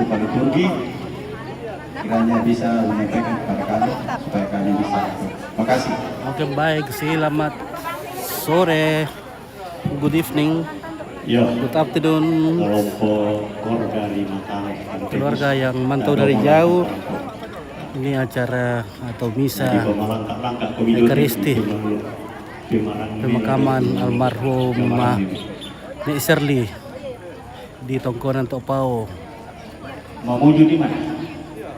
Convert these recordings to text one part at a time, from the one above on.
berupa liturgi, kiranya bisa menyampaikan kepada kami supaya kami bisa. Terima kasih. Oke, baik, selamat sore, good evening, good afternoon keluarga yang mantau dari jauh. Ini acara atau misa Ekaristi pemakaman almarhum Nek Serli di Tongkonan Tokpau. Mamuju di mana?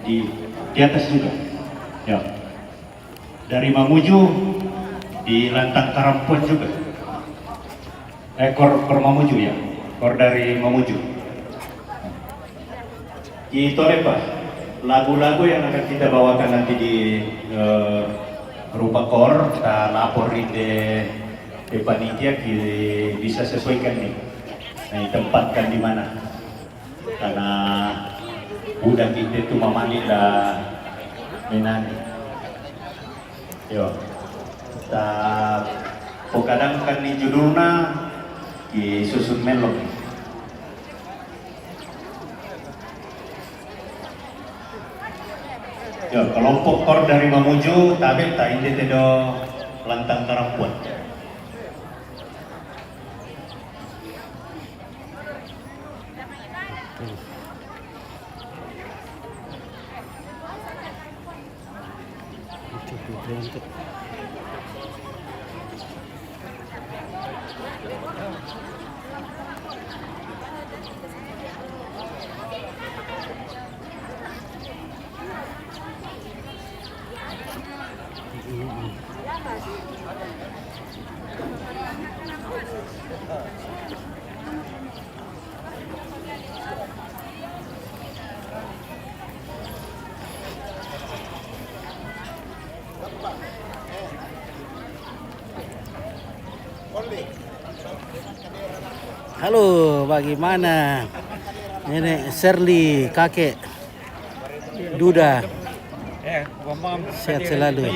Di atas juga. Ya. Dari Mamuju di Lantang Karampuan juga. Kor Mamuju ya. Kor dari Mamuju. Itu apa? Lagu-lagu yang akan kita bawakan nanti di berupa kor, kita lapor di panitia bisa sesuaikan nih. Nah, ditempatkan di mana? Karena budak kita itu mamani dah menani. Yo, kita kadang kan di judulnya di susun melon. Ya, kelompok kor dari Mamuju, tapi tak ini tedo Lantang Karampuan. Halo, bagaimana? Nenek Serli, kakek Duda, sehat selalu.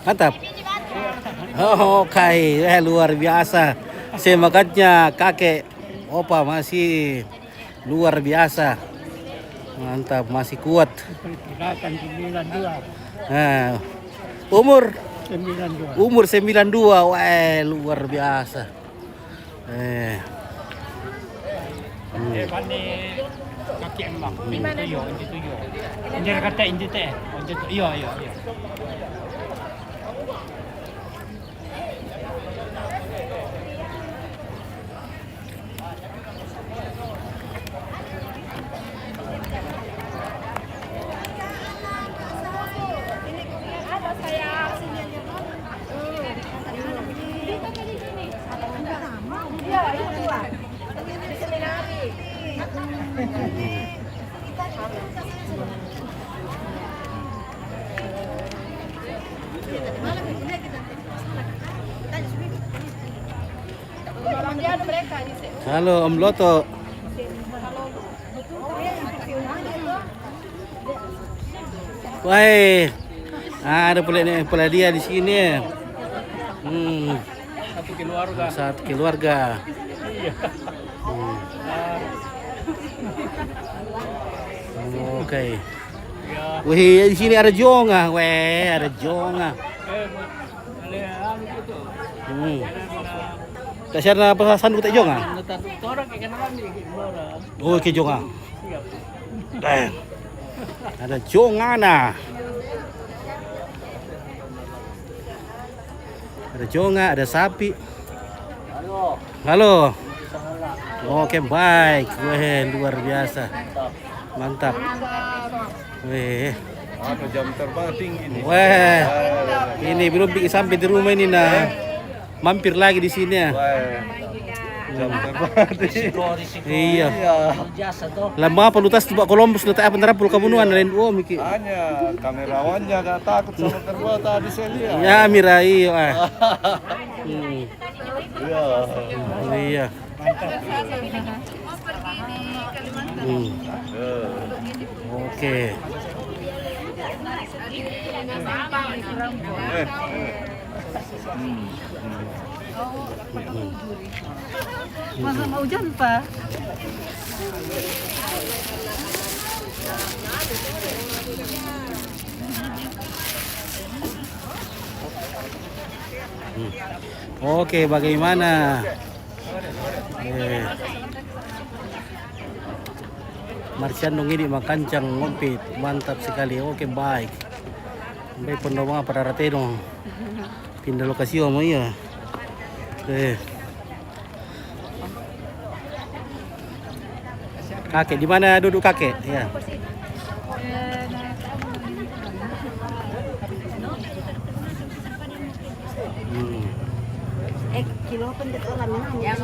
Mantap. Oh, oke, luar biasa. Semangatnya kakek opa masih luar biasa. Mantap, masih kuat. Nah, umur 92. Wah, luar biasa. Kaki emak. Di mana? Tujuh. Ini kata ini teh. Iya. Halo Om Loto. Wah, ada pula dia di sini. Satu keluarga. Oke. Wih, di sini ada jonga. Weh, ada jonga. Kasih ada pesan kita jonga. Oh, ke jonga. Ada jonga nah. Ada jonga, ada sapi. Halo. Oke, baik. Weh, luar biasa. Mantap. Weh. Apa jam terbang tinggi nih? Weh. Ini belum sampai di rumah ini nah. Mampir lagi di sini ya. Jam terbang tinggi. Iya. Lama apa lutas tiba Columbus letak apa nerapul kabunuan lain miki. Hanya kamerawannya gak takut sama kerbau tadi saya lihat. Ya mirai. Iya. Oke. Masa mau hujan pa? Oke, bagaimana? Marsian dong ini makancang ngompit, mantap sekali. Oke, baik. Baik pendoa para rateno. Pindah lokasi om ya. Kakek di mana duduk kakek? Ya. Kilo pendek orang ya,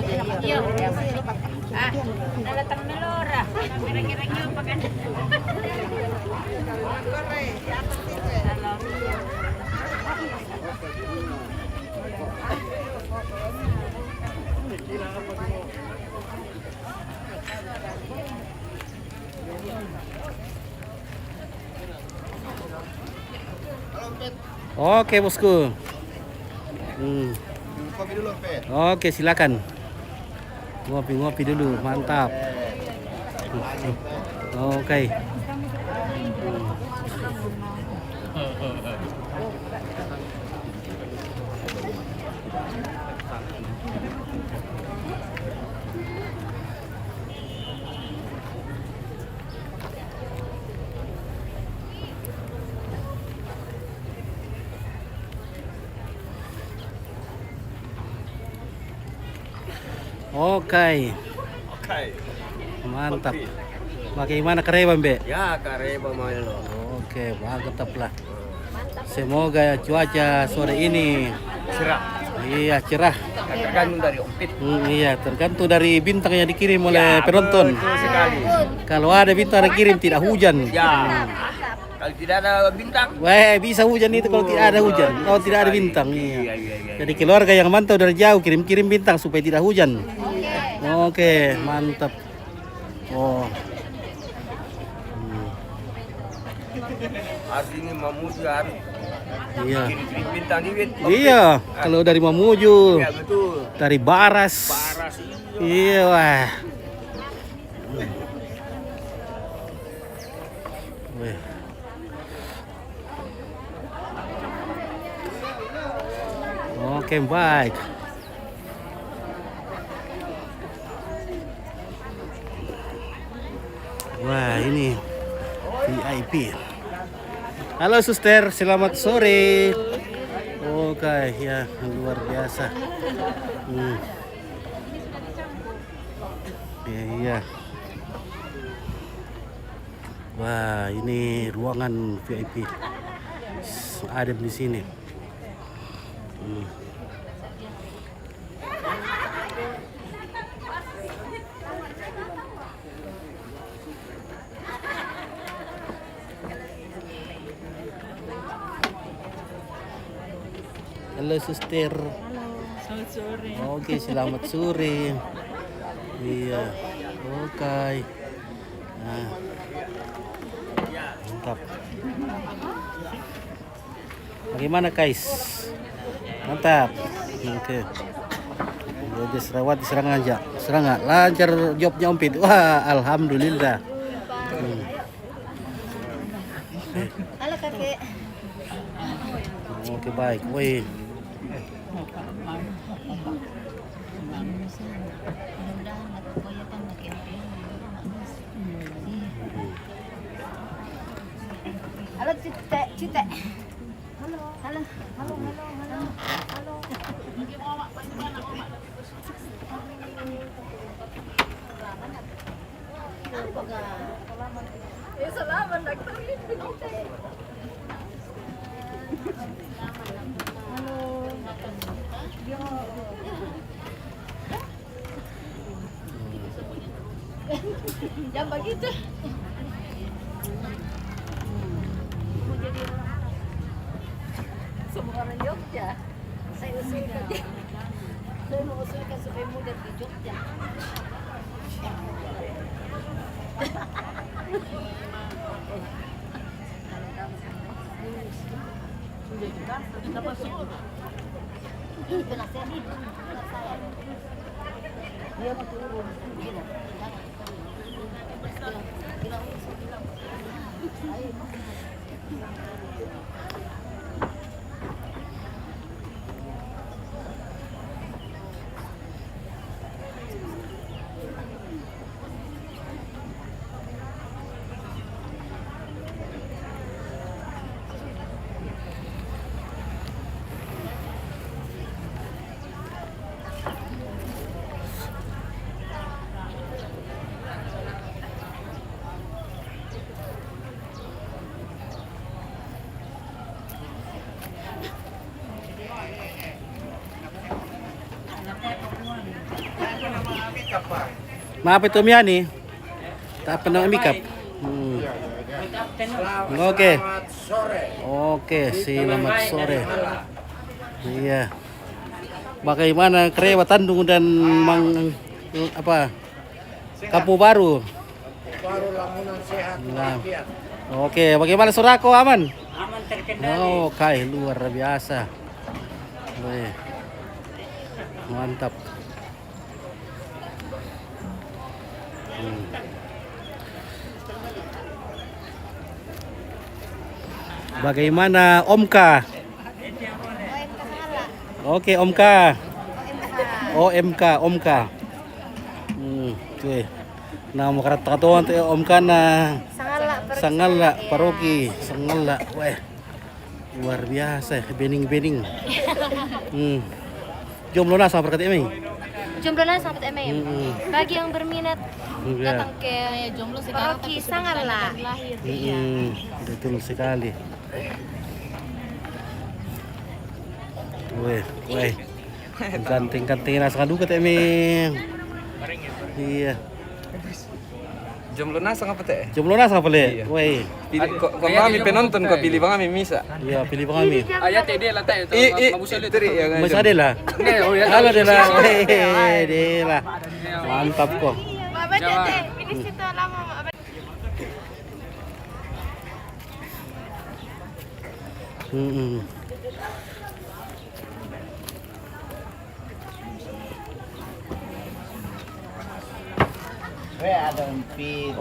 Nalatang melora. Kira-kira nyo pa kan. Oke, bosku. Kopi dulu, Pet. Oke, silakan. Ngopi-ngopi dulu, mantap. Oke. Oke. Mantap. Bagaimana kareba, Mbak? Ya, kareba mau lo. Oke, mantap lah. Semoga cuaca sore ini Cerah. iya cerah. Tergantung dari ompit. Iya, tergantung dari bintang yang dikirim oleh penonton. Betul sekali. Kalau ada bintang yang dikirim tidak hujan. Ya. Kalau tidak ada bintang. Wah, bisa hujan itu kalau tidak ada hujan. Kalau tidak ada bintang. Iya. Iya. Jadi keluarga yang mantau dari jauh kirim-kirim bintang supaya tidak hujan. Oke, mantap. Oh. Harus ini Mamuju harus Iya. kirim bintang di Iya, kalau dari Mamuju, Ya betul. dari Baras. Paras Iya, wah. Weh. Oke, baik. Wah, ini VIP. Halo suster, selamat sore. Oke, ya luar biasa. Iya. Wah, ini ruangan VIP. Ada di sini. Halo suster. selamat sore. Oke, selamat sore. Iya. Oke. Nah. Mantap. Bagaimana guys? Mantap. Oke. Jadi serawat diserang aja. Serang nggak? Lancar jobnya Ompit. Wah, alhamdulillah. Halo kakek. Oke, baik. Woi. Halo Cite, Cite. Halo, halo, halo, halo, halo, halo. Salamat, dokter. Halo. Jangan begitu. Semua orang Jogja. Saya usulkan. Saya mau usulkan supaya muda di Jogja. Dapat suruh. Ih, penasihat nih. Dia mau turun. Gila. Maaf itu Mia nih. Tak pernah mikap. Oke. Oke, selamat sore. Iya. Bagaimana Krewa Tandung dan Kampung Baru? Baru Lamunan sehat. Nah. Oke, bagaimana Surako aman? Aman terkendali. Oke, luar biasa. Wih. Mantap. Bagaimana Omka? Oke, Omka. Omka. Oke. Nama kata-kataan tu Omka na Sangala Paroki, Sangala. Weh. Luar biasa, bening. Jomblo na sama perkata ini. Jombloan sahabat MM. Bagi yang berminat Iya. datang ke jomblo Paroki Sangala. Betul sekali. Weh. Kanting nasa kaduka tayo may. Iya. Jomblo nasa nga pati. Jomblo na sa pala. Iya. Weh. Kung kami penonton ko, pili ba kami misa? Iya, pilih pa kami. Ayat dia lah tayo. Itri yang Mas Adela. Halo Adela. Adela. Mantap kok. Baba dede, ini situ lama.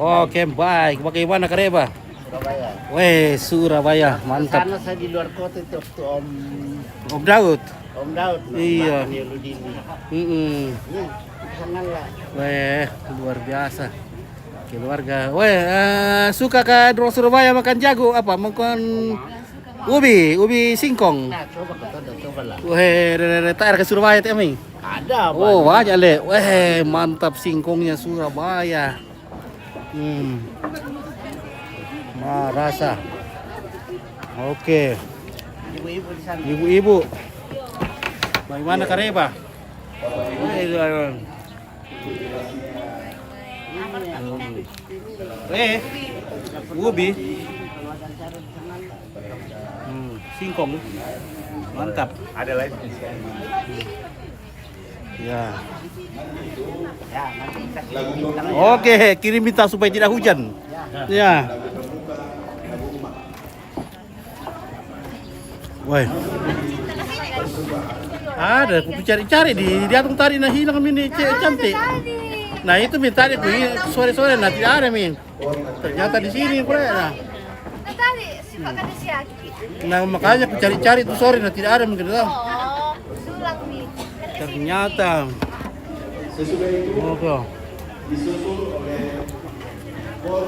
Oke, baik. Bagaimana Kareba? Surabaya. Weh, Surabaya. Mantap. Karena saya di luar kota itu waktu Om Daud. Om Daud. Iya. Ludini. Sangala. Weh, luar biasa. Keluarga. Weh, suka ke Surabaya makan jago apa? Makan ubi singkong. Nah, coba lah. Weh, tak ke Surabaya teh Aming. Ada apa? Oh, banyak le. Weh, mantap singkongnya Surabaya. Rasa. Oke. Ibu-ibu di sana. Ibu-ibu. Bagaimana Kareba? Ubi. Singkong. Mantap. Ada lain. Ya. Ya, nanti kita kirim. Oke, kirim minta supaya tidak hujan. Ya. Woi. Ada, aku cari-cari di atung tadi nah hilang ini cantik. Nah itu minta itu sore-sore nah tidak ada min. Ternyata di sini kurang. Tadi sifatkan siaki. Nah makanya aku cari-cari itu sore nah tidak ada mungkin tahu. Oh, sulang nih. Ternyata. Oke. Disusul oleh KOR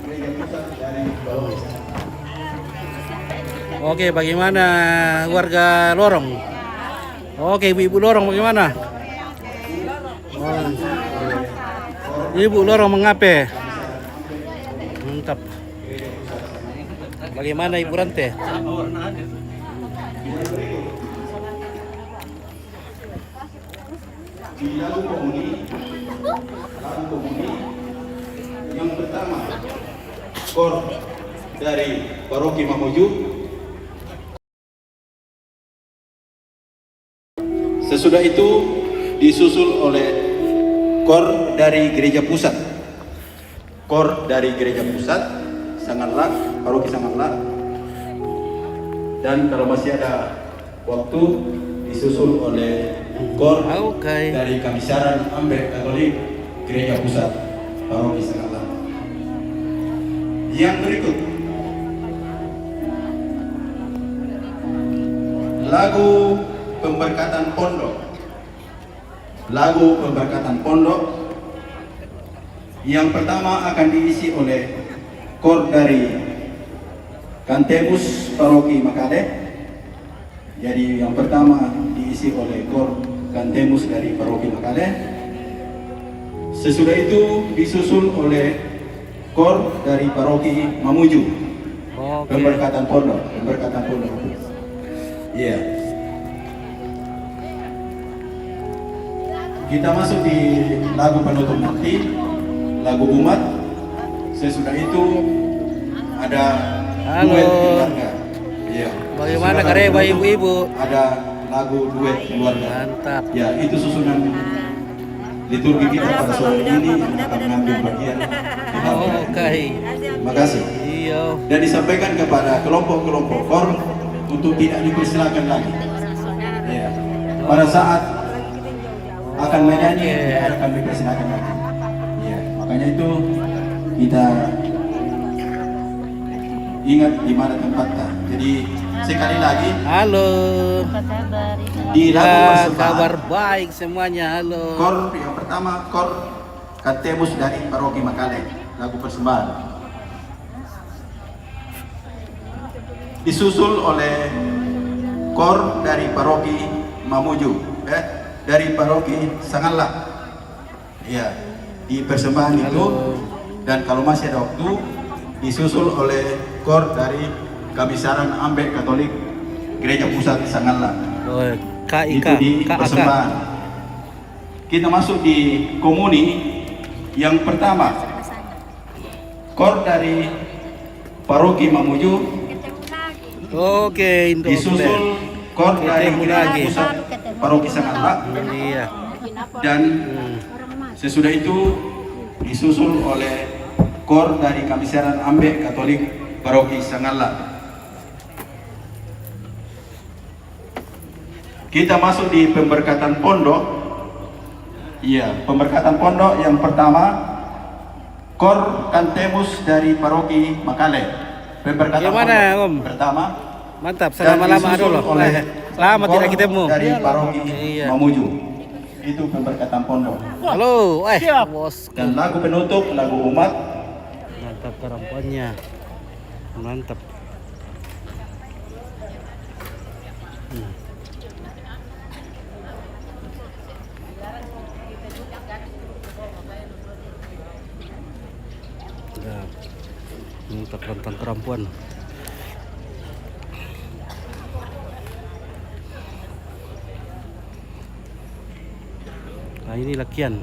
Gereja Pusat dari Bawaslu. Oke, bagaimana warga Lorong? Oke, ibu Lorong bagaimana? Ibu Lorong mengapa? Mantap. Bagaimana Ibu Rante? Lagu komuni yang pertama KOR dari Paroki Mamuju. Sesudah itu disusul oleh KOR dari Gereja Pusat. KOR dari Gereja Pusat, Sanganlak, Paroki Sanganlak. Dan kalau masih ada waktu disusul oleh KOR Oke. dari Kamisaran Ambek Katolik Gereja Pusat Paroki Sangalat. Yang berikut lagu pemberkatan pondok. Lagu pemberkatan pondok yang pertama akan diisi oleh KOR dari Kantemus Paroki Makale. Jadi yang pertama diisi oleh KOR Kantemus dari Paroki Makale. Sesudah itu disusul oleh KOR dari Paroki Mamuju. Oke. Pemberkatan pondok, pemberkatan pondok. Iya. Kita masuk di lagu penutup nanti, lagu umat. Sesudah itu ada Halo. duet keluarga. Iya. Bagaimana Sesudah karya lagu penutup, ibu-ibu? Ada lagu duet keluarga. Mantap. Ya, itu susunan liturgi kita pada sore ini yang akan mengambil bagian. Oke. Terima kasih. Iya. Dan disampaikan kepada kelompok-kelompok KOR untuk tidak dipersilakan lagi. Ya. Pada saat akan menyanyi tidak akan dipersilakan lagi. Ya. Makanya itu kita ingat di mana tempatnya. Jadi sekali lagi Halo. di lagu Ya, persembahan kabar baik semuanya. Halo. KOR yang pertama KOR Kantemus dari Paroki Makale, lagu persembahan. Disusul oleh KOR dari Paroki Mamuju, dari Paroki Sangalat. Iya, di persembahan itu. Dan kalau masih ada waktu, disusul oleh KOR dari Kamisaran Ambek Katolik Gereja Pusat Sangalat. Oh, Itu KIK, di KAK. persembahan. Kita masuk di komuni yang pertama. KOR dari Paroki Mamuju Oke, Indo. disusul KOR dari Gereja Pusat Paroki Sangalat, Iya. dan sesudah itu disusul oleh KOR dari Kamisaran Ambek Katolik Paroki Sangalat. Kita masuk di pemberkatan pondok. Iya, pemberkatan pondok yang pertama KOR Kantemus dari Paroki Makale. Pemberkatan Gimana, pondok Om? pertama. Mantap, Dan lama-lama disusul dulu. oleh Lama KOR tidak ketemu. dari Paroki Iya. Mamuju. Itu pemberkatan pondok. Halo, bos. Dan lagu penutup, lagu umat. Mantap kerampannya. Mantap. Ya. Mantap rantang kerampuan. Nah, ini lakian.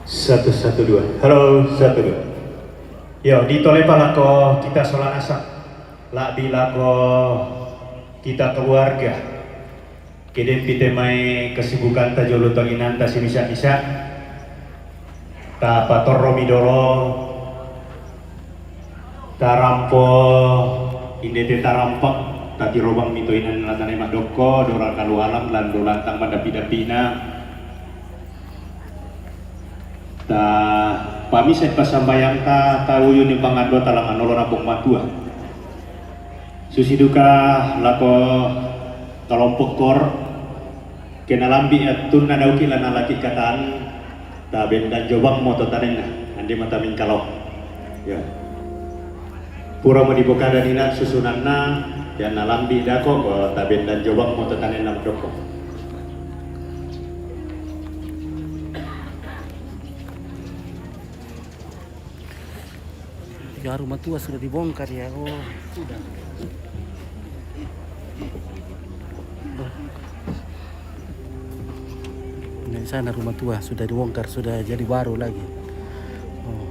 Satu, satu, dua. Halo, satu, dua. Yo, di tolepa lako kita sholat asar. Lak di lako kita keluarga. Keden pite mai kesibukan ta jolo toginan ta simisa-misa. Ta patorro midoro. Ta rampo indete ta rampak. Ta tirobang mitoinan latane madoko. Dora kalu alam lan dolantang madapi-dapina. Ta pamiset pasambayang ta tawuyu ni pangado talang anolo nabong matua. Susiduka lako kelompok KOR kenalambi atun nadauki lan alaki kataan ta bendan jobang moto tanenna andi mata mingkalo. Ya. Pura mo dibuka danina susunanna yan nalambi dako ko ta bendan jobang moto tanenna madoko. Ya, rumah tua sudah dibongkar ya. Oh, sudah. Di sana rumah tua sudah dibongkar, sudah jadi baru lagi. Oh.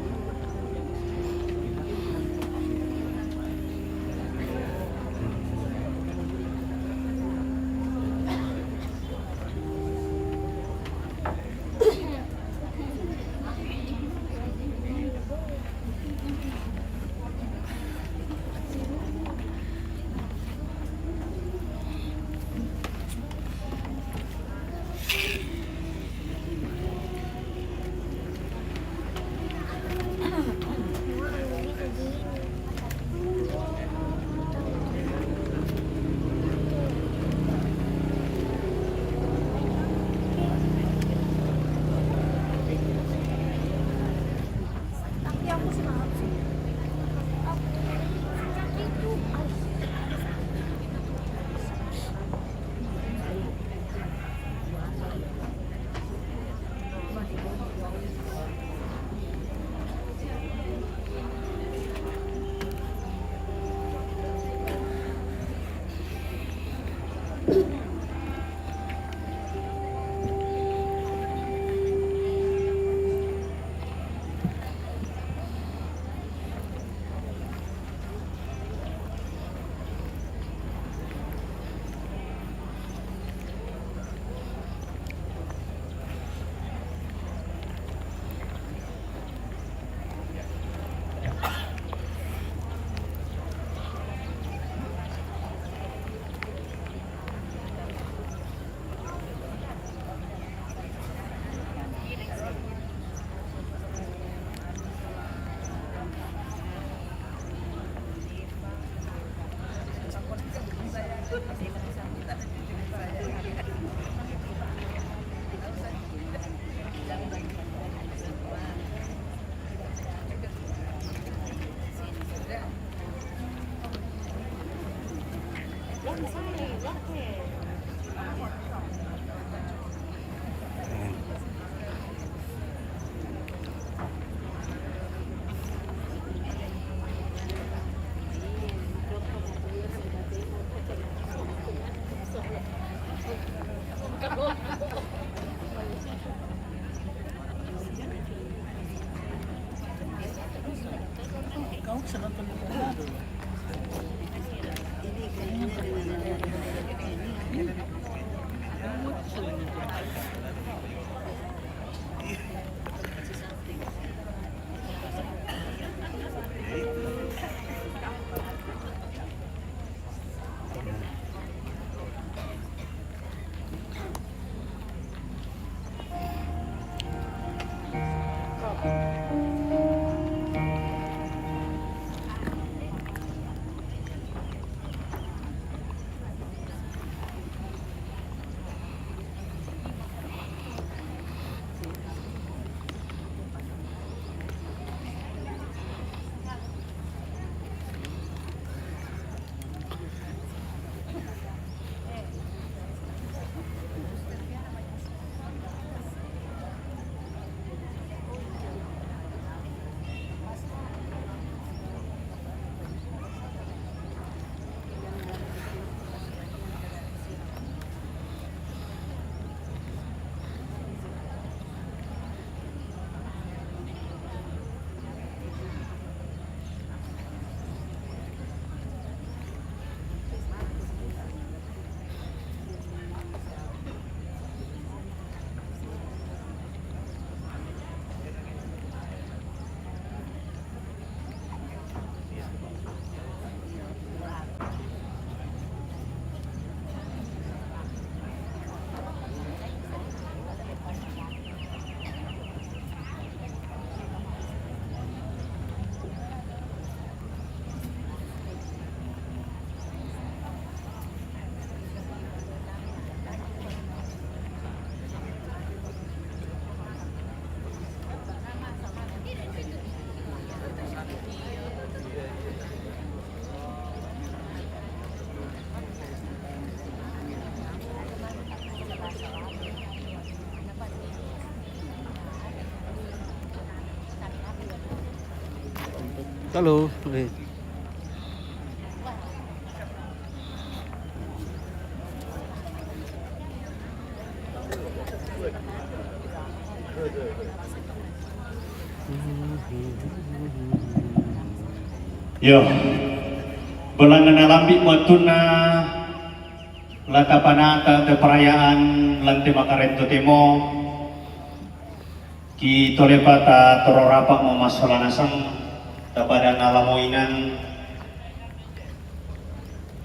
Halo. Yo, belangan alambi matuna latapanata te perayaan lanti makarento temo ki tolepata tororapa mamasolanasang tapada nalamoinan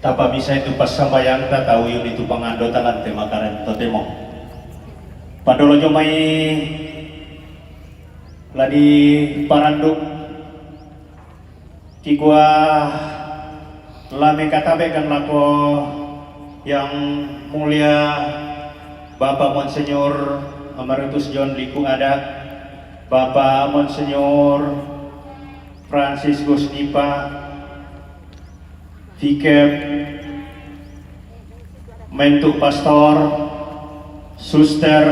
tapa bisa itu pas sambayang ta tahu yun itu pangandota lanti makarento temo padolo jomai ladi paranduk Kigua lame katabe kan lako yang mulia Bapak Monsenyor Emeritus John Liku ada Bapak Monsenyor Franciscus Nipa Vikep Mentu Pastor Suster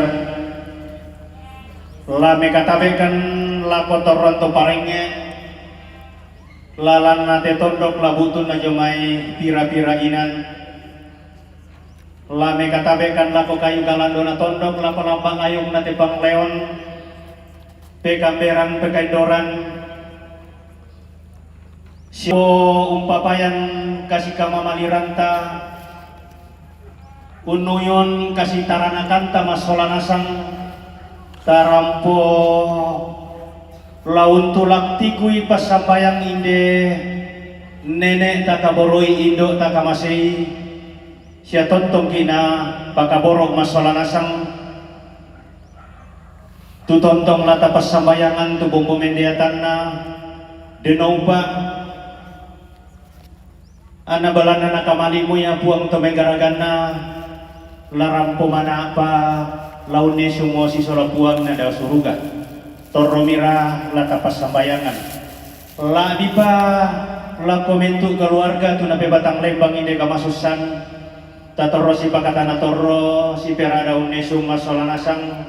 lame katabe kan lako toronto paringnya lalan nate tondok labutun na jomai pira-pira inan lame katabekan lako kayu galando na tondok lapa-lapa ayong nate pangleon pekamberan pekaidoran siyo umpapayan kasih kamamaliranta unuyon kasih taranakanta masolanasang tarampo laun tulak tikui pasampayang inde nenek takaboroi indo takamasei siya tontong kina pakaborok masolanasang tutontong lata pasambayangan tubong pemendiatan na denaupa anabalana nakamalimu ya puang tomenggaragan na larampo mana apa launnya semua si sola puang na daw suruga Toromira latapas sambayangan La dipa la komentu keluarga tu nape Batang Lembang inde kamasusan tatoro si pakatana toro si perada unesum masolanasang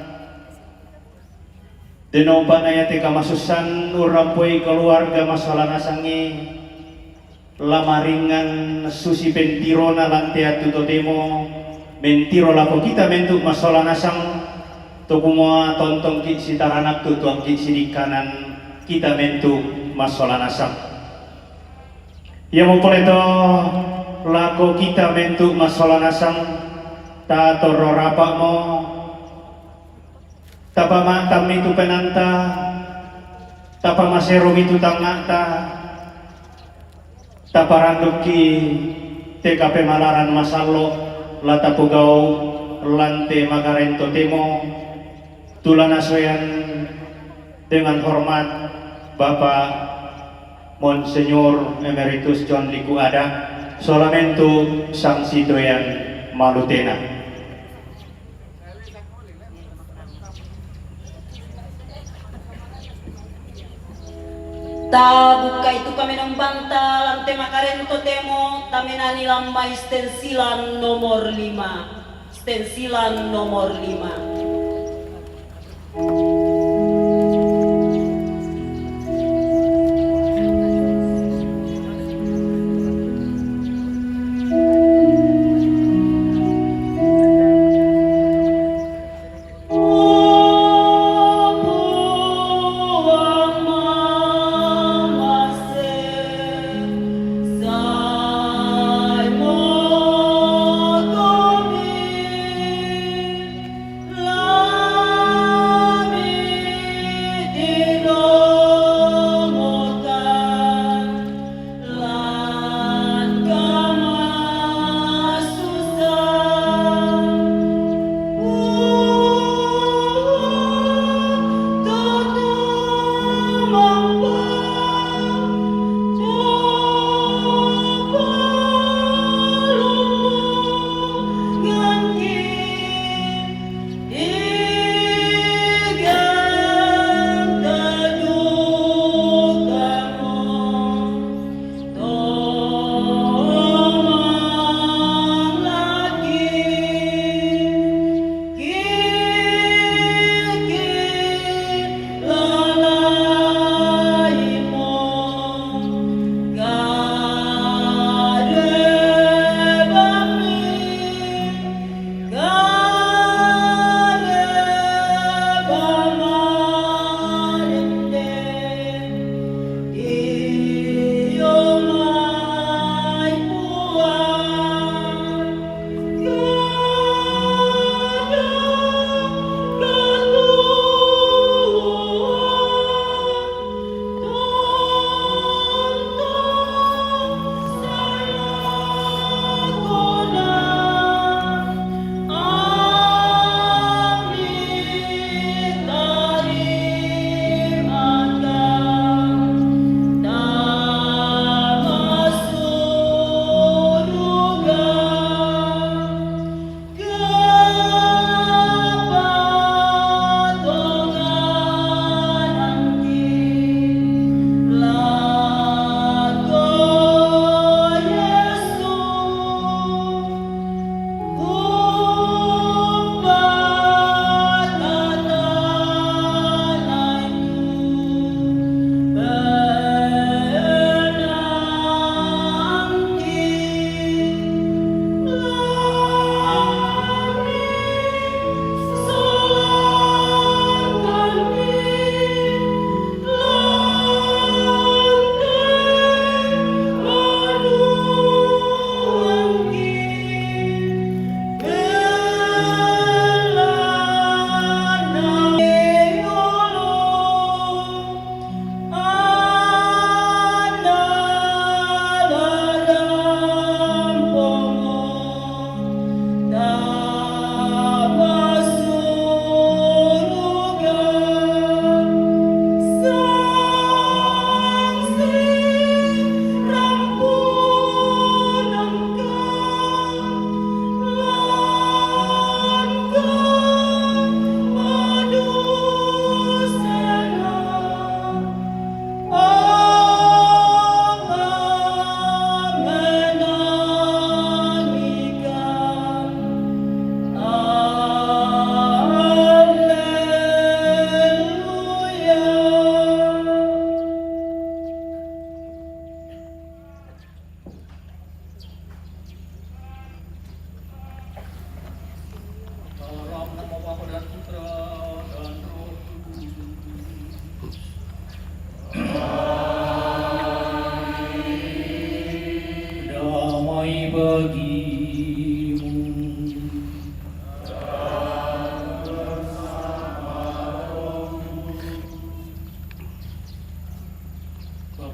denoba nayate kamasusan urampoi keluarga masolanasangi lamaringan susi pentirona lantea tutotemo mentiro lako kita mentuk masolanasang tokumua tontong ki si taranak tutuang ki si kanan kita mentuk masolanasang ya mempoleto lako kita mentuk masolanasang ta toro rapak mo tapa matam itu penanta tapa masero itu tangata tapa randuki TKP Malaran Masalo lata pugau lante magarento temo tulana soyan dengan hormat Bapak Monsenyor Emeritus John Liku Ada solamente sanksi doyan malutena. Buka itu kami ng bantal, ante makarento temo, taminani lambay stensilan nomor 5. Stensilan nomor 5.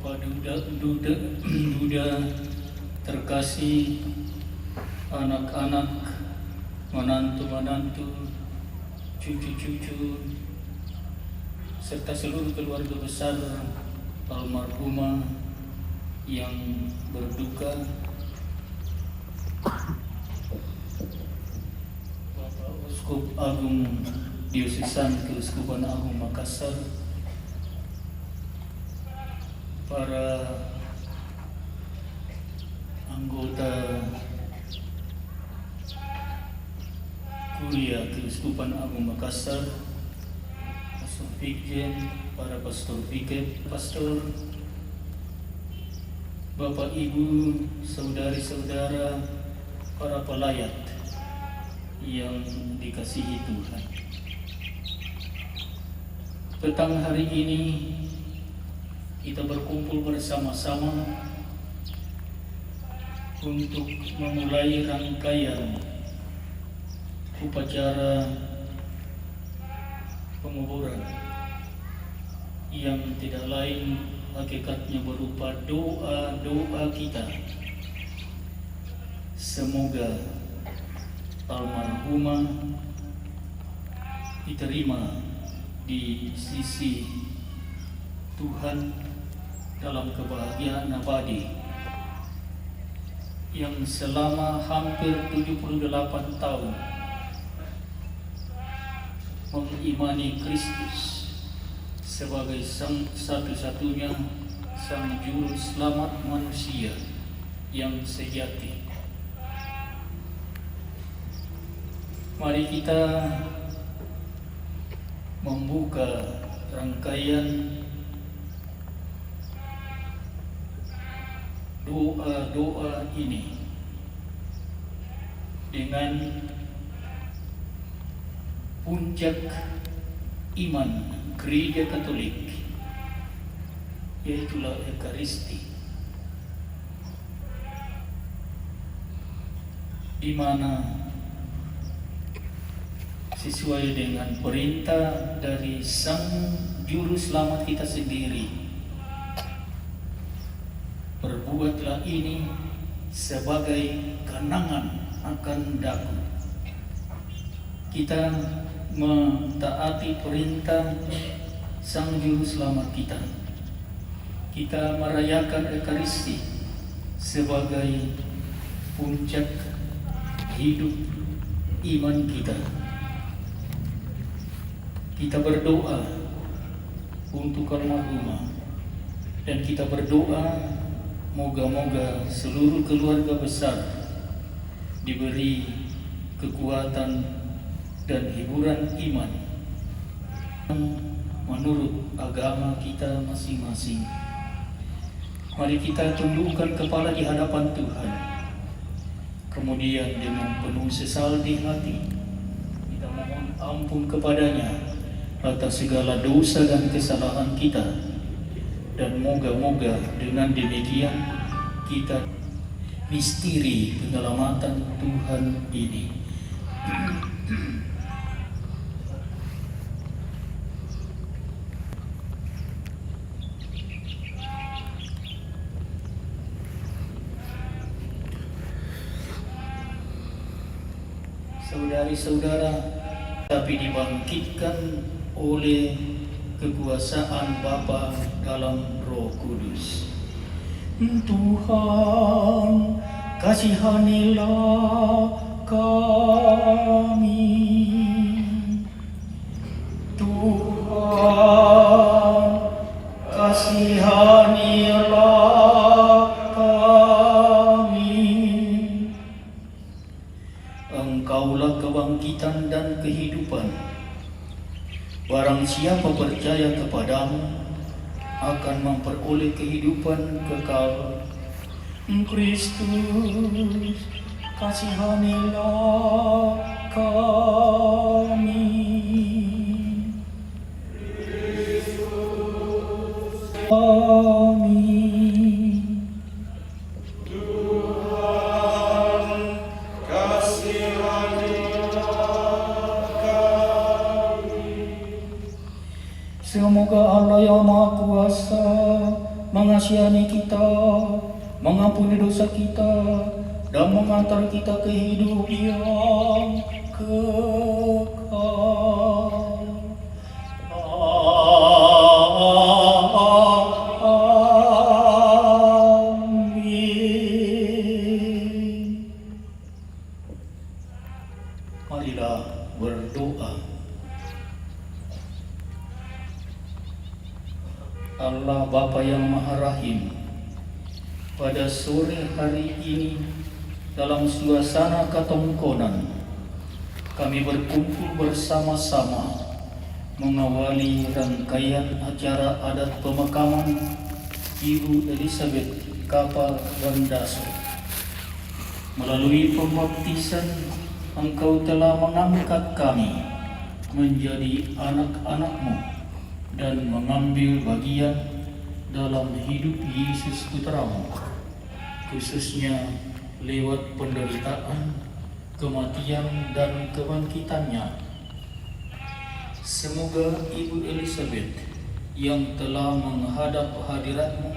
Bapak Duda terkasih, anak-anak, menantu-menantu, cucu-cucu, serta seluruh keluarga besar almarhumah yang berduka, Bapak Uskup Agung Diosesan Keuskupan Agung Makassar, para anggota Kuria Keuskupan Agung Makassar, Pastor Vikjen, para pastor Viket, pastor, Bapak Ibu, saudari-saudara, para pelayat yang dikasihi Tuhan. Petang hari ini kita berkumpul bersama-sama untuk memulai rangkaian upacara penguburan yang tidak lain hakikatnya berupa doa-doa kita. Semoga almarhumah diterima di sisi Tuhan dalam kebahagiaan abadi yang selama hampir 78 tahun mengimani Kristus sebagai satu-satunya sang juru selamat manusia yang sejati. Mari kita membuka rangkaian doa-doa ini dengan puncak iman Gereja Katolik, yaitulah Ekaristi, di mana sesuai dengan perintah dari Sang Juru Selamat kita sendiri, perbuatlah ini sebagai kenangan akan daku. Kita mentaati perintah Sang Juru Selamat kita. Kita merayakan Ekaristi sebagai puncak hidup iman kita. Kita berdoa untuk almarhumah dan kita berdoa moga-moga seluruh keluarga besar diberi kekuatan dan hiburan iman menurut agama kita masing-masing. Mari kita tundukkan kepala di hadapan Tuhan. Kemudian dengan penuh sesal di hati kita mohon ampun kepadanya atas segala dosa dan kesalahan kita, dan moga-moga dengan demikian kita misteri penyelamatan Tuhan ini. Saudari-saudara, tapi dibangkitkan oleh kekuasaan Bapa dalam Roh Kudus. Tuhan, kasihanilah kami. Tuhan, kasihanilah kami. Engkaulah kebangkitan dan kehidupan. Barang siapa percaya kepadamu akan memperoleh kehidupan kekal. Kristus, kasihanilah kami. Kristus, kami. Semoga Allah yang Maha Kuasa mengasihi mengasihani kita, mengampuni dosa kita, dan mengantar kita ke hidup yang kekal. Amin. Marilah berdoa. Allah Bapa yang Maha Rahim, pada sore hari ini dalam suasana ketongkonan kami berkumpul bersama-sama mengawali rangkaian acara adat pemakaman Ibu Elizabeth Kapal Wandaso. Melalui pembaptisan, Engkau telah mengangkat kami menjadi anak-anak-Mu dan mengambil bagian dalam hidup Yesus Putra-Mu, khususnya lewat penderitaan, kematian, dan kebangkitannya. Semoga Ibu Elizabeth yang telah menghadap hadirat-Mu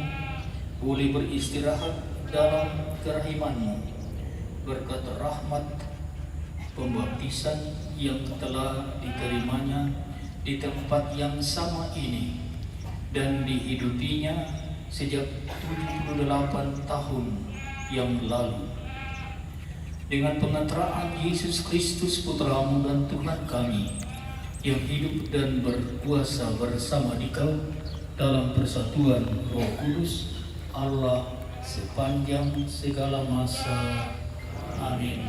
boleh beristirahat dalam kerahiman-Mu berkat rahmat pembaptisan yang telah diterimanya di tempat yang sama ini dan dihidupinya sejak 78 tahun yang lalu. Dengan pengantaraan Yesus Kristus Putra-Mu dan Tuhan kami yang hidup dan berkuasa bersama Dikau dalam persatuan Roh Kudus, Allah sepanjang segala masa. Amin.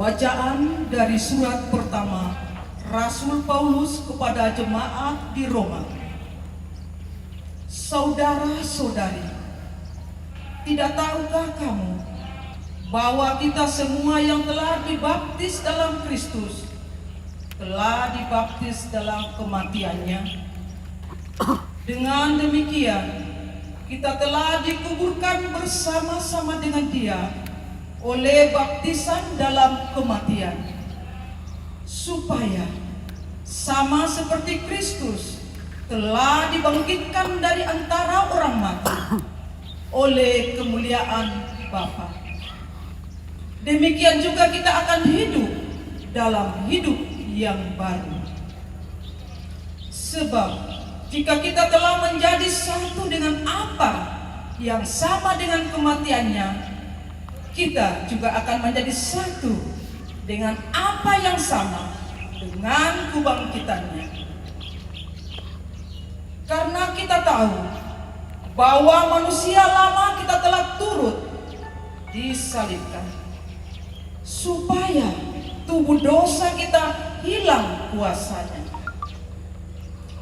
Bacaan dari surat pertama Rasul Paulus kepada jemaat di Roma. Saudara-saudari, tidak tahukah kamu bahwa kita semua yang telah dibaptis dalam Kristus telah dibaptis dalam kematiannya? Dengan demikian, kita telah dikuburkan bersama-sama dengan Dia oleh baptisan dalam kematian, supaya sama seperti Kristus telah dibangkitkan dari antara orang mati oleh kemuliaan Bapa. Demikian juga kita akan hidup dalam hidup yang baru. Sebab jika kita telah menjadi satu dengan apa yang sama dengan kematiannya, kita juga akan menjadi satu dengan apa yang sama dengan kebangkitannya. Karena kita tahu bahwa manusia lama kita telah turut disalibkan, supaya tubuh dosa kita hilang kuasanya,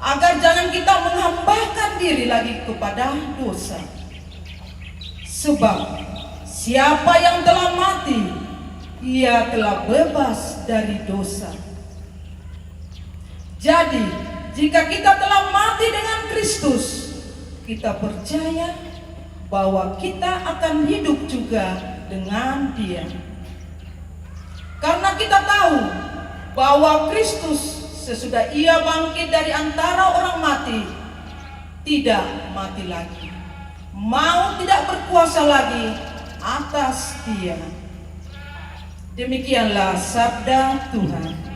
agar jangan kita menghambakan diri lagi kepada dosa. Sebab siapa yang telah mati, ia telah bebas dari dosa. Jadi, jika kita telah mati dengan Kristus, kita percaya bahwa kita akan hidup juga dengan Dia. Karena kita tahu bahwa Kristus sesudah Ia bangkit dari antara orang mati, tidak mati lagi, maut tidak berkuasa lagi atas Dia. Demikianlah sabda Tuhan.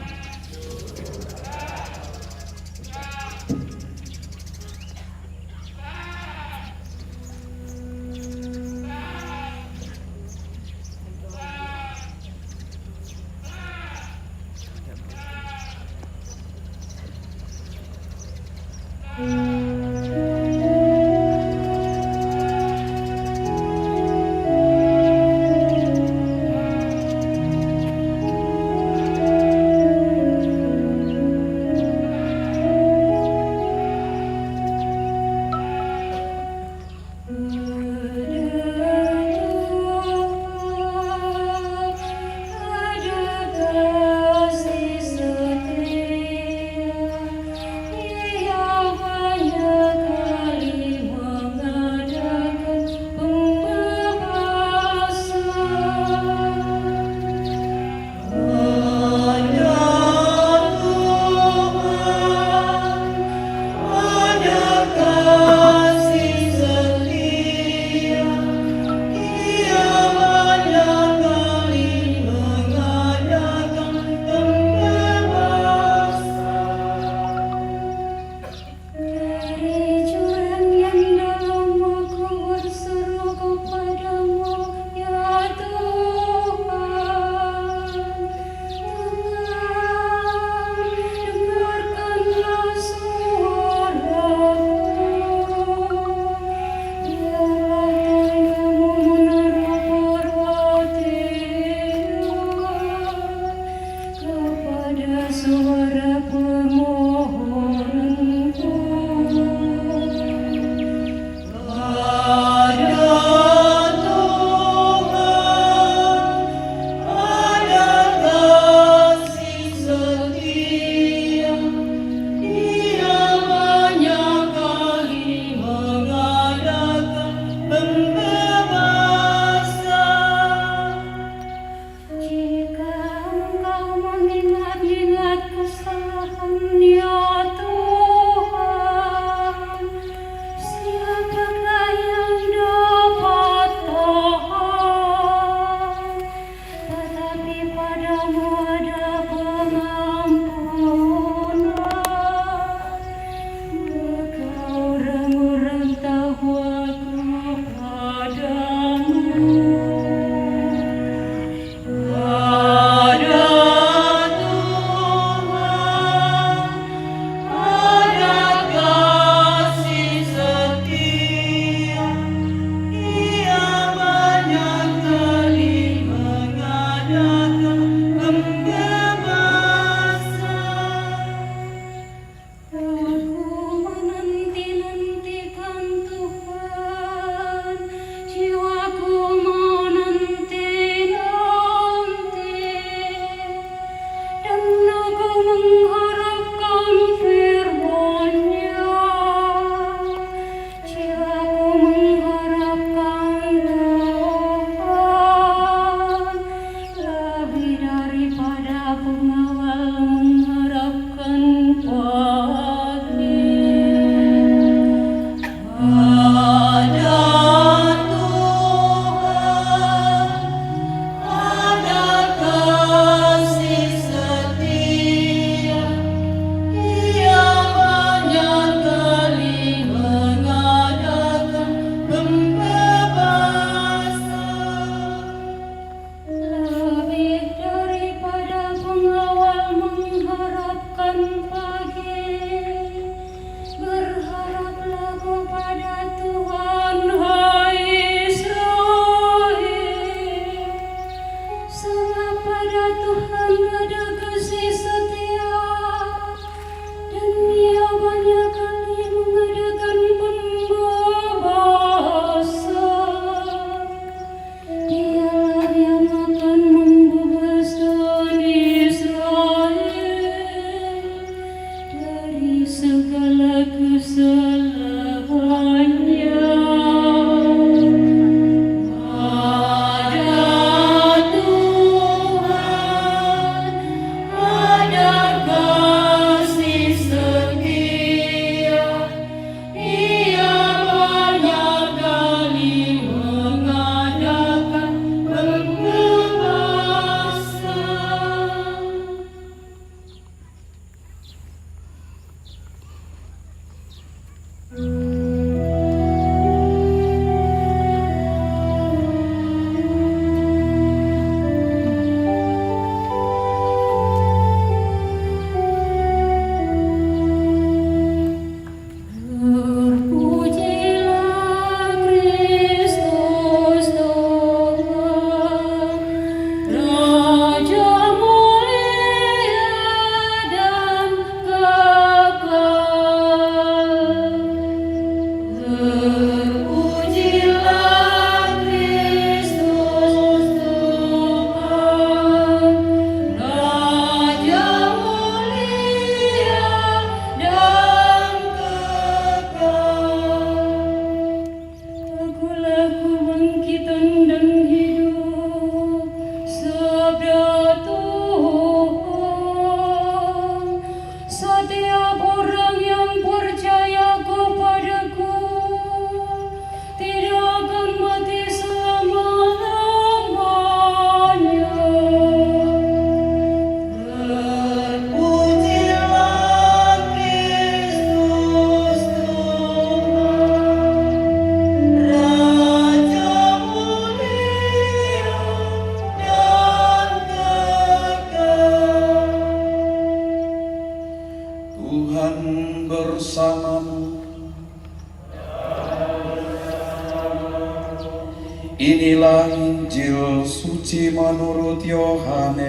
Inilah Injil suci menurut Yohanes.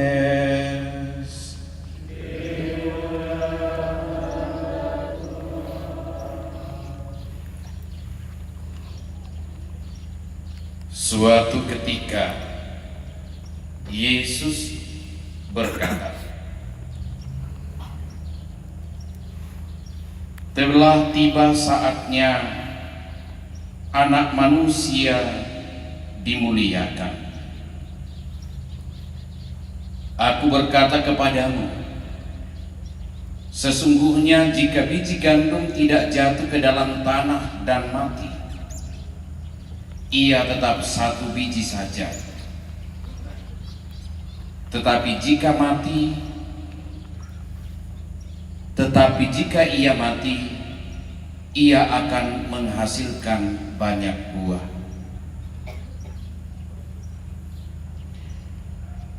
Suatu ketika Yesus berkata, "Telah tiba saatnya Anak Manusia dimuliakan. Aku berkata kepadamu, sesungguhnya jika biji gandum tidak jatuh ke dalam tanah dan mati, ia tetap satu biji saja. Tetapi jika ia mati, ia akan menghasilkan banyak buah.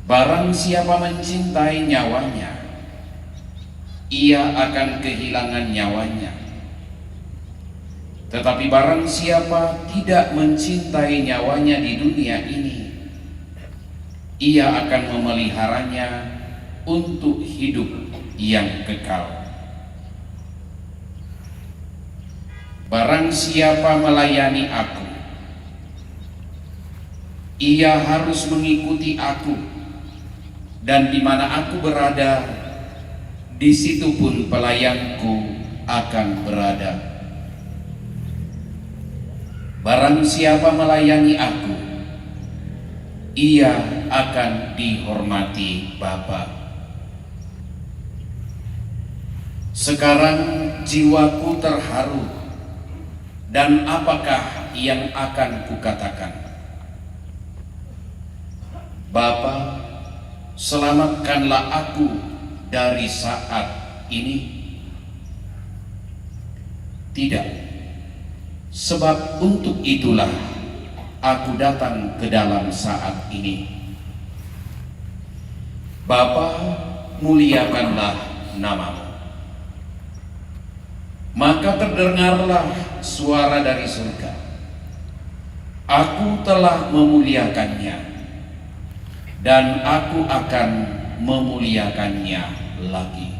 Barang siapa mencintai nyawanya, ia akan kehilangan nyawanya. Tetapi barang siapa tidak mencintai nyawanya di dunia ini, ia akan memeliharanya untuk hidup yang kekal. Barang siapa melayani aku, ia harus mengikuti aku, dan di mana aku berada, di situ pun pelayanku akan berada. Barang siapa melayani aku, ia akan dihormati Bapa. Sekarang jiwaku terharu, dan apakah yang akan kukatakan? Bapa, selamatkanlah aku dari saat ini. Tidak, sebab untuk itulah aku datang ke dalam saat ini. Bapa, muliakanlah namamu. Maka terdengarlah suara dari surga, aku telah memuliakannya, dan aku akan memuliakannya lagi.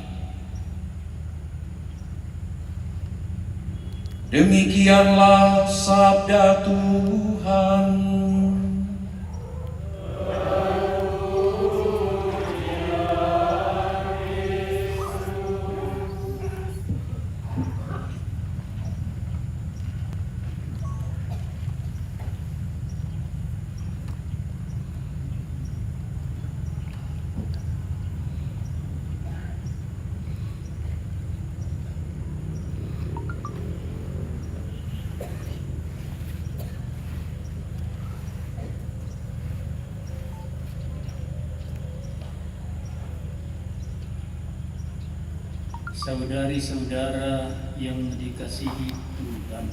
Demikianlah sabda Tuhan. Saudari-saudara yang dikasihi Tuhan,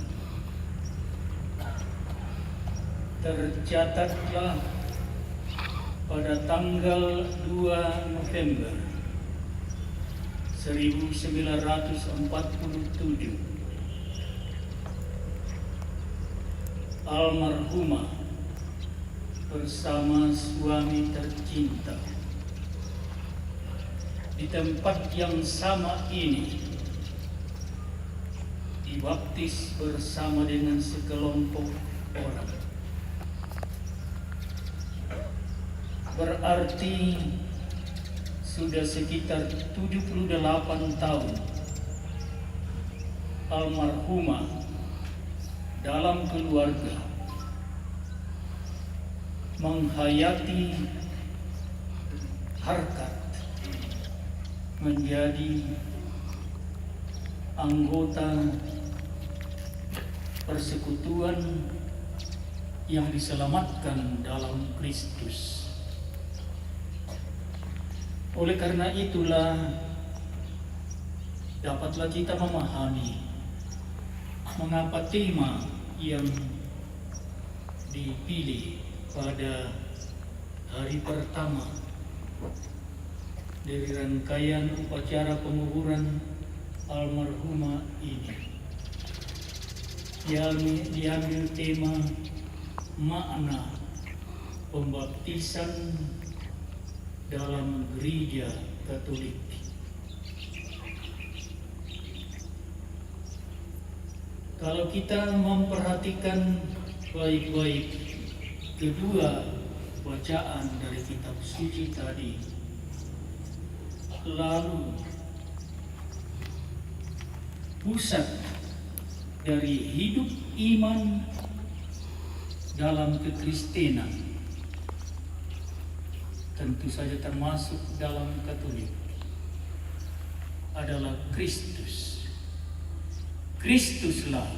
tercatatlah pada tanggal 2 November 1947 almarhumah bersama suami tercinta di tempat yang sama ini dibaptis bersama dengan sekelompok orang. Berarti sudah sekitar 78 tahun almarhumah dalam keluarga menghayati harkat menjadi anggota persekutuan yang diselamatkan dalam Kristus. Oleh karena itulah dapatlah kita memahami mengapa tema yang dipilih pada hari pertama dari rangkaian upacara penguburan almarhumah ini diambil tema maaf makna pembaptisan dalam gereja Katolik. Kalau kita memperhatikan baik-baik kedua bacaan dari kitab suci tadi, lalu pusat dari hidup iman dalam kekristenan, tentu saja termasuk dalam Katolik, adalah Kristus. Kristuslah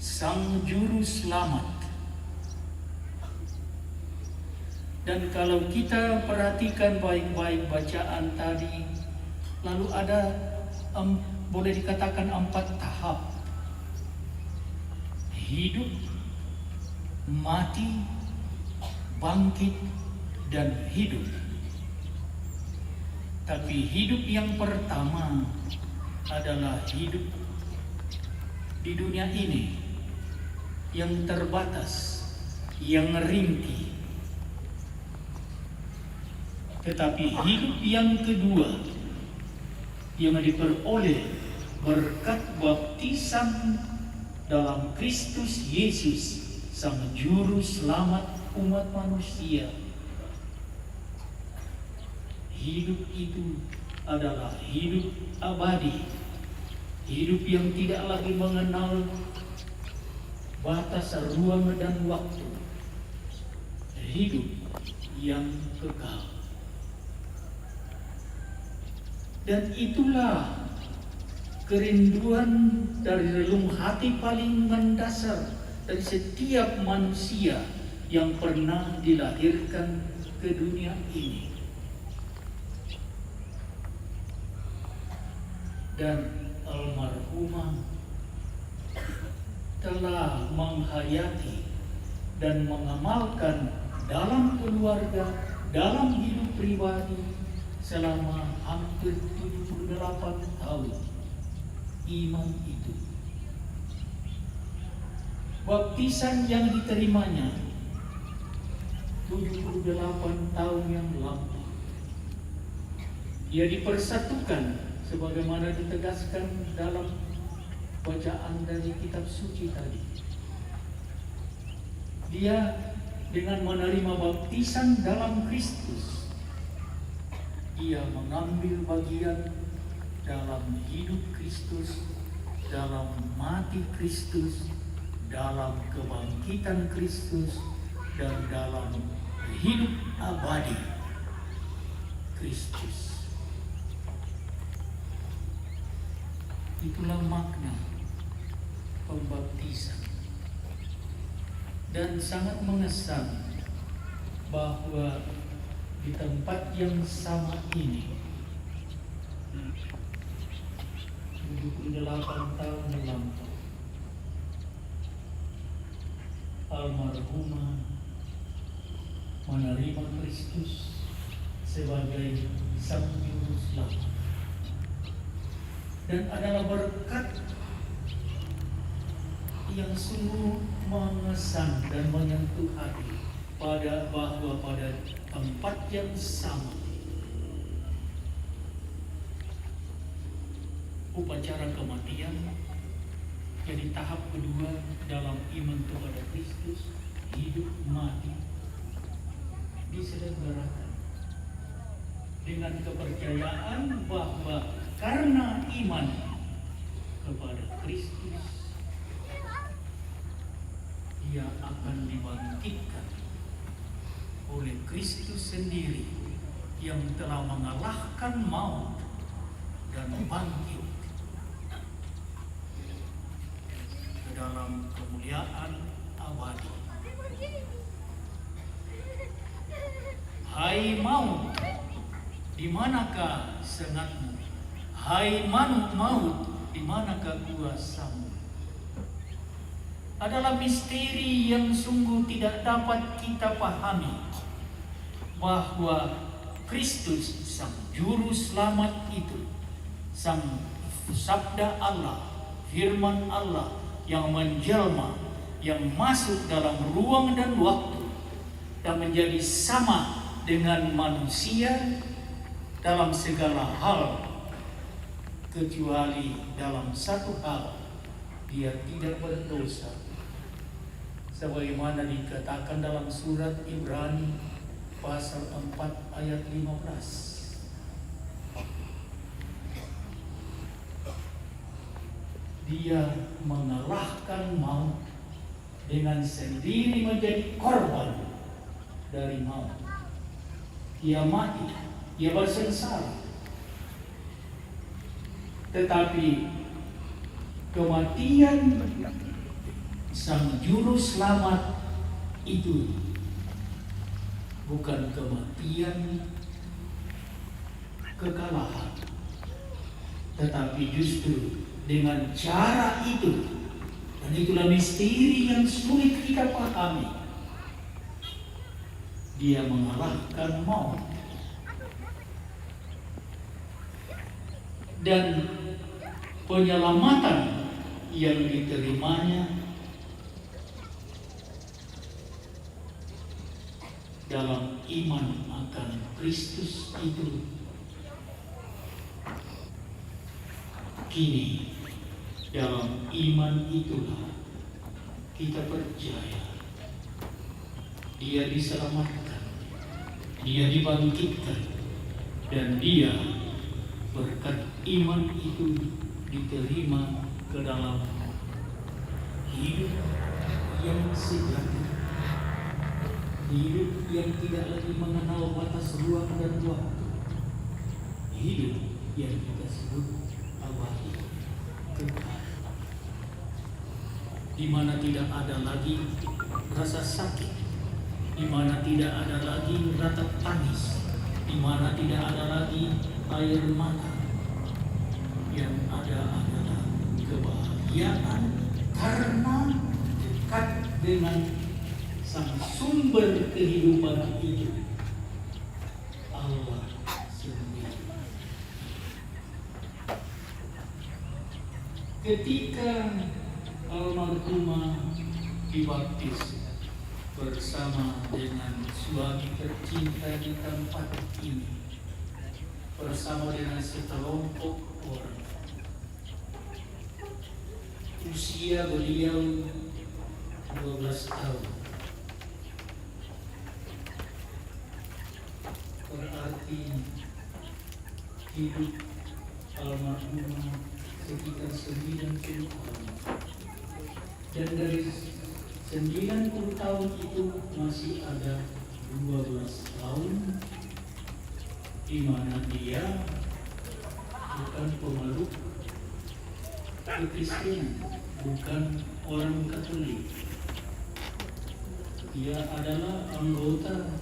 Sang Juru Selamat. Dan kalau kita perhatikan baik-baik bacaan tadi, lalu ada boleh dikatakan 4 tahap: hidup, mati, bangkit, dan hidup. Tapi hidup yang pertama adalah hidup di dunia ini yang terbatas, yang ringkih. Tetapi hidup yang kedua yang diperoleh berkat baptisan dalam Kristus Yesus, Sang Juru Selamat umat manusia. Hidup itu adalah hidup abadi, hidup yang tidak lagi mengenal batas ruang dan waktu, hidup yang kekal. Dan itulah kerinduan dari relung hati paling mendasar dari setiap manusia yang pernah dilahirkan ke dunia ini. Dan almarhumah telah menghayati dan mengamalkan dalam keluarga, dalam hidup pribadi selama hampir 78 tahun iman itu. Baptisan yang diterimanya 78 tahun yang lampau. Ia dipersatukan sebagaimana ditegaskan dalam bacaan dari kitab suci tadi. Dia dengan menerima baptisan dalam Kristus, ia mengambil bagian dalam hidup Kristus, dalam mati Kristus, dalam kebangkitan Kristus, dan dalam hidup abadi Kristus. Itulah makna pembaptisan. Dan sangat mengesan bahwa di tempat yang sama ini 78 tahun lampau, almarhumah menerima Kristus sebagai Sang Juru Selamat. Dan adalah berkat yang sungguh mengesan dan menyentuh hati bahwa pada tempat yang sama upacara kematian jadi tahap kedua dalam iman kepada Kristus, hidup mati, diselenggarakan dengan kepercayaan bahwa karena iman kepada Kristus, ia akan dibangkitkan oleh Kristus sendiri yang telah mengalahkan maut dan bangkit ke dalam kemuliaan abadi. Hai maut, di manakah sengatmu? Hai maut, di manakah kuasamu? Adalah misteri yang sungguh tidak dapat kita pahami, bahwa Kristus Sang Juru Selamat itu, Sang Sabda Allah, Firman Allah yang menjelma, yang masuk dalam ruang dan waktu, dan menjadi sama dengan manusia dalam segala hal, kecuali dalam satu hal, dia tidak berdosa. Sebagaimana dikatakan dalam surat Ibrani pasal 4 ayat 15. Dia mengalahkan maut dengan sendiri menjadi korban dari maut. Dia mati, dia bersengsara. Tetapi kematian Sang Juru Selamat itu bukan kematian kekalahan, tetapi justru dengan cara itu, dan itulah misteri yang sulit kita pahami, dia mengalahkan maut. Dan penyelamatan yang diterimanya dalam iman akan Kristus itu kini dalam iman itulah kita percaya dia diselamatkan, dia dibangkitkan, dan dia berkat iman itu diterima ke dalam hidup yang sejati, hidup yang tidak lagi mengenal batas ruang dan waktu, hidup yang kita sebut abadi, kekal, di mana tidak ada lagi rasa sakit, di mana tidak ada lagi ratap tangis, di mana tidak ada lagi air mata. Yang ada adalah kebahagiaan karena dekat dengan sang sumber kehidupan itu, Allah sendiri. Ketika almarhumah dibaptis bersama dengan suami tercinta di tempat ini, bersama dengan sekelompok orang, usia beliau 12 tahun. Berarti hidup almarhumah sekitar 90 tahun. Dan dari 90 tahun itu masih ada 12 tahun di mana dia bukan pemeluk Kristen, bukan orang Katolik. Dia adalah anggota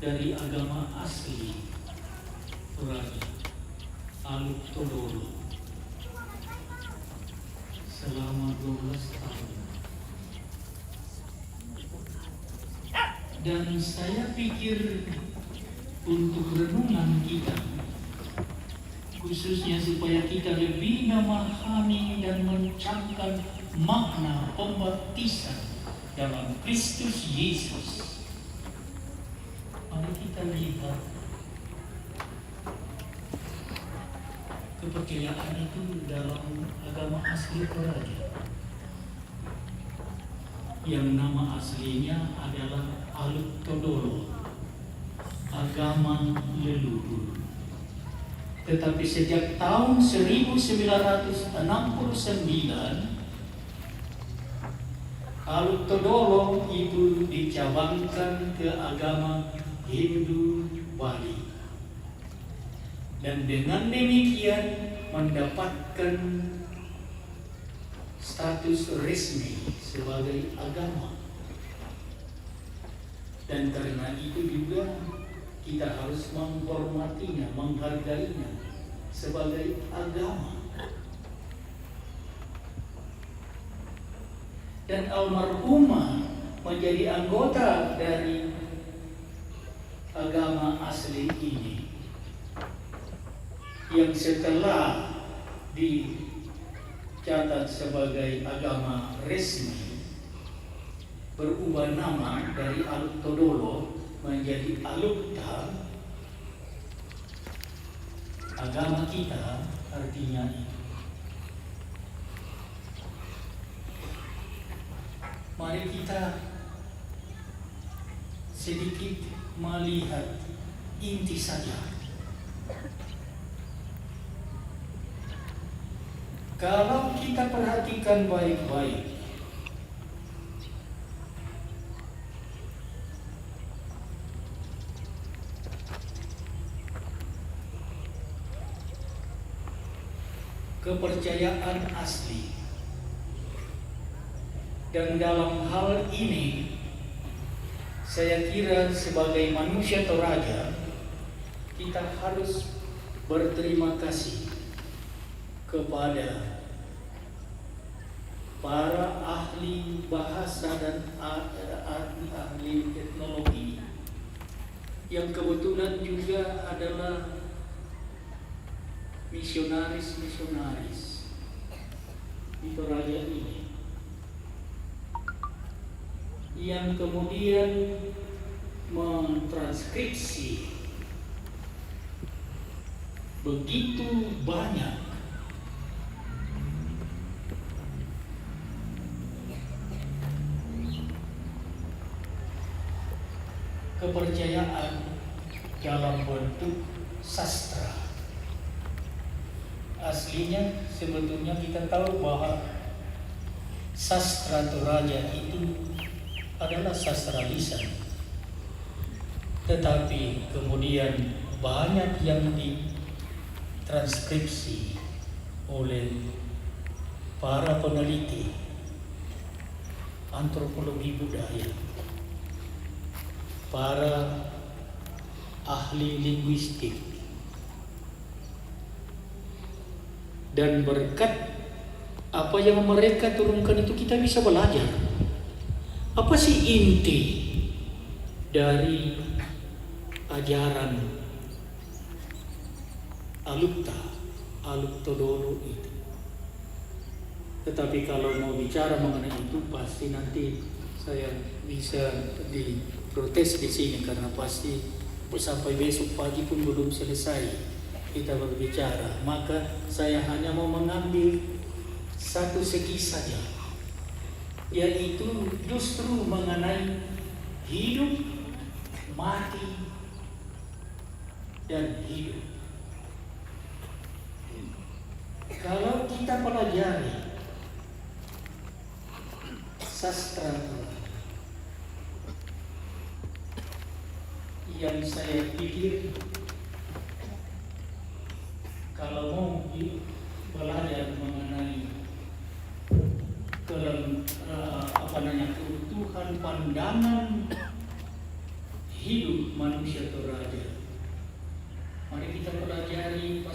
dari agama asli Toraja, Aluk Todolo, selama 12 tahun. Dan saya pikir untuk renungan kita, khususnya supaya kita lebih memahami dan mencangkap makna pembaptisan dalam Kristus Yesus, mari kita lihat kepercayaan itu dalam agama asli Toraja, yang nama aslinya adalah Aluk Todolo, agama leluhur. Tetapi sejak tahun 1969, Aluk Todolo itu dicabangkan ke agama Hindu Bali, dan dengan demikian mendapatkan status resmi sebagai agama. Dan karena itu juga kita harus menghormatinya, menghargainya sebagai agama. Dan almarhumah menjadi anggota dari agama asli ini, yang setelah dicatat sebagai agama resmi berubah nama dari Aluk Todolo menjadi alukta, agama kita artinya itu. Mari kita sedikit melihat inti saja. Kalau kita perhatikan baik-baik, kepercayaan asli, dan dalam hal ini saya kira sebagai manusia Toraja kita harus berterima kasih kepada para ahli bahasa dan ahli teknologi yang kebetulan juga adalah misionaris di Toraja ini, yang kemudian mentranskripsi begitu banyak kepercayaan dalam bentuk sastra. Aslinya sebetulnya kita tahu bahwa sastra Toraja itu adalah sastra lisan, tetapi kemudian banyak yang ditranskripsi oleh para peneliti antropologi budaya, para ahli linguistik, dan berkat apa yang mereka turunkan itu kita bisa belajar apa sih inti dari ajaran Alukta-Dolo itu. Tetapi kalau mau bicara mengenai itu pasti nanti saya bisa diprotes di sini, karena pasti sampai besok pagi pun belum selesai kita berbicara. Maka saya hanya mau mengambil satu segi saja, yaitu justru mengenai hidup, mati, dan hidup. Kalau kita pelajari sastra yang saya pikir kalau mau belajar mengenai keutuhan pandangan hidup manusia Toraja, mari kita pelajari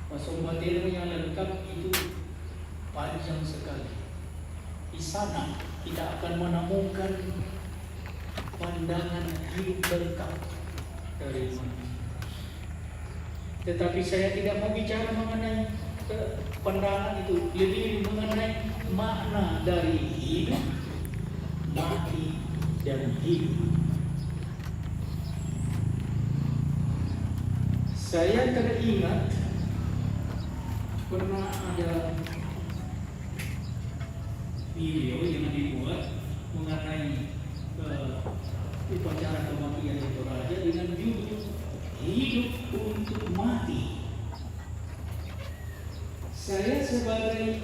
Pasombatelo yang lengkap itu panjang sekali. Di sana kita akan menemukan pandangan hidup lengkap dari manusia. Tetapi saya tidak mau bicara mengenai pandangan itu, lebih mengenai makna dari hidup, mati, dan hidup. Saya teringat pernah ada video yang dibuat mengenai upacara kematian di Toraja dengan judul Hidup untuk Mati. Saya sebagai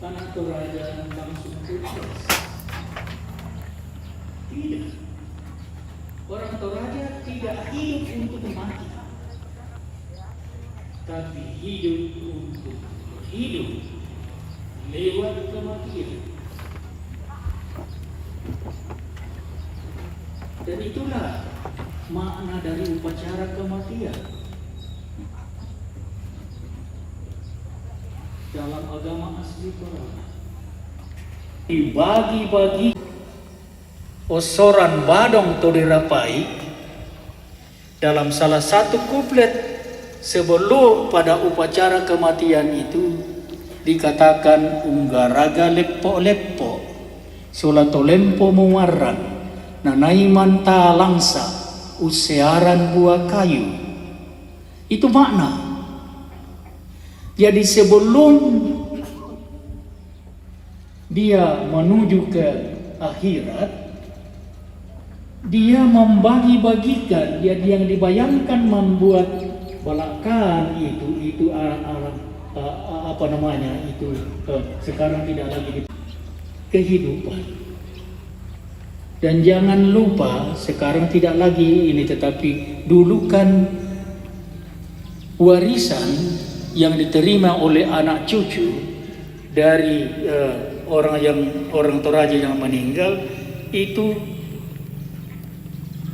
anak Toraja langsung protes. Tidak, orang Toraja tidak hidup untuk mati, tapi hidup untuk hidup lewat kematian. Dan itulah makna dari upacara kematian dalam agama asli Toraja. Dibagi-bagi osoran badong todirapai dalam salah satu kuplet sebelum pada upacara kematian itu dikatakan unggaraga leppo-leppo, solato lempo muwarran, nanai manta langsa usearan buah kayu. Itu makna. Jadi sebelum dia menuju ke akhirat, dia membagi-bagikan. Dia yang dibayangkan membuat balakan itu apa namanya itu sekarang tidak lagi kehidupan. Dan jangan lupa sekarang tidak lagi ini, tetapi dulu kan warisan yang diterima oleh anak cucu dari orang toraja yang meninggal itu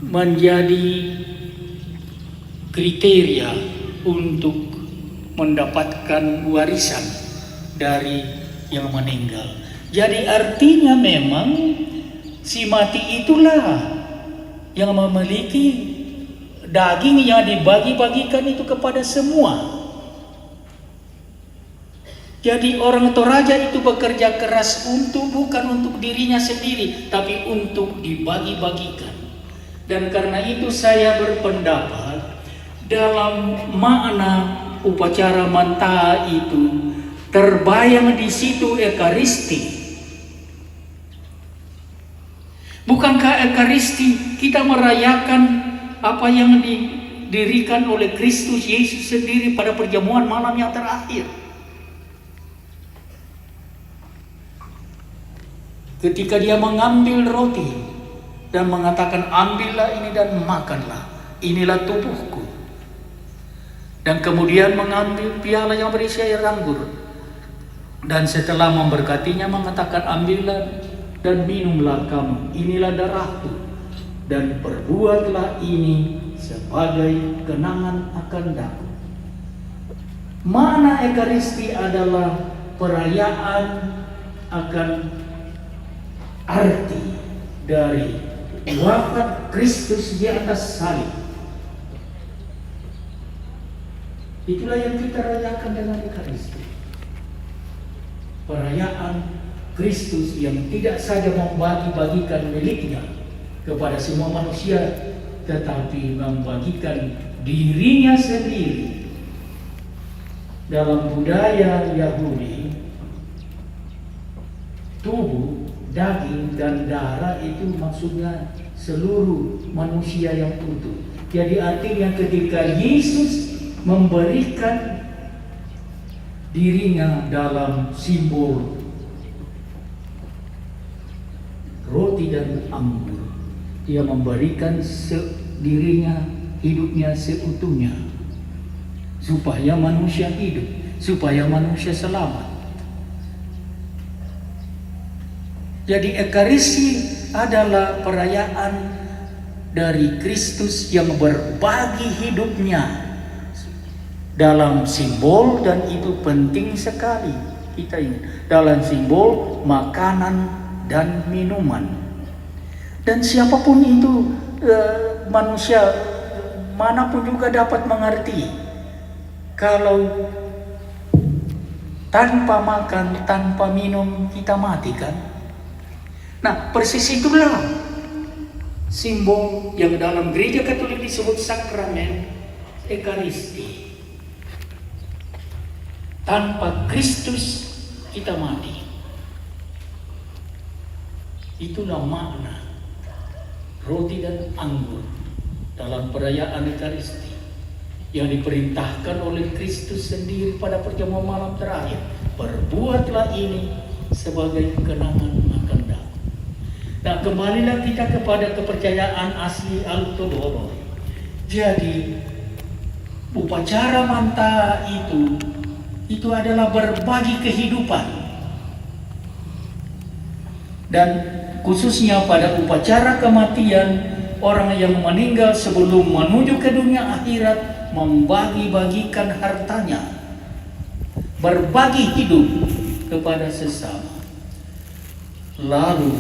menjadi kriteria untuk mendapatkan warisan dari yang meninggal. Jadi artinya memang si mati itulah yang memiliki daging yang dibagi-bagikan itu kepada semua. Jadi orang Toraja itu bekerja keras bukan untuk dirinya sendiri, tapi untuk dibagi-bagikan. Dan karena itu saya berpendapat dalam makna upacara manta itu terbayang di situ Ekaristi. Bukankah Ekaristi kita merayakan apa yang didirikan oleh Kristus Yesus sendiri pada perjamuan malam yang terakhir? Ketika dia mengambil roti dan mengatakan, ambillah ini dan makanlah, inilah tubuhku. Dan kemudian mengambil piala yang berisi air anggur, dan setelah memberkatinya mengatakan, ambillah dan minumlah kamu, inilah darahku, dan perbuatlah ini sebagai kenangan akan aku. Mana Ekaristi adalah perayaan akan arti dari wafat Kristus di atas salib. Itulah yang kita rayakan dengan Ekaristi. Perayaan Kristus yang tidak saja membagi-bagikan miliknya kepada semua manusia, tetapi membagikan dirinya sendiri. Dalam budaya Yahudi, tubuh, daging dan darah itu maksudnya seluruh manusia yang utuh. Jadi artinya ketika Yesus memberikan dirinya dalam simbol roti dan anggur, dia memberikan dirinya, hidupnya seutuhnya, supaya manusia hidup, supaya manusia selamat. Jadi Ekaristi adalah perayaan dari Kristus yang berbagi hidupnya dalam simbol, dan itu penting sekali kita ingat, dalam simbol makanan dan minuman. Dan siapapun itu manusia manapun juga dapat mengerti kalau tanpa makan, tanpa minum kita mati kan. Nah, persis itulah simbol yang dalam gereja Katolik disebut sakramen Ekaristi. Tanpa Kristus kita mati. Itulah makna roti dan anggur dalam perayaan Ekaristi yang diperintahkan oleh Kristus sendiri pada perjamuan malam terakhir. Perbuatlah ini sebagai kenangan akan aku. Nah, kembalilah kita kepada kepercayaan asli Aluk-Todolo. Jadi upacara manta itu adalah berbagi kehidupan. Dan khususnya pada upacara kematian, orang yang meninggal sebelum menuju ke dunia akhirat membagi-bagikan hartanya, berbagi hidup kepada sesama. Lalu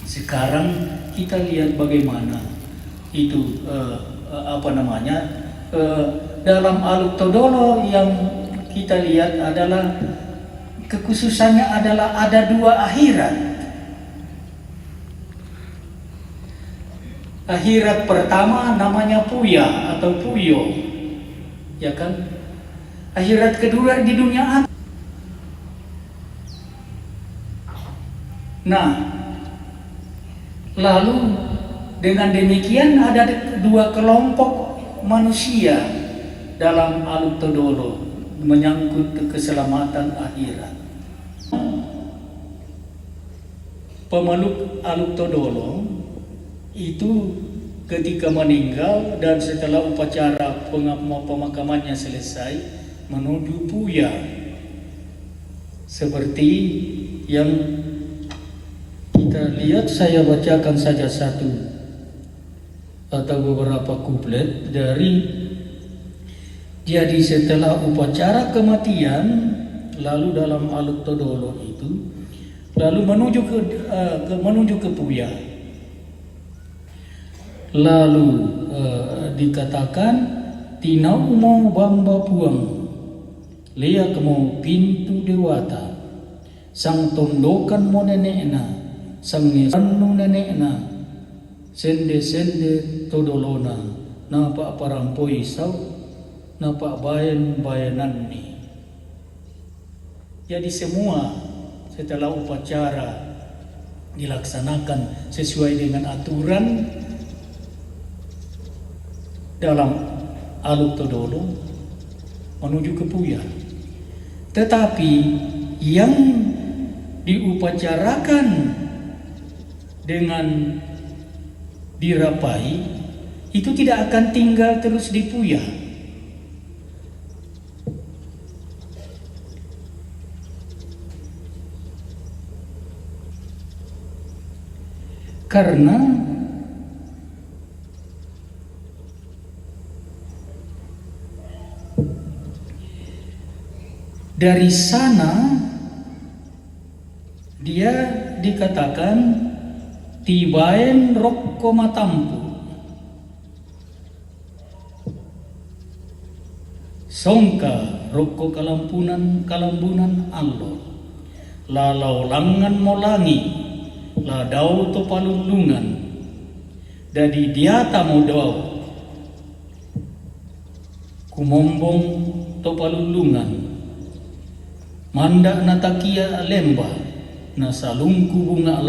sekarang kita lihat bagaimana itu dalam Aluk-Todolo yang kita lihat adalah kekhususannya adalah ada dua akhirat. Akhirat pertama namanya Puya atau Puyo, ya kan? Akhirat kedua di dunia. Nah, lalu dengan demikian ada dua kelompok manusia dalam Aluk Todolo menyangkut keselamatan akhirat. Pemeluk Aluk Todolo itu ketika meninggal dan setelah upacara pemakamannya selesai menuju Puya, seperti yang kita lihat. Saya bacakan saja satu atau beberapa kuplet dari. Jadi setelah upacara kematian, lalu dalam Aluk Todolo itu, lalu menuju ke Puya. Lalu dikatakan tinau mau bamba puang, liak mau pintu dewata, sang tondokan mo nenekna, sang nisanu nenekna, sende todolona, napa parampoi sau, napa bayan ni. Jadi semua setelah upacara dilaksanakan sesuai dengan aturan dalam Aluk Todolo menuju ke Puya. Tetapi yang diupacarakan dengan dirapai itu tidak akan tinggal terus di Puya. Karena dari sana dia dikatakan tibaen rokko matampu, songka rokko kalambunan allo, lalau langan molangi, ladau to palulungan, dadi diata modau, kumombong to palulungan, manda natakia lemba, na salungku bunga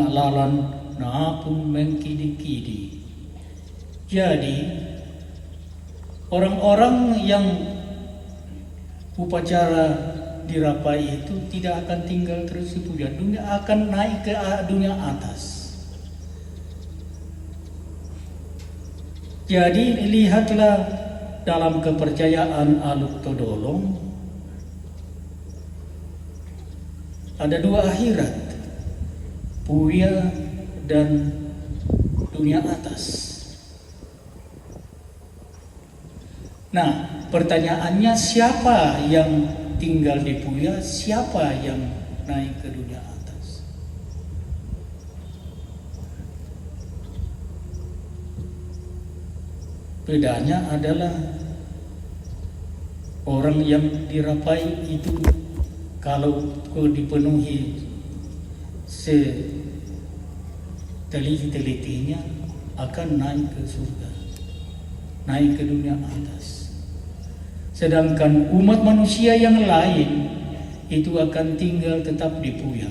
lalan, na apun mengkidi-kidi. Jadi orang-orang yang upacara dirapai itu tidak akan tinggal terus di Puya, dunia akan naik ke dunia atas. Jadi lihatlah dalam kepercayaan Aluk Todolo ada dua akhirat, Puya dan dunia atas. Nah, pertanyaannya siapa yang tinggal di Puya, siapa yang naik ke dunia atas? Bedanya adalah orang yang dirapai itu kalau dipenuhi seteliti-telitinya akan naik ke surga, naik ke dunia atas. Sedangkan umat manusia yang lain itu akan tinggal tetap di Puya.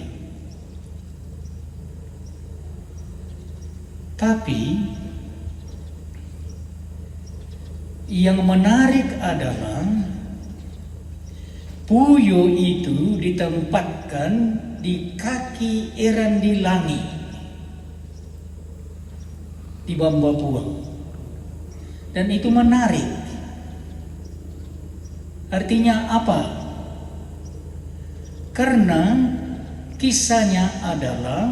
Tapi yang menarik adalah Puyo itu ditempatkan di kaki Erandilangi di Bamba Puang, dan itu menarik. Artinya apa? Karena kisahnya adalah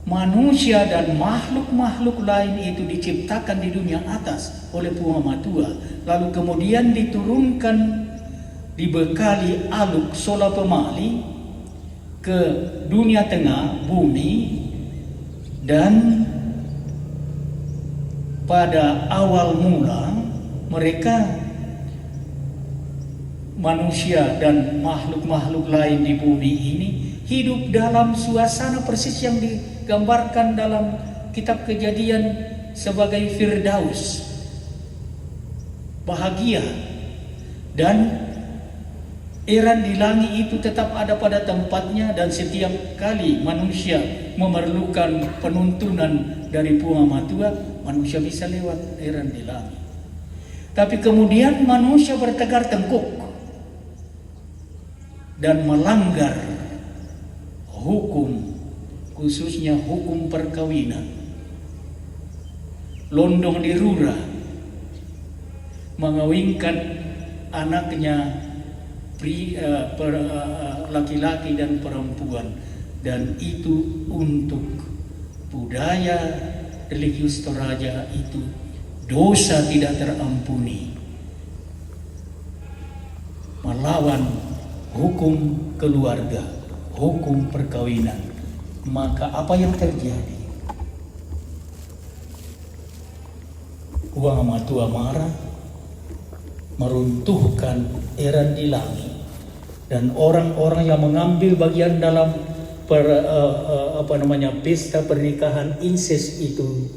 manusia dan makhluk-makhluk lain itu diciptakan di dunia atas oleh Puang Matua, lalu kemudian diturunkan, dibekali Aluk Sola Pemali ke dunia tengah bumi, dan pada awal mula mereka manusia dan makhluk-makhluk lain di bumi ini hidup dalam suasana persis yang digambarkan dalam kitab Kejadian sebagai Firdaus, bahagia, dan Eran di langit itu tetap ada pada tempatnya, dan setiap kali manusia memerlukan penuntunan dari Puang Matua, manusia bisa lewat Eran di langit. Tapi kemudian manusia bertegar tengkuk dan melanggar hukum, khususnya hukum perkawinan. Londong di Rura mengawinkan anaknya laki-laki dan perempuan, dan itu untuk budaya religius Toraja itu dosa tidak terampuni, melawan hukum keluarga, hukum perkawinan. Maka apa yang terjadi? Puang Matua marah, meruntuhkan Eran di langit, dan orang-orang yang mengambil bagian dalam pesta pernikahan incest itu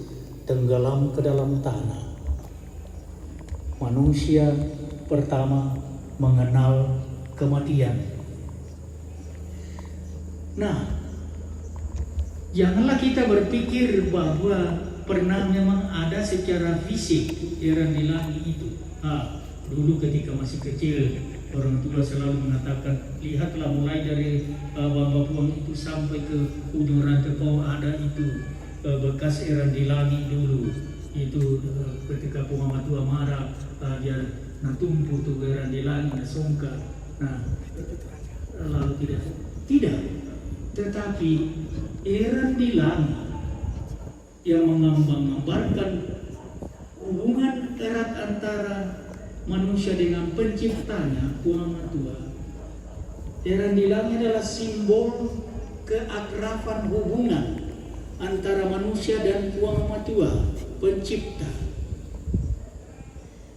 tenggelam ke dalam tanah. Manusia pertama mengenal kematian. Nah, janganlah kita berpikir bahwa pernah memang ada secara fisik Eran di langit itu. Dulu ketika masih kecil, orang tua selalu mengatakan, lihatlah mulai dari Bamba Puang itu sampai ke ujung rantai bawah ada itu bekas Eran di langit dulu. Itu ketika Puang Matua marah, dia natumpu tuh Eran di langit, nasongka. Nah, lalu tidak. Tetapi Eran di langit yang menggambarkan hubungan erat antara manusia dengan penciptanya, Puang Matua. Eran di langit adalah simbol keakraban hubungan antara manusia dan Puang Matua, pencipta.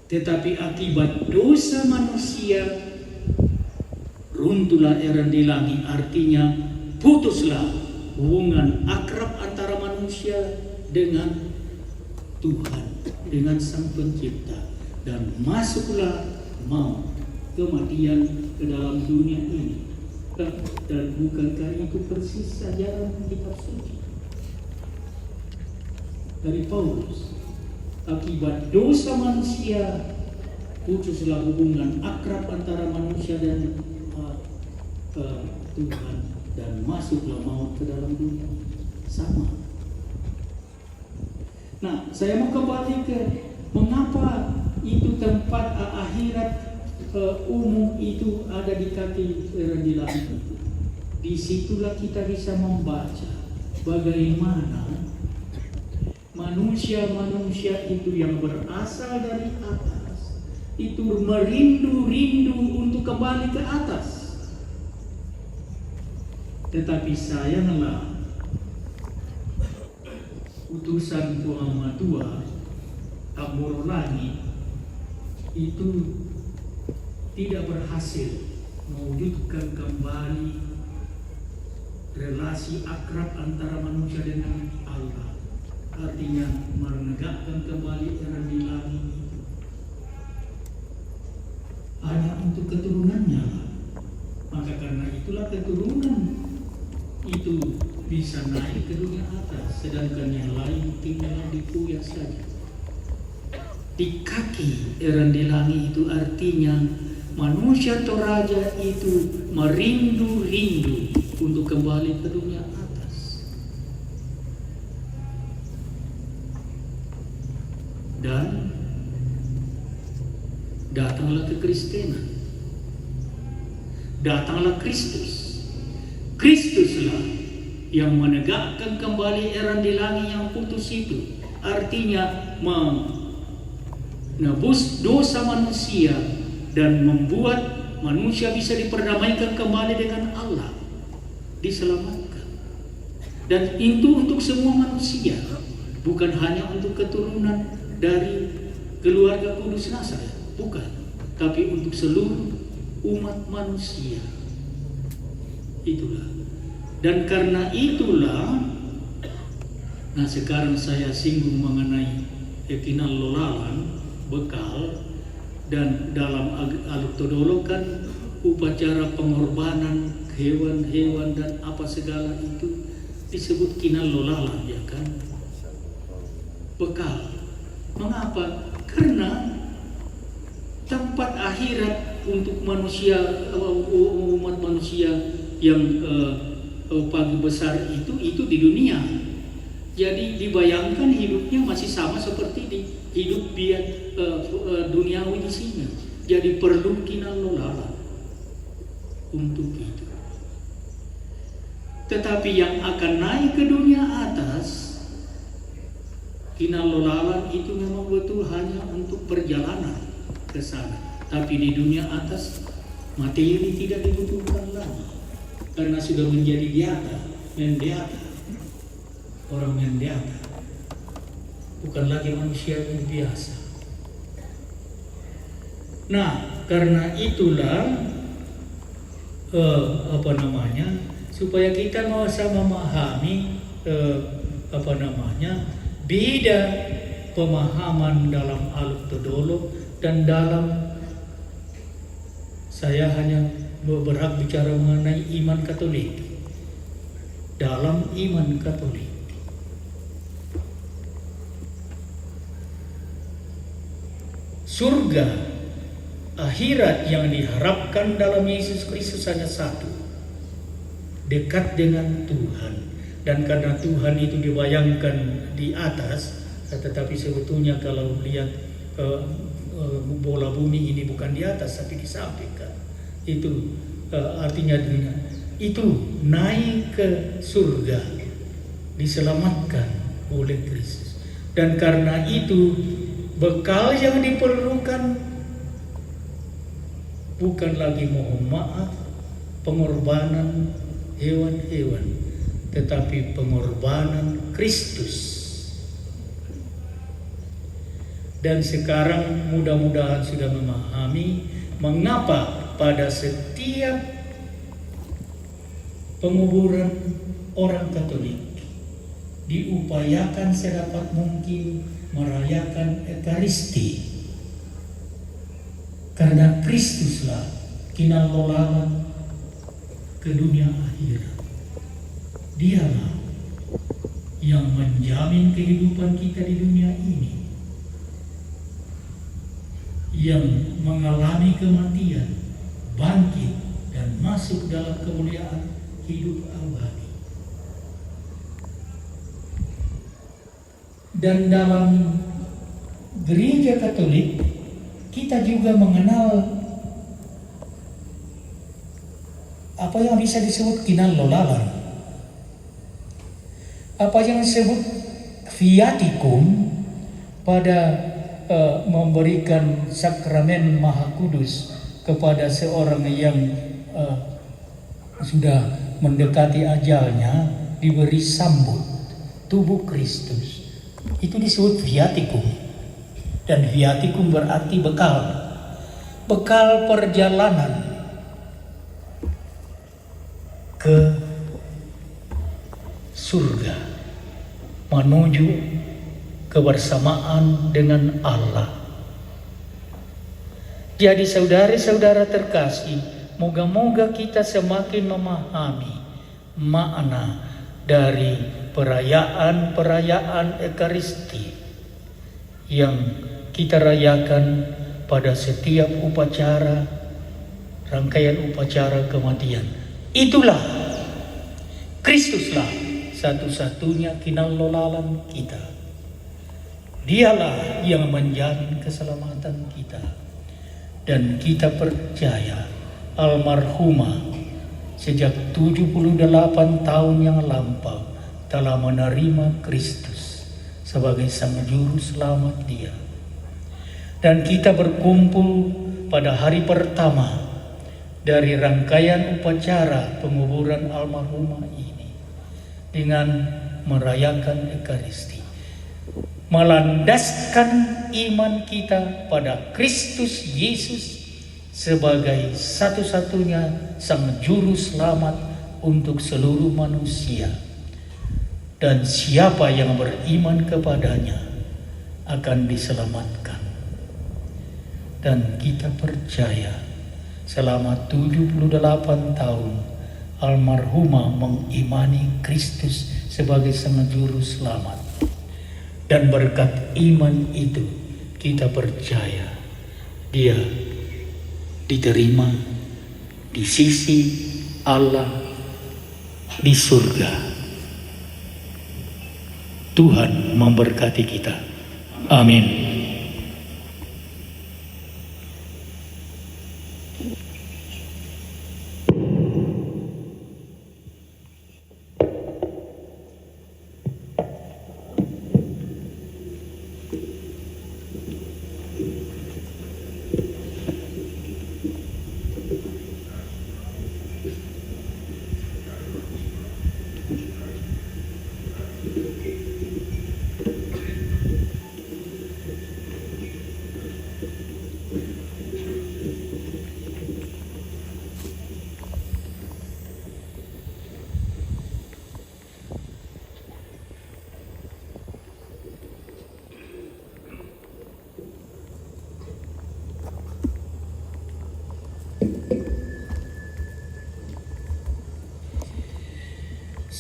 Tetapi akibat dosa manusia, runtuhlah Eran di langit, artinya putuslah hubungan akrab antara manusia dengan Tuhan, dengan Sang Pencipta. Dan masuklah maut, kematian ke dalam dunia ini. Dan bukankah itu persis ajaran kitab suci dari Paulus? Akibat dosa manusia, putuslah hubungan akrab antara manusia dan Tuhan, dan masuklah maut ke dalam dunia. Sama. Nah, saya mau kembali ke mengapa itu tempat akhirat umum itu ada di kaki Eran di langit itu. Disitulah kita bisa membaca bagaimana manusia-manusia itu yang berasal dari atas itu merindu-rindu untuk kembali ke atas. Tetapi sayanglah utusan Puang Matua Tamboro Langit itu tidak berhasil mewujudkan kembali relasi akrab antara manusia dengan Allah. Artinya menegakkan kembali Eran di langit itu hanya untuk keturunannya. Maka karena itulah keturunan itu bisa naik ke dunia atas, sedangkan yang lain tinggal di kuyat saja. Di kaki Eran di langit itu artinya manusia Toraja itu merindu-rindu untuk kembali ke dunia atas. Dan datanglah kekristenan. Datanglah Kristus. Kristuslah yang menegakkan kembali Eran di langit yang putus itu. Artinya menebus dosa manusia dan membuat manusia bisa diperdamaikan kembali dengan Allah, diselamatkan. Dan itu untuk semua manusia, bukan hanya untuk keturunan dari keluarga Kudus Nazaret, bukan, tapi untuk seluruh umat manusia. Itulah. Dan karena itulah Nah, sekarang saya singgung mengenai Kinal Lolalan, bekal, dan dalam Aluk Todolo kan upacara pengorbanan hewan-hewan dan apa segala itu disebut Kinal Lolalan, ya kan? Bekal. Mengapa? Karena tempat akhirat untuk manusia, umat manusia yang paling besar itu di dunia. Jadi dibayangkan hidupnya masih sama seperti di hidup duniawi di sini. Jadi perlu Kinal Lolalan untuk itu. Tetapi yang akan naik ke dunia atas, Kinal Lolalan itu memang betul hanya untuk perjalanan ke sana. Tapi di dunia atas materi tidak dibutuhkan lagi, karena sudah menjadi mendiata. Orang mendiata, bukan lagi manusia yang biasa. Nah, karena itulah supaya kita bisa memahami beda pemahaman dalam Aluk Todolo dan dalam, saya hanya berhak bicara mengenai iman Katolik. Dalam iman Katolik, surga akhirat yang diharapkan dalam Yesus Kristus hanya satu, dekat dengan Tuhan. Dan karena Tuhan itu dibayangkan di atas, tetapi sebetulnya kalau lihat bola bumi ini bukan di atas tapi di samping kan. Itu artinya dunia itu naik ke surga, diselamatkan oleh Kristus. Dan karena itu bekal yang diperlukan bukan lagi mohon maaf pengorbanan hewan-hewan, tetapi pengorbanan Kristus. Dan sekarang mudah-mudahan sudah memahami mengapa pada setiap penguburan orang Katolik diupayakan sedapat mungkin merayakan Ekaristi, karena Kristuslah Kinal Lolalan ke dunia akhirat. Dialah yang menjamin kehidupan kita di dunia ini, yang mengalami kematian, bangkit dan masuk dalam kemuliaan hidup abadi. Dan dalam gereja Katolik kita juga mengenal apa yang bisa disebut Kinal Lolalan, apa yang disebut viaticum pada memberikan sakramen Maha Kudus kepada seorang yang sudah mendekati ajalnya, diberi sambut tubuh Kristus. Itu disebut viaticum. Dan viaticum berarti bekal. Bekal perjalanan ke surga, menuju kebersamaan dengan Allah. Jadi saudara-saudara terkasih, moga-moga kita semakin memahami makna dari perayaan Ekaristi yang kita rayakan pada setiap upacara, rangkaian upacara kematian. Itulah Kristuslah satu-satunya Kinal Lolalan kita. Dialah yang menjamin keselamatan kita. Dan kita percaya almarhumah sejak 78 tahun yang lampau telah menerima Kristus sebagai sang juru selamat dia. Dan kita berkumpul pada hari pertama dari rangkaian upacara penguburan almarhumah ini dengan merayakan Ekaristi, melandaskan iman kita pada Kristus Yesus sebagai satu-satunya sang juru selamat untuk seluruh manusia. dan siapa yang beriman kepadanya akan diselamatkan. Dan kita percaya selama 78 tahun almarhumah mengimani Kristus sebagai Sang Juru Selamat. Dan berkat iman itu kita percaya dia diterima di sisi Allah di surga. Tuhan memberkati kita. Amin.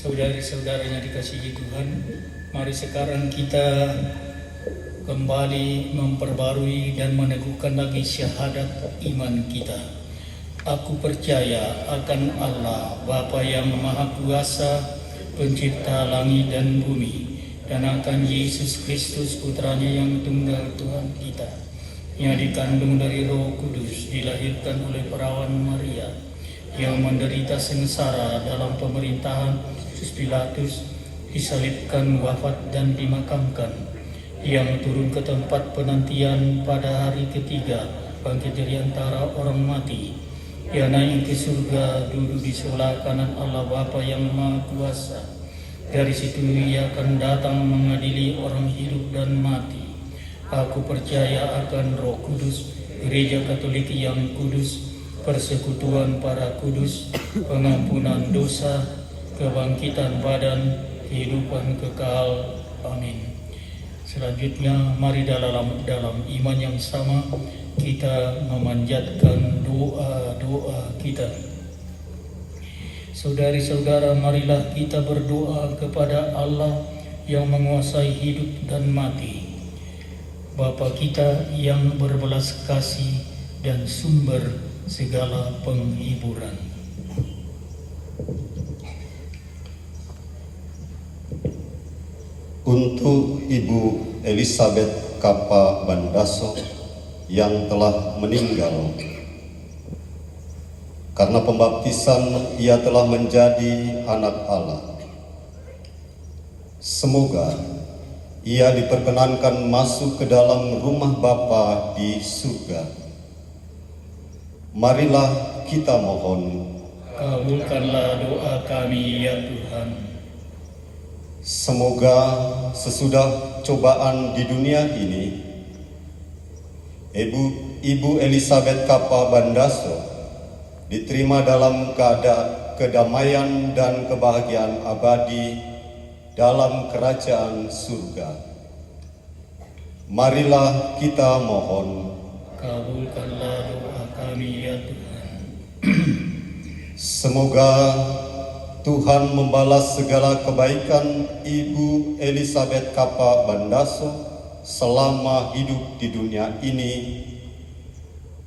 Saudari-saudaranya dikasihi Tuhan, mari sekarang kita kembali memperbarui dan meneguhkan lagi syahadat iman kita. Aku percaya akan Allah, Bapa yang Maha Kuasa, Pencipta langit dan bumi, dan akan Yesus Kristus, Putranya yang tunggal Tuhan kita, yang dikandung dari Roh Kudus, dilahirkan oleh perawan Maria, yang menderita sengsara dalam pemerintahan Pilatus, disalibkan, wafat dan dimakamkan, yang turun ke tempat penantian pada hari ketiga, bangkit dari antara orang mati, yang naik ke surga, duduk di sebelah kanan Allah Bapa yang Maha Kuasa. Dari situ ia akan datang mengadili orang hidup dan mati. Aku percaya akan Roh Kudus, Gereja Katolik yang kudus, persekutuan para kudus, pengampunan dosa, kebangkitan badan, kehidupan kekal. Amin. Selanjutnya mari dalam iman yang sama kita memanjatkan doa-doa kita. Saudari-saudara, marilah kita berdoa kepada Allah yang menguasai hidup dan mati, Bapa kita yang berbelas kasih dan sumber segala penghiburan. Untuk Ibu Elisabeth Kapa Bandaso yang telah meninggal, karena pembaptisan ia telah menjadi anak Allah. Semoga ia diperkenankan masuk ke dalam rumah Bapa di surga. Marilah kita mohon. Kabulkanlah doa kami ya Tuhan. Semoga sesudah cobaan di dunia ini, Ibu Elisabeth Kapa Bandaso diterima dalam kedamaian dan kebahagiaan abadi dalam kerajaan surga. Marilah kita mohon. Kabulkanlah doa kami ya Tuhan. Semoga Tuhan membalas segala kebaikan Ibu Elisabeth Kapa Bandaso selama hidup di dunia ini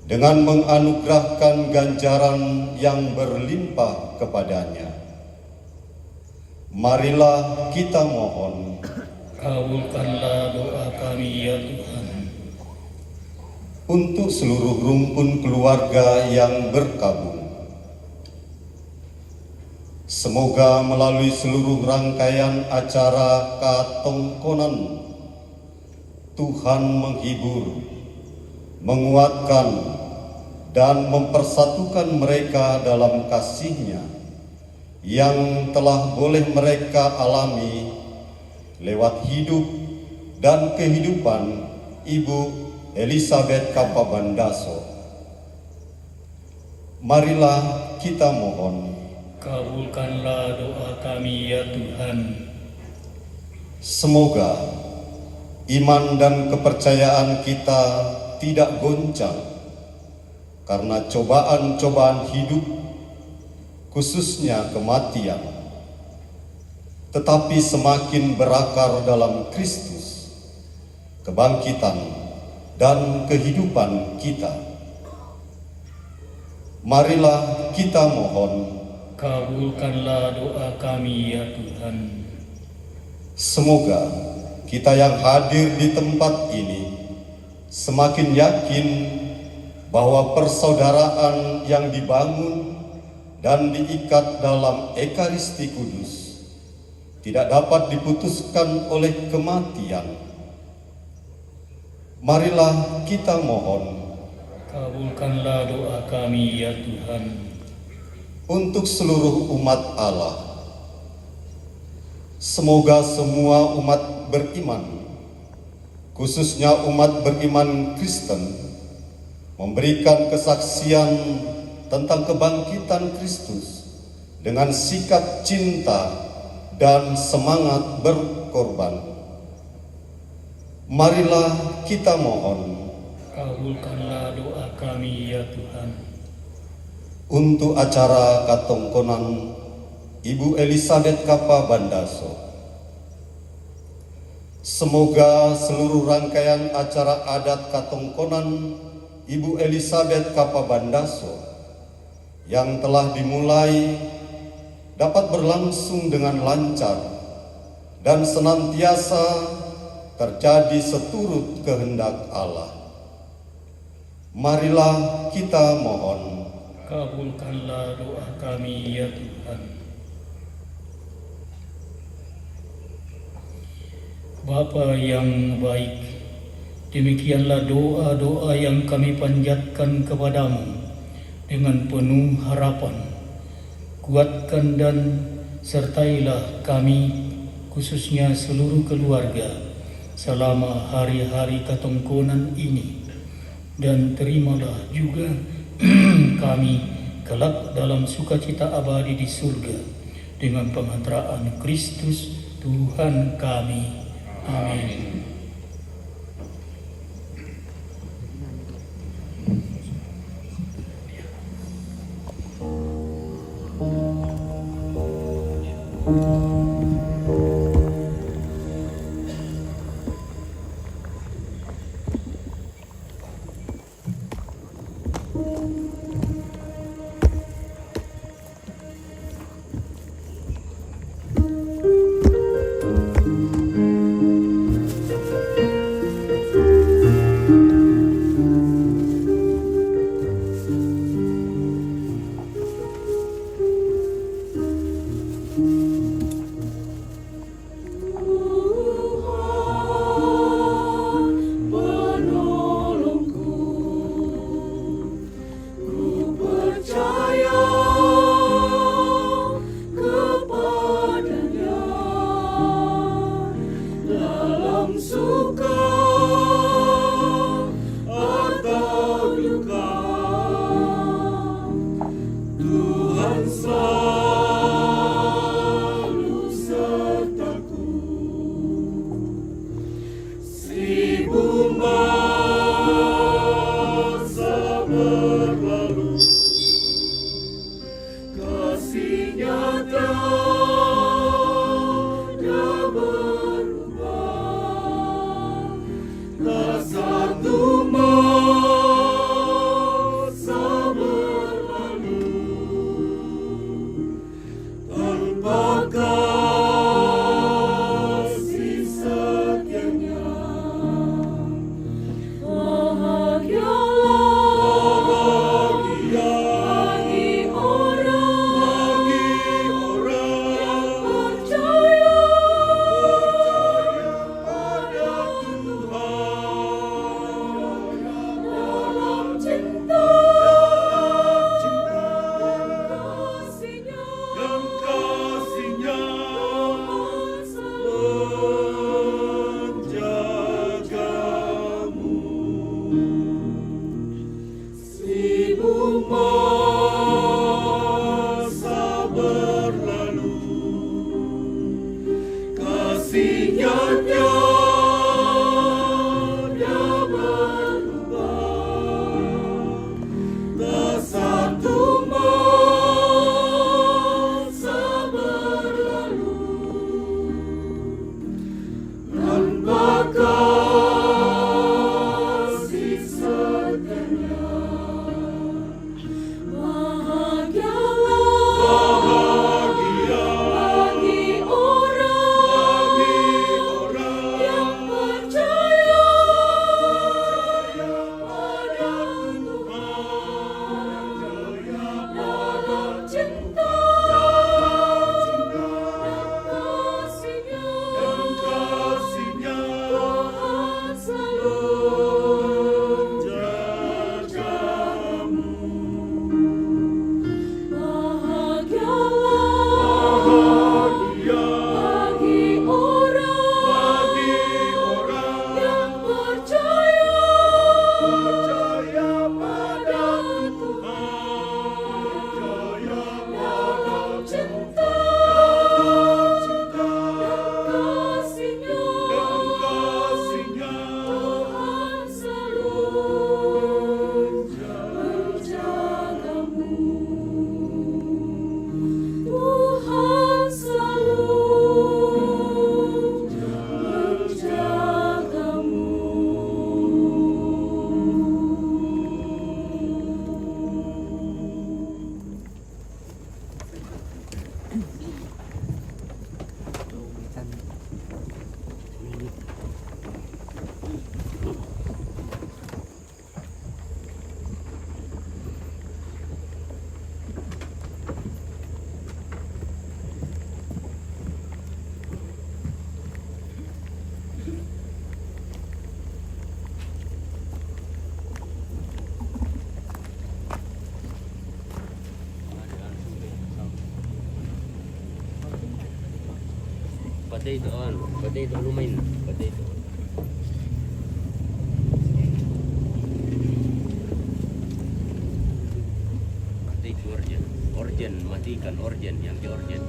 dengan menganugerahkan ganjaran yang berlimpah kepadanya. Marilah kita mohon. Kabulkanlah doa kami ya Tuhan. Untuk seluruh rumpun keluarga yang berkabung, semoga melalui seluruh rangkaian acara katongkonan, Tuhan menghibur, menguatkan, dan mempersatukan mereka dalam kasih-Nya yang telah boleh mereka alami lewat hidup dan kehidupan Ibu Elisabeth Kapa Bandaso. Marilah kita mohon. Kabulkanlah doa kami ya Tuhan. Semoga iman dan kepercayaan kita tidak goncang karena cobaan-cobaan hidup, khususnya kematian, tetapi semakin berakar dalam Kristus, kebangkitan dan kehidupan kita. Marilah kita mohon, kabulkanlah doa kami ya Tuhan. semoga kita yang hadir di tempat ini semakin yakin bahwa persaudaraan yang dibangun dan diikat dalam Ekaristi Kudus tidak dapat diputuskan oleh kematian. Marilah kita mohon, kabulkanlah doa kami ya Tuhan. untuk seluruh umat Allah. Semoga semua umat beriman, khususnya umat beriman Kristen, memberikan kesaksian tentang kebangkitan Kristus dengan sikap cinta dan semangat berkorban. Marilah kita mohon, kabulkanlah doa kami ya Tuhan. untuk acara katongkonan Ibu Elizabeth Kapa Bandaso. Semoga seluruh rangkaian acara adat katongkonan Ibu Elizabeth Kapa Bandaso yang telah dimulai dapat berlangsung dengan lancar dan senantiasa terjadi seturut kehendak Allah. Marilah kita mohon, kabulkanlah doa kami ya Tuhan. Bapa yang baik, demikianlah doa-doa yang kami panjatkan kepadamu dengan penuh harapan. Kuatkan dan sertailah kami, khususnya seluruh keluarga, selama hari-hari katongkonan ini, dan terimalah juga kami kelak dalam sukacita abadi di surga dengan pengantaraan Kristus Tuhan kami. Amin. Potato on. Potato lumayan. Potato. Potato organ. Organ, matikan organ yang di organ.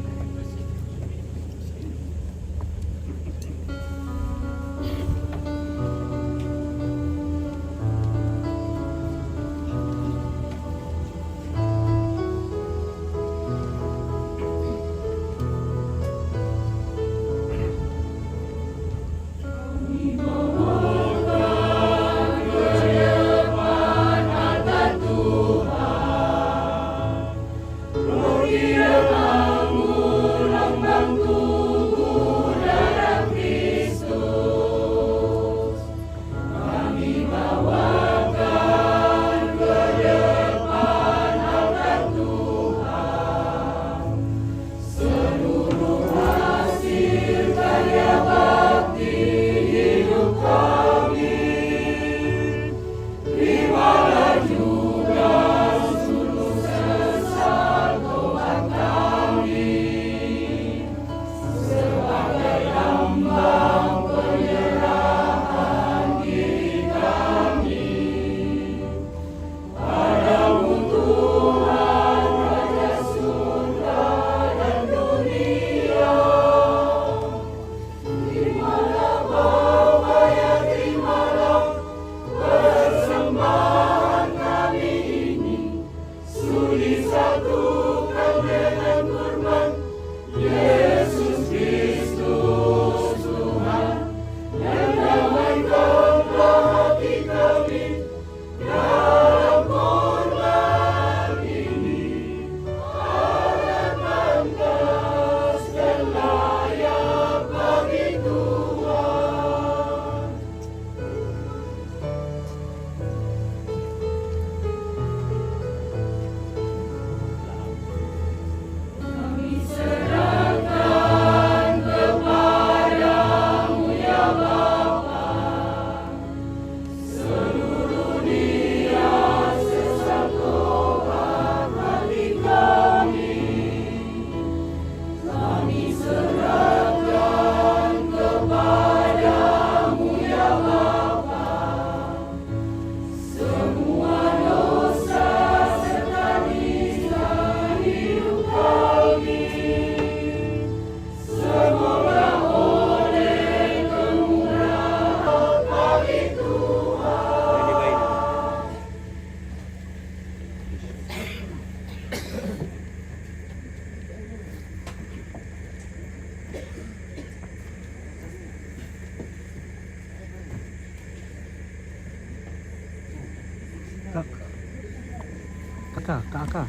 Kakak.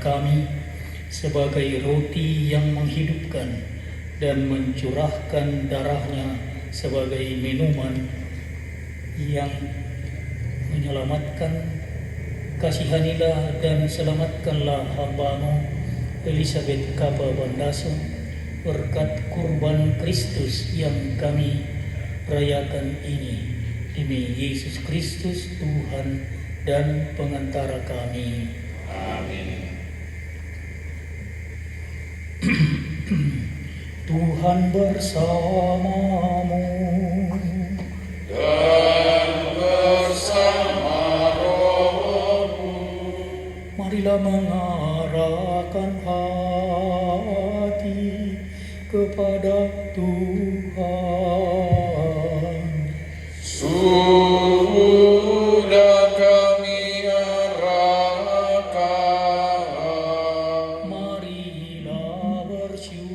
Kami sebagai roti yang menghidupkan dan mencurahkan darahnya sebagai minuman yang menyelamatkan. Kasihanilah dan selamatkanlah hamba-Mu Elizabeth Kapa Bandaso berkat kurban Kristus yang kami rayakan ini, demi Yesus Kristus Tuhan dan pengantara kami. Amin. Tuhan bersamamu dan bersama rohmu. Marilah mengarahkan hati kepada Tuhan. Sudah kami arahkan. Marilah bersyukur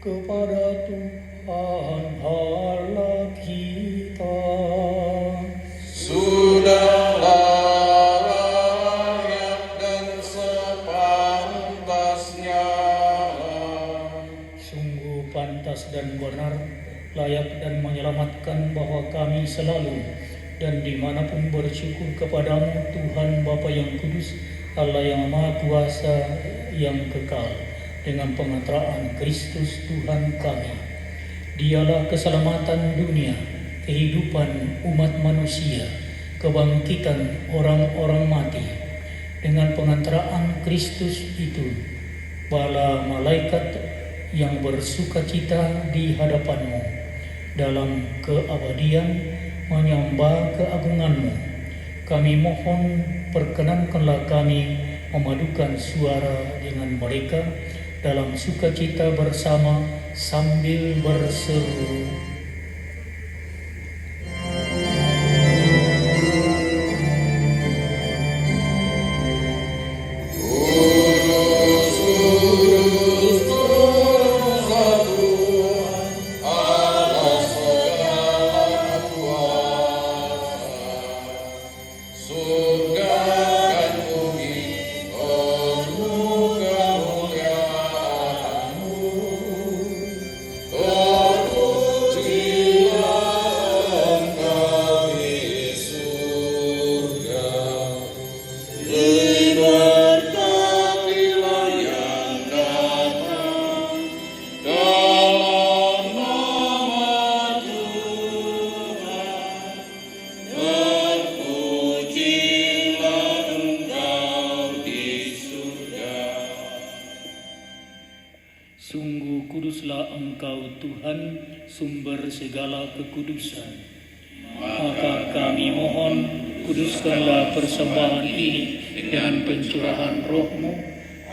kepada Tuhan Allah kita. Sudah layak dan sepantasnya. Sungguh pantas dan benar, layak dan menyelamatkan bahwa kami selalu dan dimanapun bersyukur kepadamu Tuhan Bapa yang Kudus, Allah yang Maha Kuasa yang kekal, dengan pengatraan Kristus Tuhan kami. Dialah keselamatan dunia, kehidupan umat manusia, kebangkitan orang-orang mati. Dengan pengantaraan Kristus itu, bala malaikat yang bersukacita di hadapan-Mu dalam keabadian menyembah keagungan-Mu. Kami mohon perkenankanlah kami memadukan suara dengan mereka dalam sukacita bersama sambil berseru. Sungguh kuduslah Engkau Tuhan, sumber segala kekudusan. Maka kami mohon, kuduskanlah persembahan ini dengan pencurahan Roh-Mu,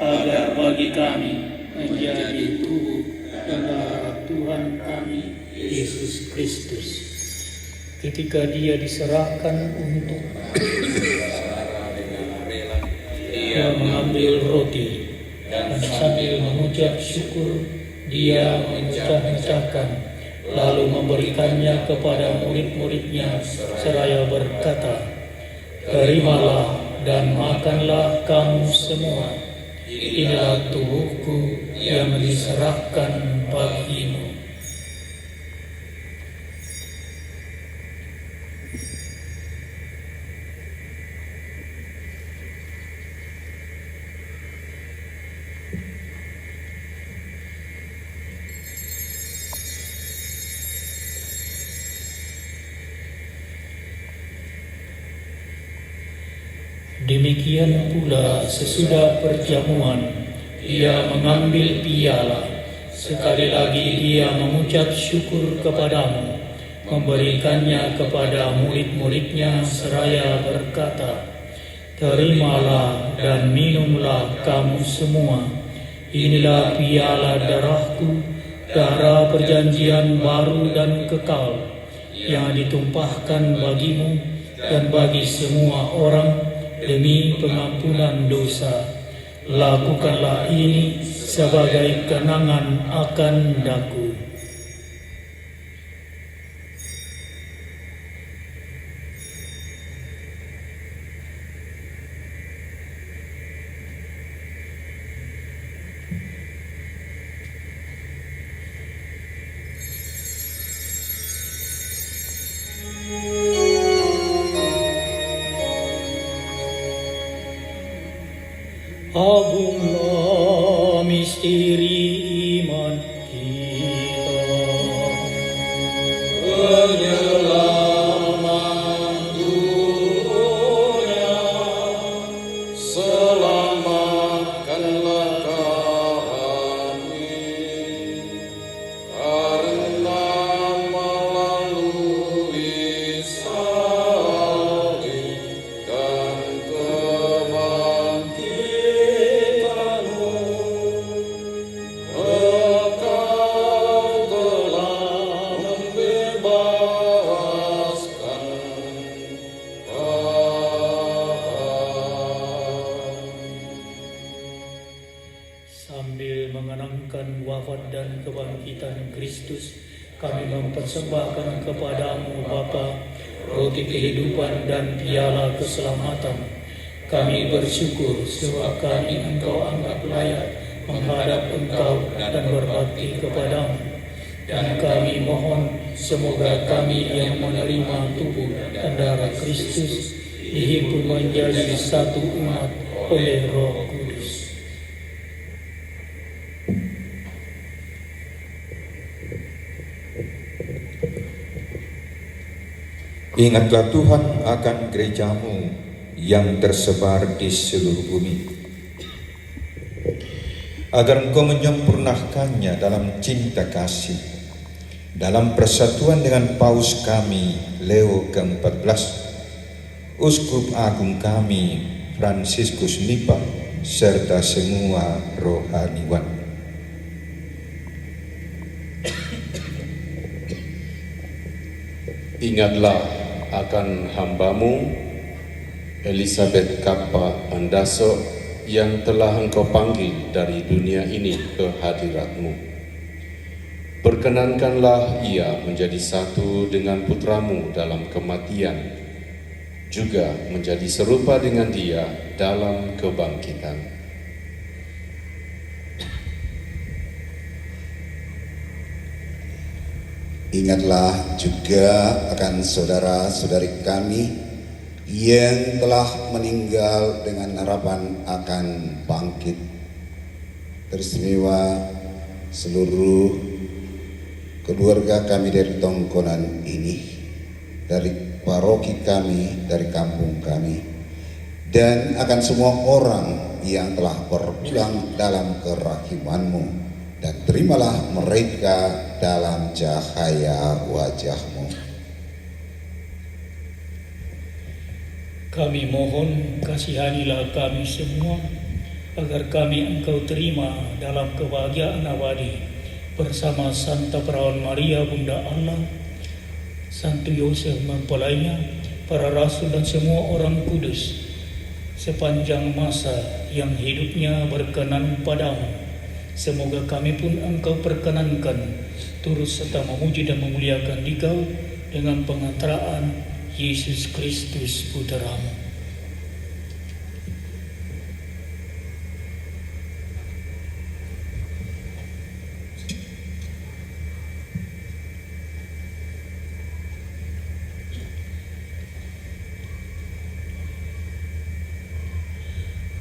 agar bagi kami menjadi tubuh dan darah Tuhan kami, Yesus Kristus. Ketika Dia diserahkan untuk Dia mengambil roti, dan sambil mengucap syukur, Dia memecah-mecahkan, lalu memberikannya kepada murid-muridnya, seraya berkata, "Terimalah dan makanlah kamu semua. Inilah tubuhku yang diserahkan bagimu." Demikian pula sesudah perjamuan, Dia mengambil piala. Sekali lagi Dia mengucap syukur kepadamu, memberikannya kepada murid-muridnya seraya berkata, "Terimalah dan minumlah kamu semua. Inilah piala darahku, darah perjanjian baru dan kekal, yang ditumpahkan bagimu dan bagi semua orang demi pengampunan dosa. Lakukanlah ini sebagai kenangan akan daku." Agunglah misteri iman kita. Penyelamat dunia, selamatkanlah kami, karena melalui salib dan Sambil mengenangkan wafat dan kebangkitan Kristus, kami mempersembahkan kepadamu Bapa roti kehidupan dan piala keselamatan. Kami bersyukur sebab kami Engkau anggap layak menghadap Engkau dan berbakti kepadamu. Dan kami mohon semoga kami yang menerima tubuh dan darah Kristus dihimpun menjadi satu umat oleh Roh Kudus. Ingatlah Tuhan akan gerejamu yang tersebar di seluruh bumi, agar Engkau menyempurnakannya dalam cinta kasih, dalam persatuan dengan Paus kami Leo ke-14, Uskup Agung kami Fransiskus Nipa, serta semua rohaniwan. Ingatlah akan hambamu Elizabeth Kappa Andaso yang telah Engkau panggil dari dunia ini ke hadirat-Mu. Perkenankanlah ia menjadi satu dengan putramu dalam kematian, juga menjadi serupa dengan dia dalam kebangkitan. Ingatlah juga akan saudara-saudari kami yang telah meninggal dengan harapan akan bangkit. Teristimewa seluruh keluarga kami dari Tongkonan ini, dari paroki kami, dari kampung kami, dan akan semua orang yang telah berpulang dalam kerahiman-Mu. Dan terimalah mereka dalam cahaya wajah-Mu. Kami mohon kasihanilah kami semua, agar kami Engkau terima dalam kebahagiaan abadi bersama Santa Perawan Maria Bunda Allah, Santo Yosef mempelainya, para rasul dan semua orang kudus sepanjang masa yang hidupnya berkenan padamu. Semoga kami pun Engkau perkenankan turut serta memuji dan memuliakan Dikau dengan pengantaraan Yesus Kristus Putra-Mu.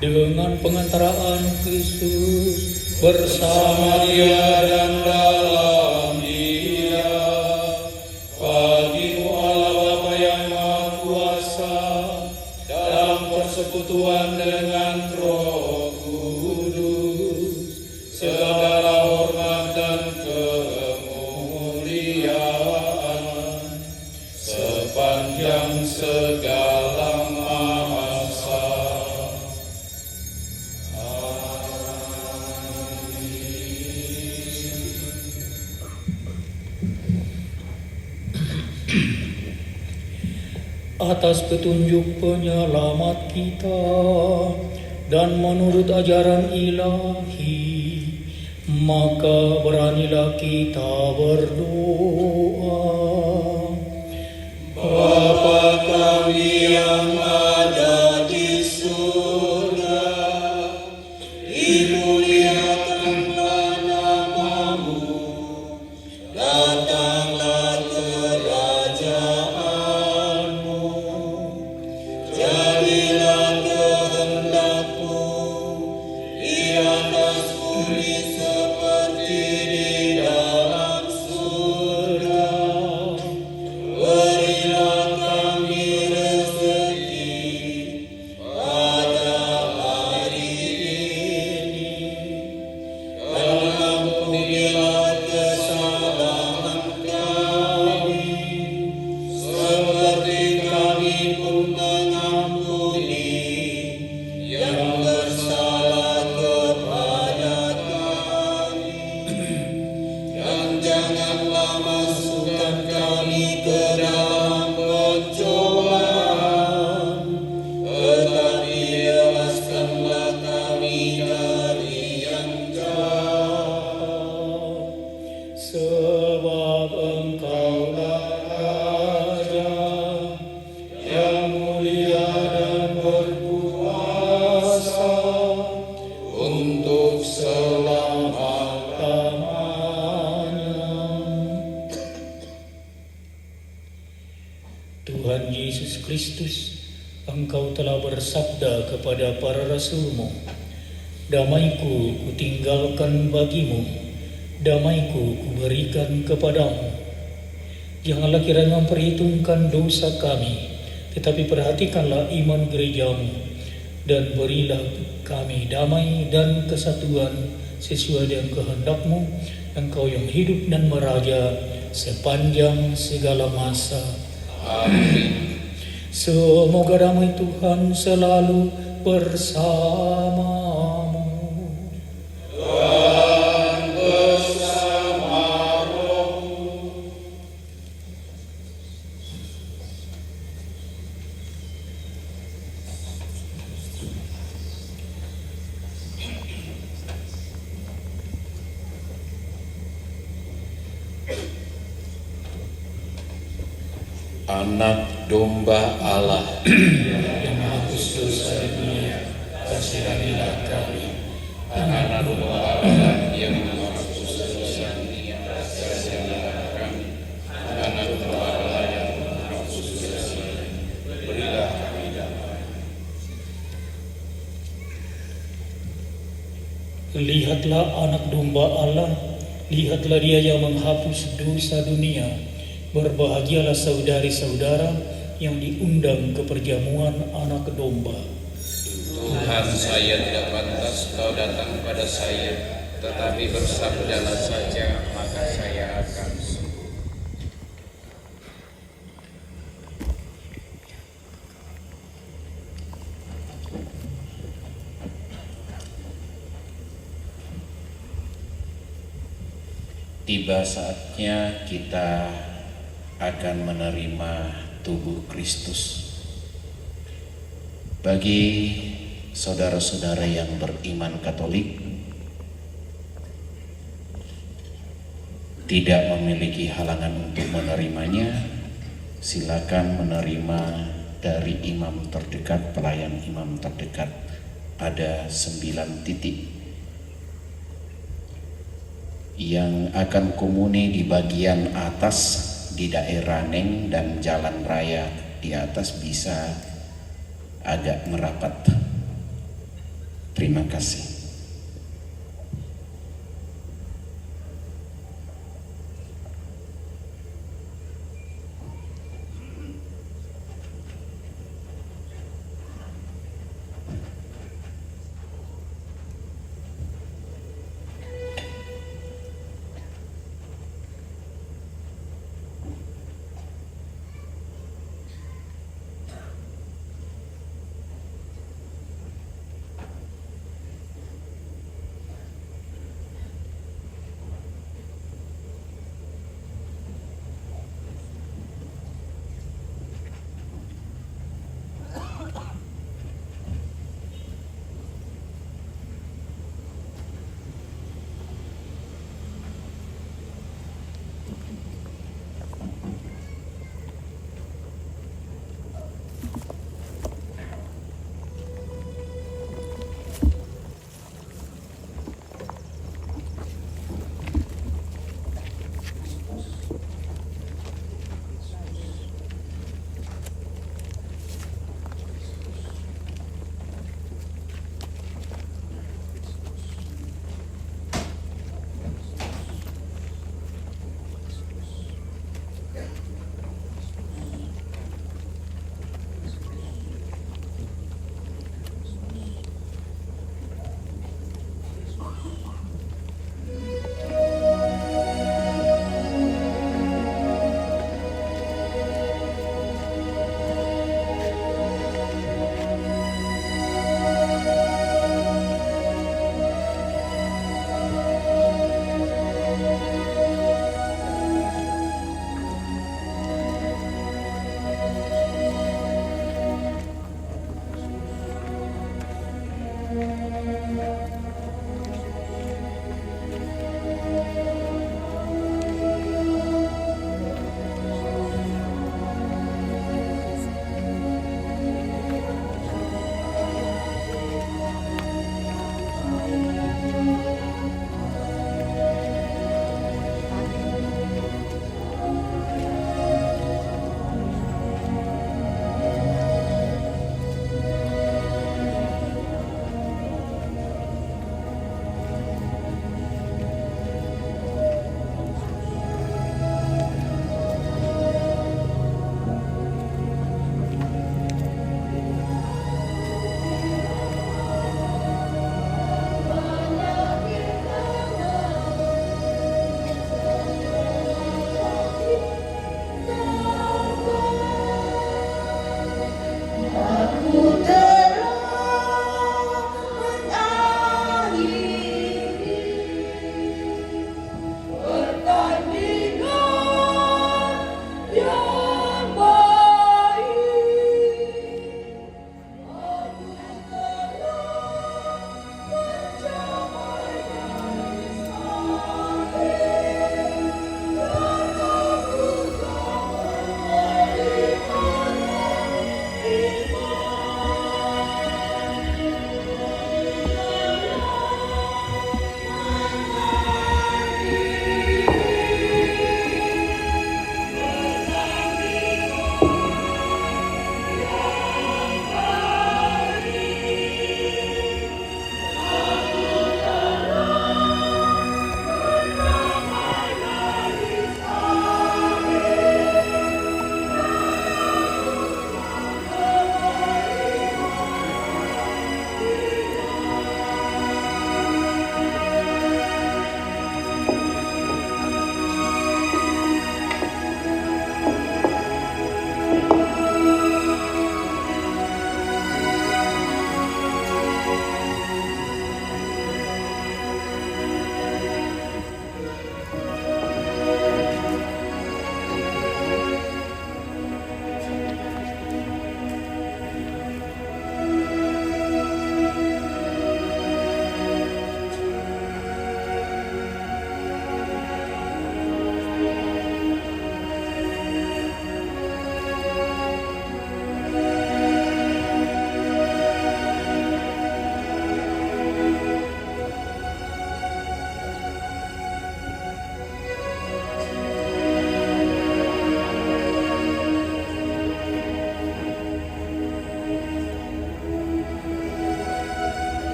Dengan pengantaraan Kristus bersama Dia dan dalam Dia, bagimu Allah Bapa yang Maha Kuasa, dalam persekutuan dengan Roh Kudus, segala hormat dan kemuliaan sepanjang segala masa. Atas petunjuk penyelamat kita dan menurut ajaran ilahi, maka beranilah kita berdoa. Bapa kami yang ada di surga, dimuliakanlah nama-Mu, datanglah kerajaan-Mu, jadilah kehendak-Mu di atas bumi seperti di dalam surga. Berilah kami rezeki pada hari ini, dan ampunilah kesalahan kami, seperti kami pun mengampuni yang bersalah kepada kami. Dan janganlah masukkan kami ke dalam pencobaan, tetapi bebaskanlah kami dari yang jahat. Sebab Engkaulah Raja yang mulia dan berkuasa untuk selama-lamanya. Tuhan Yesus Kristus Engkau telah bersabda kepada para rasul-Mu, damaiku kutinggalkan bagimu, damaiku kuberikan kepadamu. Janganlah kiranya memperhitungkan dosa kami, tetapi perhatikanlah iman gerejamu, dan berilah kami damai dan kesatuan sesuai dengan kehendak-Mu, Engkau yang hidup dan meraja sepanjang segala masa. Amin. Semoga damai Tuhan selalu bersamamu. Dan bersama rohmu. Anak domba Allah yang menghapus dosa dunia, kasihanilah kami. Anak domba Allah yang menghapus dosa dunia, kasihanilah kami. Anak domba Allah yang menghapus dosa dunia, berilah kami damai. Lihatlah anak domba Allah, lihatlah Dia yang menghapus dosa dunia. Berbahagialah saudari-saudara yang diundang ke perjamuan anak domba. Tuhan, saya tidak pantas Kau datang pada saya, tetapi bersabdalah saja, maka saya akan sembuh. Tiba saatnya kita akan menerima tubuh Kristus. Bagi saudara-saudara yang beriman Katolik, tidak memiliki halangan untuk menerimanya, silakan menerima dari imam terdekat, pelayan imam terdekat. Ada 9 titik yang akan komuni di bagian atas di daerah Neng dan jalan raya di atas bisa agak merapat. Terima kasih.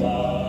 Wow.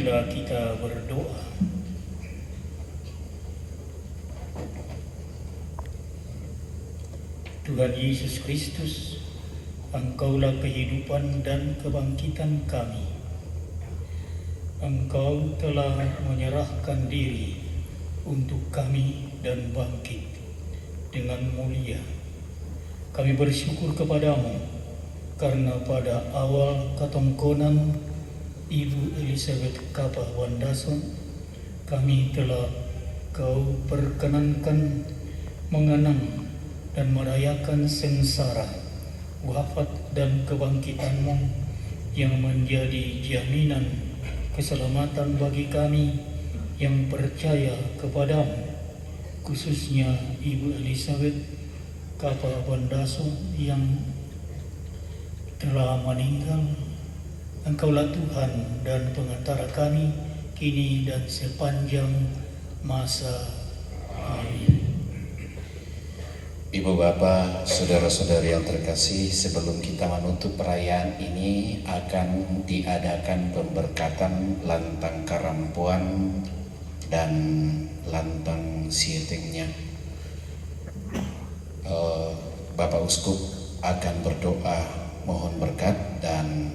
Marilah kita berdoa. Tuhan Yesus Kristus, Engkaulah kehidupan dan kebangkitan kami. Engkau telah menyerahkan diri untuk kami dan bangkit dengan mulia. Kami bersyukur kepadamu karena pada awal katongkonan Ibu Elizabeth Kapa Wandaso, kami telah Kau perkenankan mengenang dan merayakan sengsara, wafat dan kebangkitanmu yang menjadi jaminan keselamatan bagi kami yang percaya kepadamu, khususnya Ibu Elizabeth Kapa Wandaso yang telah meninggal. Engkaulah Tuhan dan pengantara kami kini dan sepanjang masa. Amin. Ibu Bapak, saudara-saudari yang terkasih, sebelum kita menutup perayaan ini akan diadakan pemberkatan lantang karampuan dan lantang sietengnya. Bapak Uskup akan berdoa mohon berkat dan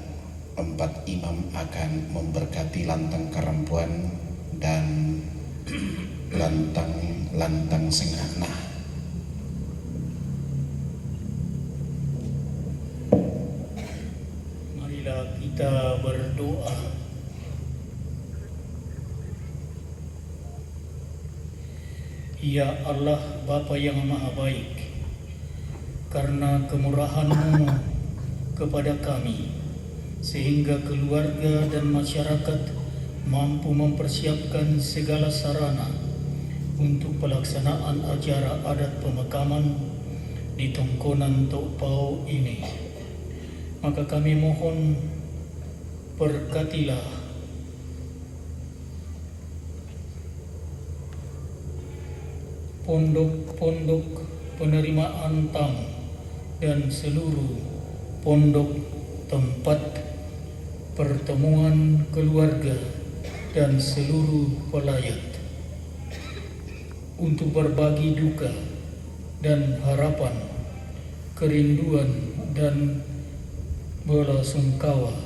4 imam akan memberkati lantang karampuan dan lantang sengakna. Marilah kita berdoa. Ya Allah, Bapa yang Maha Baik, karena kemurahan-Mu kepada kami, sehingga keluarga dan masyarakat mampu mempersiapkan segala sarana untuk pelaksanaan acara adat pemakaman di Tongkonan Tok Pau ini. Maka kami mohon berkatilah pondok-pondok penerimaan tamu dan seluruh pondok tempat pertemuan keluarga dan seluruh pelayat untuk berbagi duka dan harapan, kerinduan dan belasungkawa,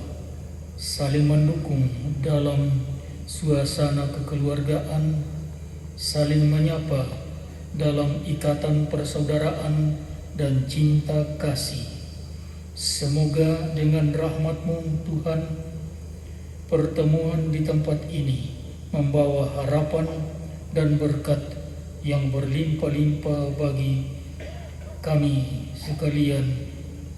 saling mendukung dalam suasana kekeluargaan, saling menyapa dalam ikatan persaudaraan dan cinta kasih. Semoga dengan rahmat-Mu Tuhan, pertemuan di tempat ini membawa harapan dan berkat yang berlimpah-limpah bagi kami sekalian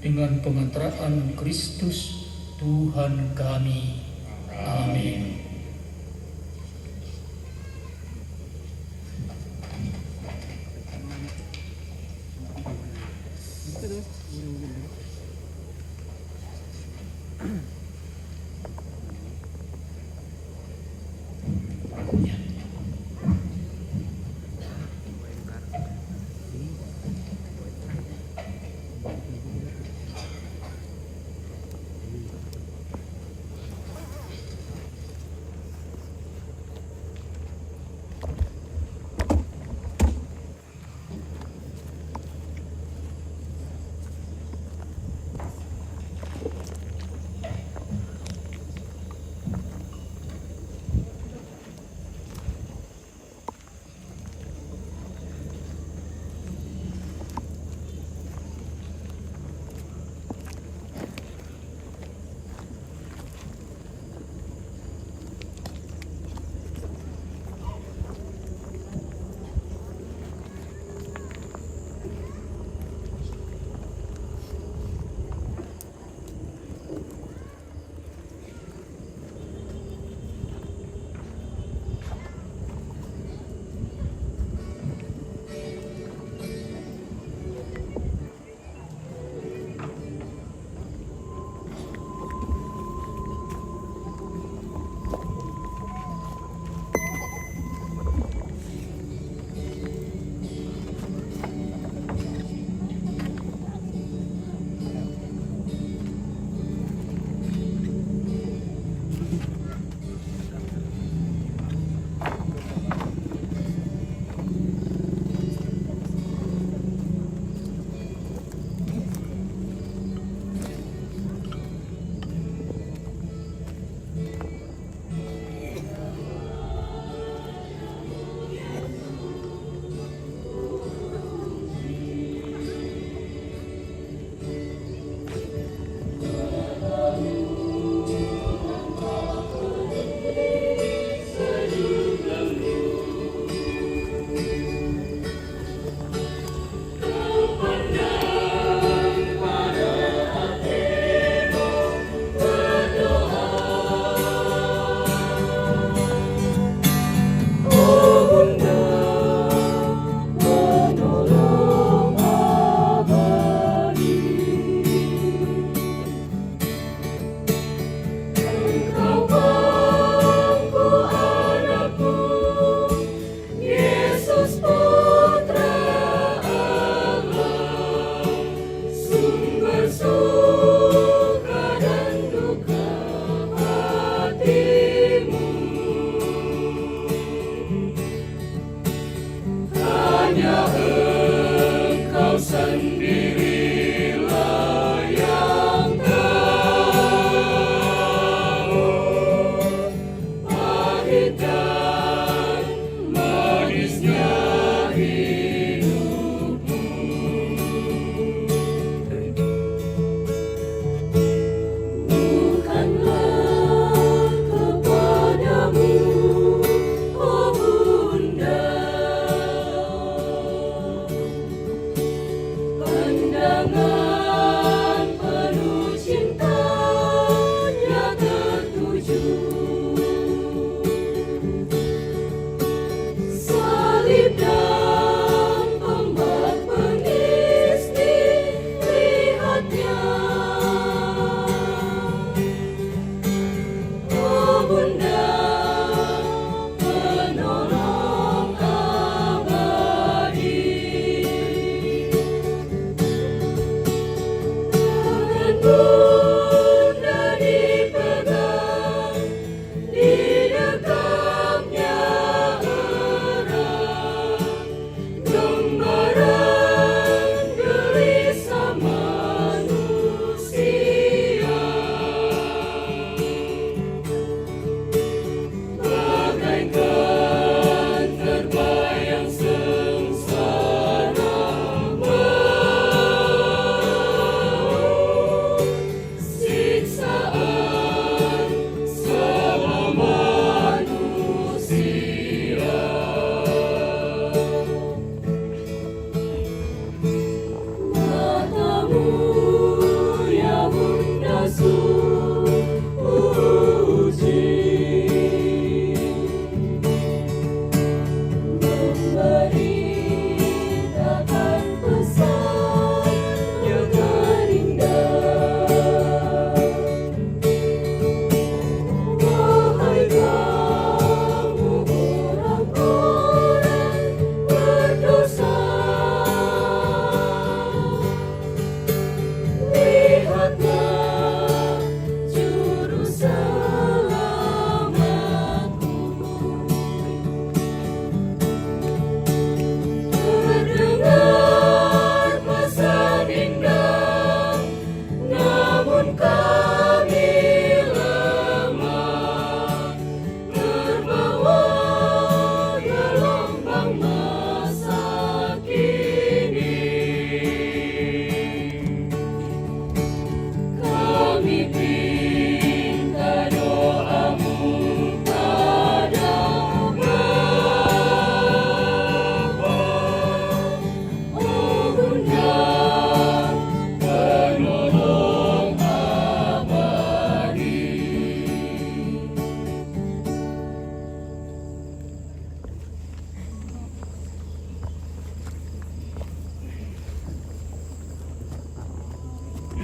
dengan pengantaraan Kristus Tuhan kami. Amin.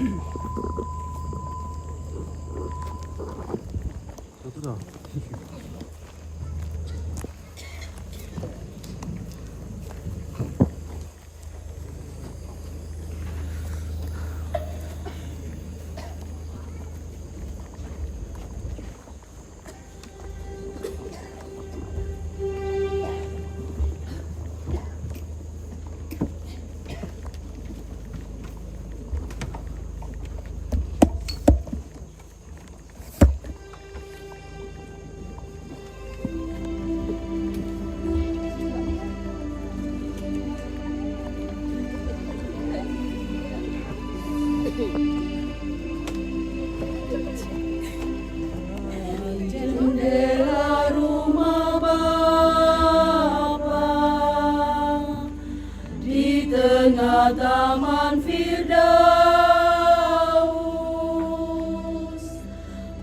Itu dah. Jendela rumah Bapa di tengah taman Firdaus,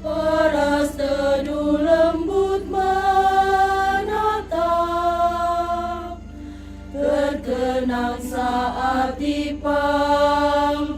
paras teduh lembut menatap, terkenang saat di pangkuan.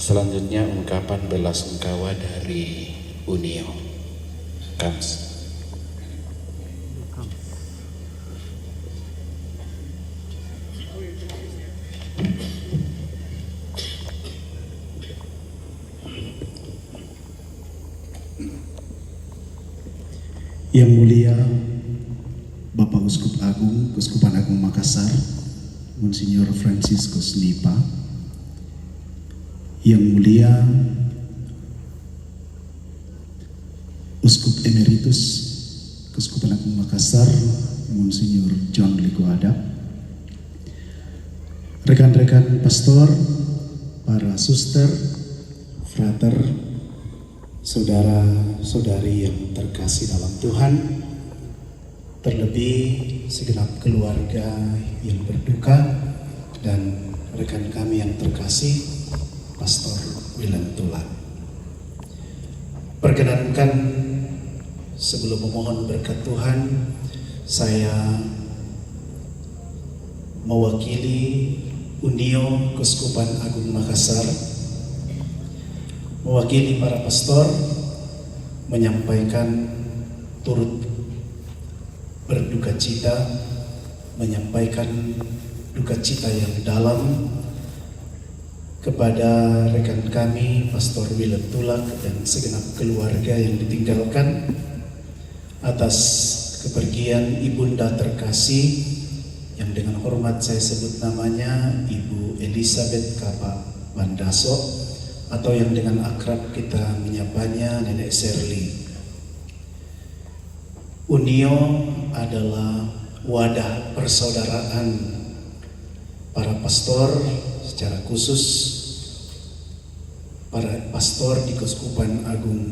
Selanjutnya ungkapan belasungkawa dari Unio. Kams. Yang mulia Bapak Uskup Agung, Keuskupan Agung Makassar, Monsinyur Franciscus Nipa. Yang mulia Uskup Emeritus Keuskupan Agung Makassar, Monsinyur John Likuada. Rekan-rekan pastor, para suster, frater, saudara-saudari yang terkasih dalam Tuhan, terlebih segenap keluarga yang berduka dan rekan kami yang terkasih, Pastor Willem Tulan. Perkenankan sebelum memohon berkat Tuhan, saya mewakili Unio Keuskupan Agung Makassar, mewakili para pastor, menyampaikan turut berduka cita, menyampaikan duka cita yang dalam kepada rekan kami Pastor Willem Tulan dan segenap keluarga yang ditinggalkan atas kepergian ibunda terkasih yang dengan hormat saya sebut namanya Ibu Elisabeth Kappa Bandaso, atau yang dengan akrab kita menyapanya Nenek Shirley. Unio adalah wadah persaudaraan para pastor, secara khusus para pastor di Keuskupan Agung,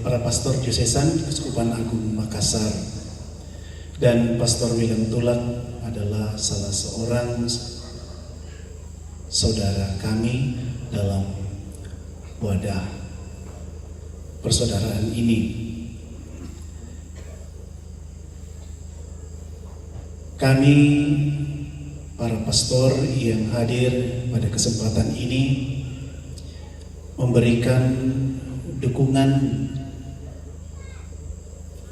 para pastor diosesan di Keuskupan Agung Makassar. Dan Pastor Willem Tulan adalah salah seorang saudara kami dalam wadah persaudaraan ini. Kami para pastor yang hadir pada kesempatan ini memberikan dukungan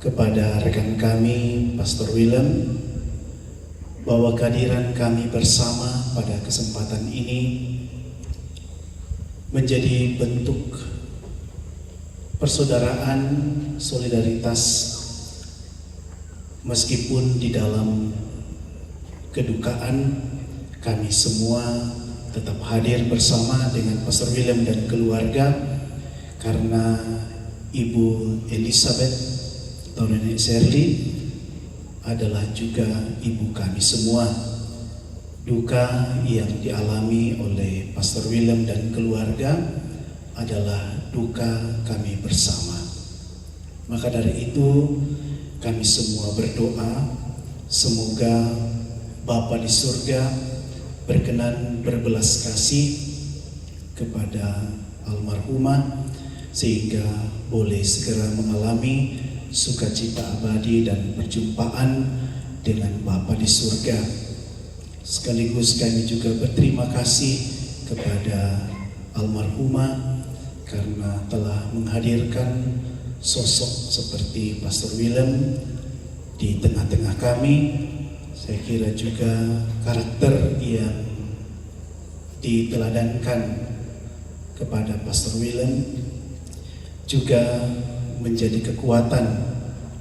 kepada rekan kami Pastor Willem bahwa kehadiran kami bersama pada kesempatan ini menjadi bentuk persaudaraan, solidaritas, meskipun di dalam kedukaan kami semua tetap hadir bersama dengan Pastor Willem dan keluarga, karena Ibu Elisabeth atau Nenek Shirley adalah juga ibu kami semua. Duka yang dialami oleh Pastor Willem dan keluarga adalah duka kami bersama. Maka dari itu kami semua berdoa semoga Bapa di surga berkenan berbelas kasih kepada almarhumah sehingga boleh segera mengalami sukacita abadi dan perjumpaan dengan Bapa di surga. Sekaligus kami juga berterima kasih kepada almarhumah karena telah menghadirkan sosok seperti Pastor Willem di tengah-tengah kami. Saya kira juga karakter yang diteladankan kepada Pastor Willem juga menjadi kekuatan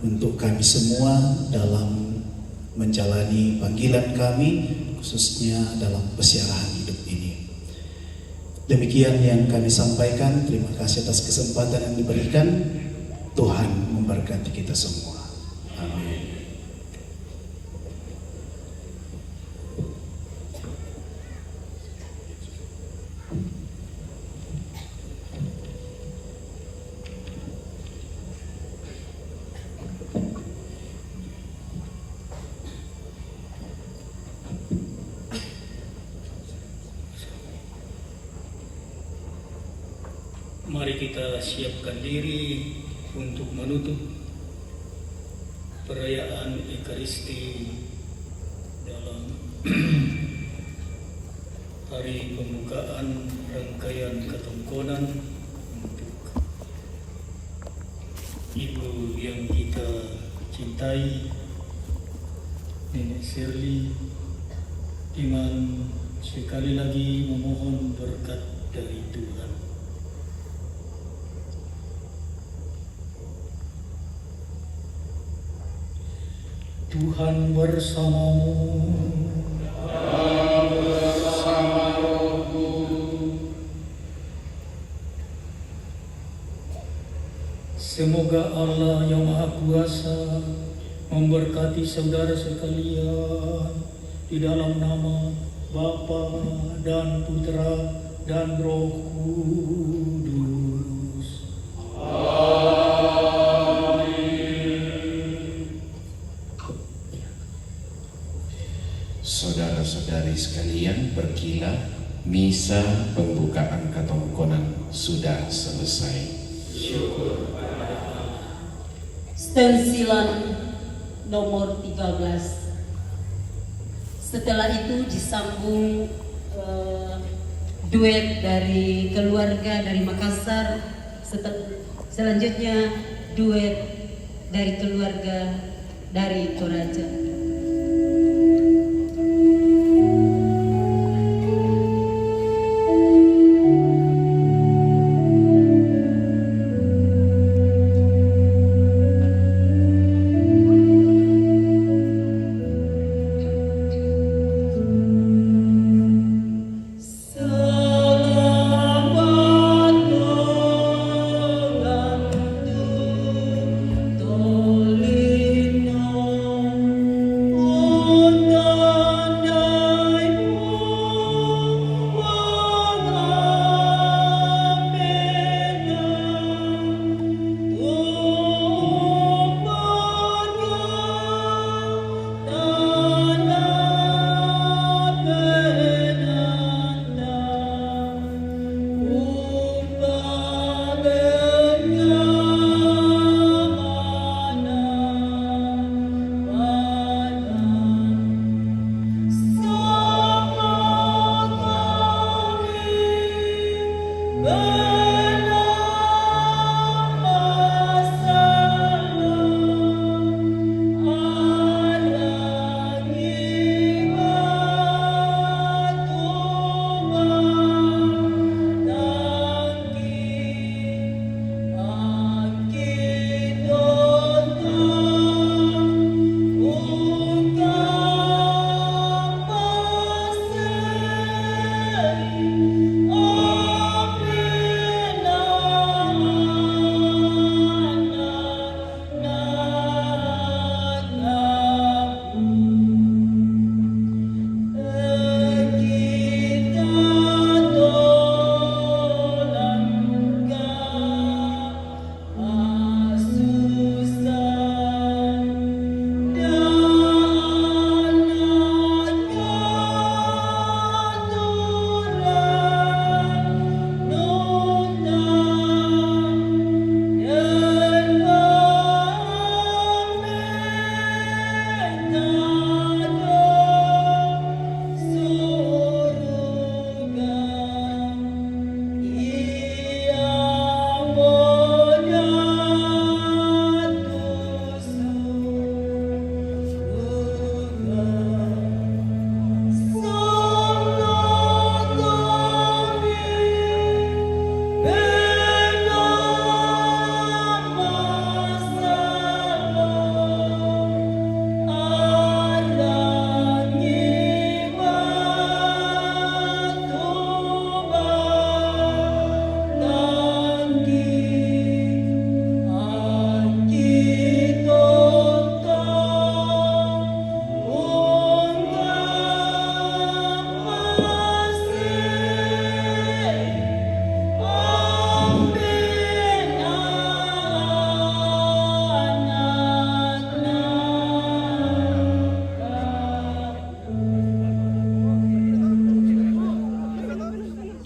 untuk kami semua dalam menjalani panggilan kami, khususnya dalam pesiaran hidup ini. Demikian yang kami sampaikan. Terima kasih atas kesempatan yang diberikan. Tuhan memberkati kita semua. Amin. Mari kita siapkan diri untuk menutup perayaan Ekaristi dalam hari pembukaan rangkaian ketongkonan untuk ibu yang kita cintai, Nenek Shirley, dengan sekali lagi memohon berkat dari Tuhan. Tuhan bersamamu. Bersama rohmu. Semoga Allah yang Maha Kuasa memberkati saudara sekalian di dalam nama Bapa dan Putra dan Roh Kudus. Saudara-saudari sekalian, berkilah misa pembukaan ketongkonan sudah selesai. Syukur. Stensilan nomor 13. Setelah itu disambung duet dari keluarga dari Makassar. Selanjutnya duet dari keluarga dari Toraja.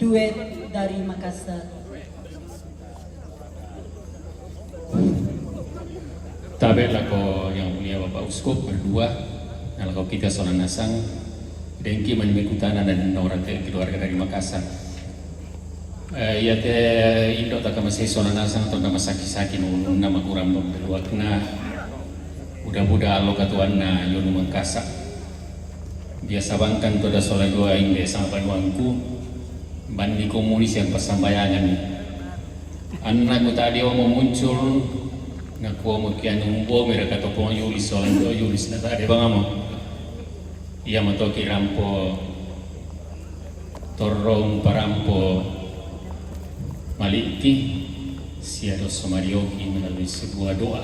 Duet dari Makassar. Tabe lako yang mulia Bapak Uskup berdua, lako kita sonan nasang Dengki Manimekutana dan orang keluarga dari Makassar. Ia te Indo tak masih sonanasang atau nama saki-saki nama kurang berluakna. Mudah-mudahan Allah katuanna yonu Makassar. Biasa bangkan tu ada soal dua inde sama panuanku. Bandi komunis yang persambayangan. Anakku tadi mau muncul. Ngaku mau kian umbo mereka tu pun Yulis soal dua Yulis nata ada bang amo. Ia matoki rampo torong parampo Maliki siado somarioki melalui sebuah doa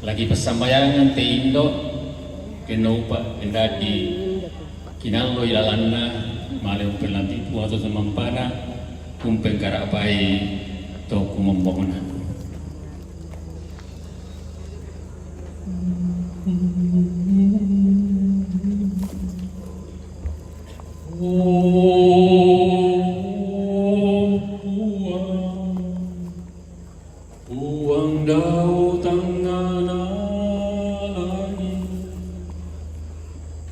lagi persambayangan te Indo kenaupa kendadi kinallo ilalanna male umpelanti tua atau semampana kumpeng karapai to kumombongna Uang dau tangan lagi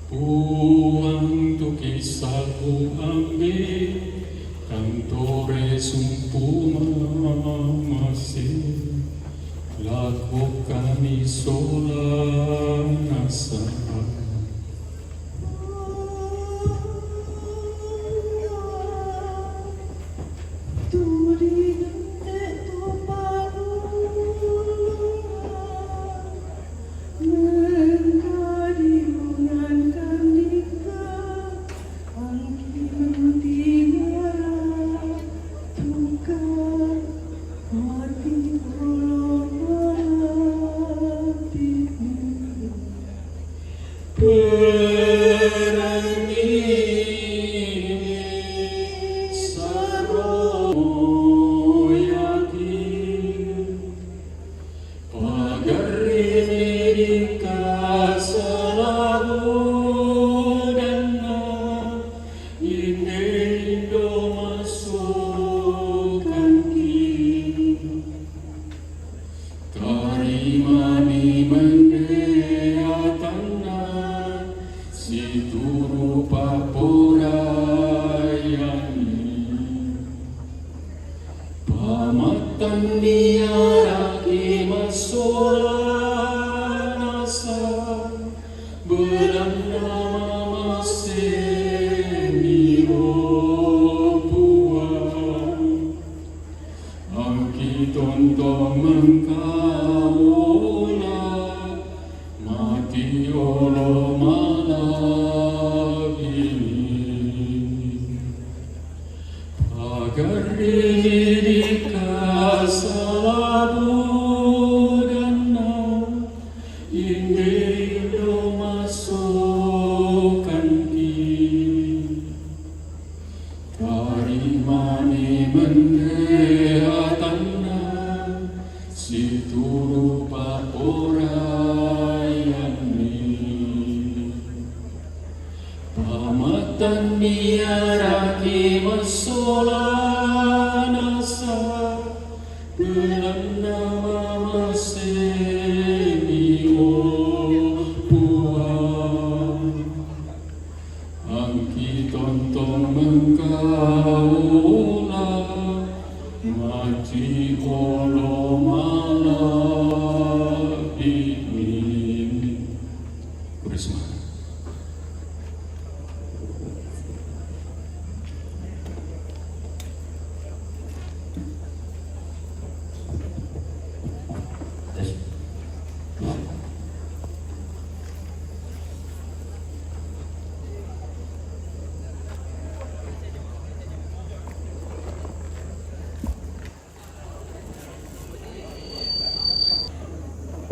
Uang tu kisahku ambil Kantore sumpuma masih Laku kami solah nasa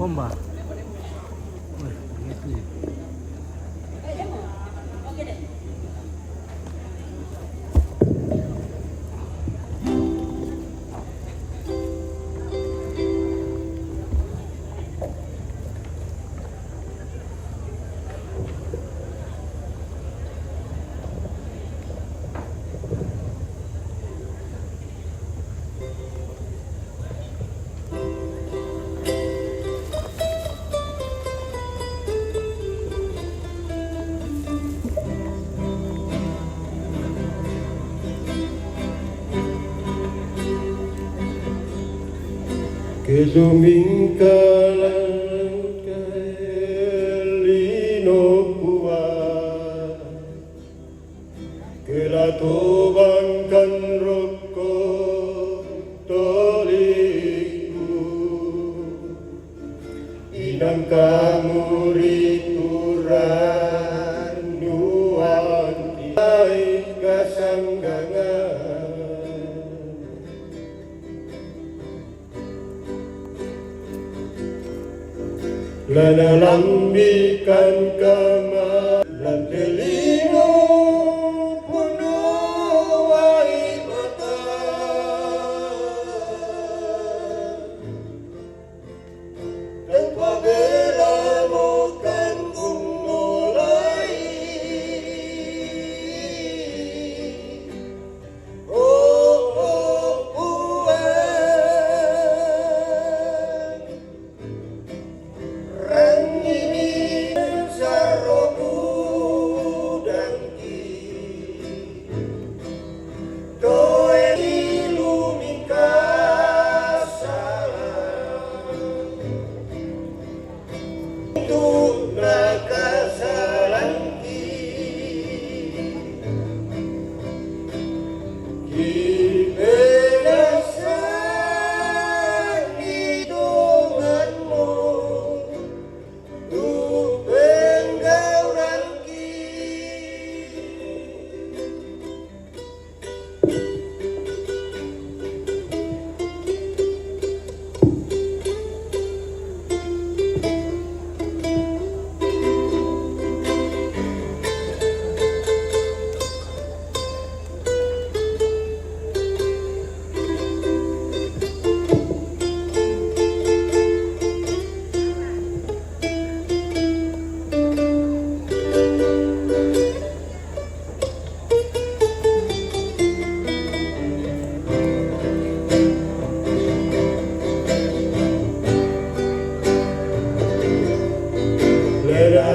Bomba. Keduming kalang kaelino kuat Kelatobangkan rokok toliku Inang kamuri turan nuan Iai kasanggangan Lana lambikan kama lantelino puno wai mata tanpa bela mokan mulai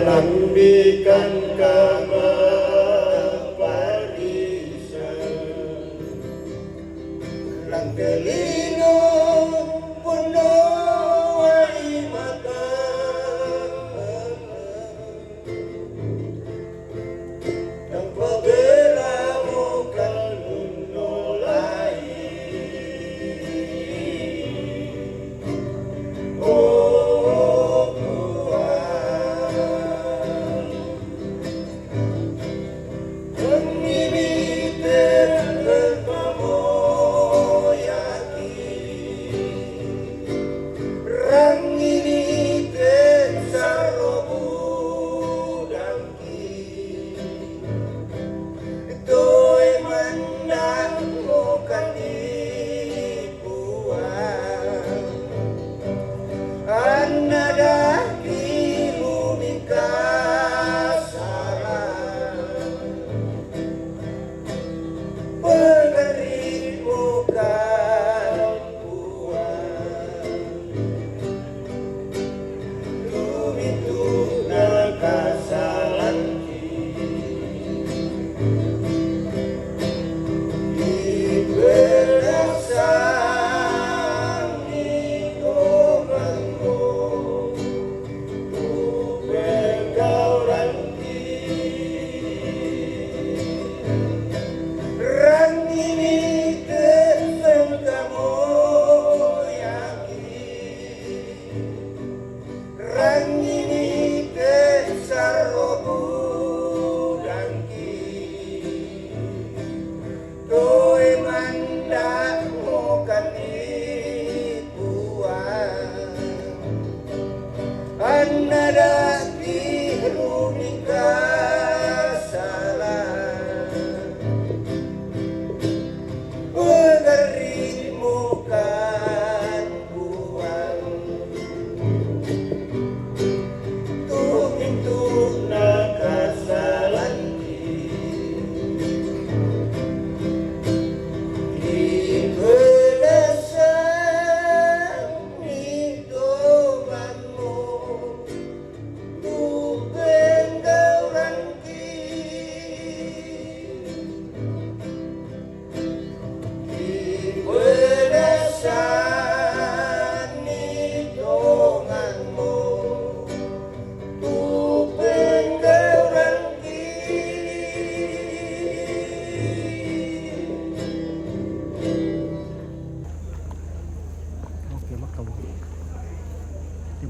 lambikan kama parisan langkelino puno wai mata tanpa bela mokan nolai Yaki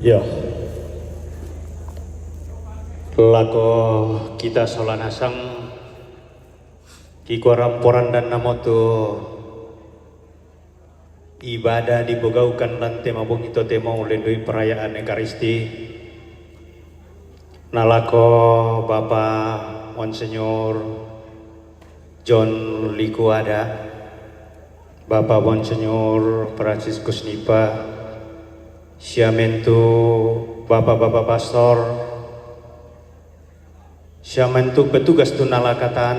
Ya, lako kita solanasang kiko ramporan dan namoto ibadah dibogaukan lante mabung itu temo lendui perayaan Ekaristi nalako Bapak Monsignor John Likuada, Bapak Monsignor Franciscus Nipa, siamentu bapak-bapak pastor, siamentu petugas tunalakatan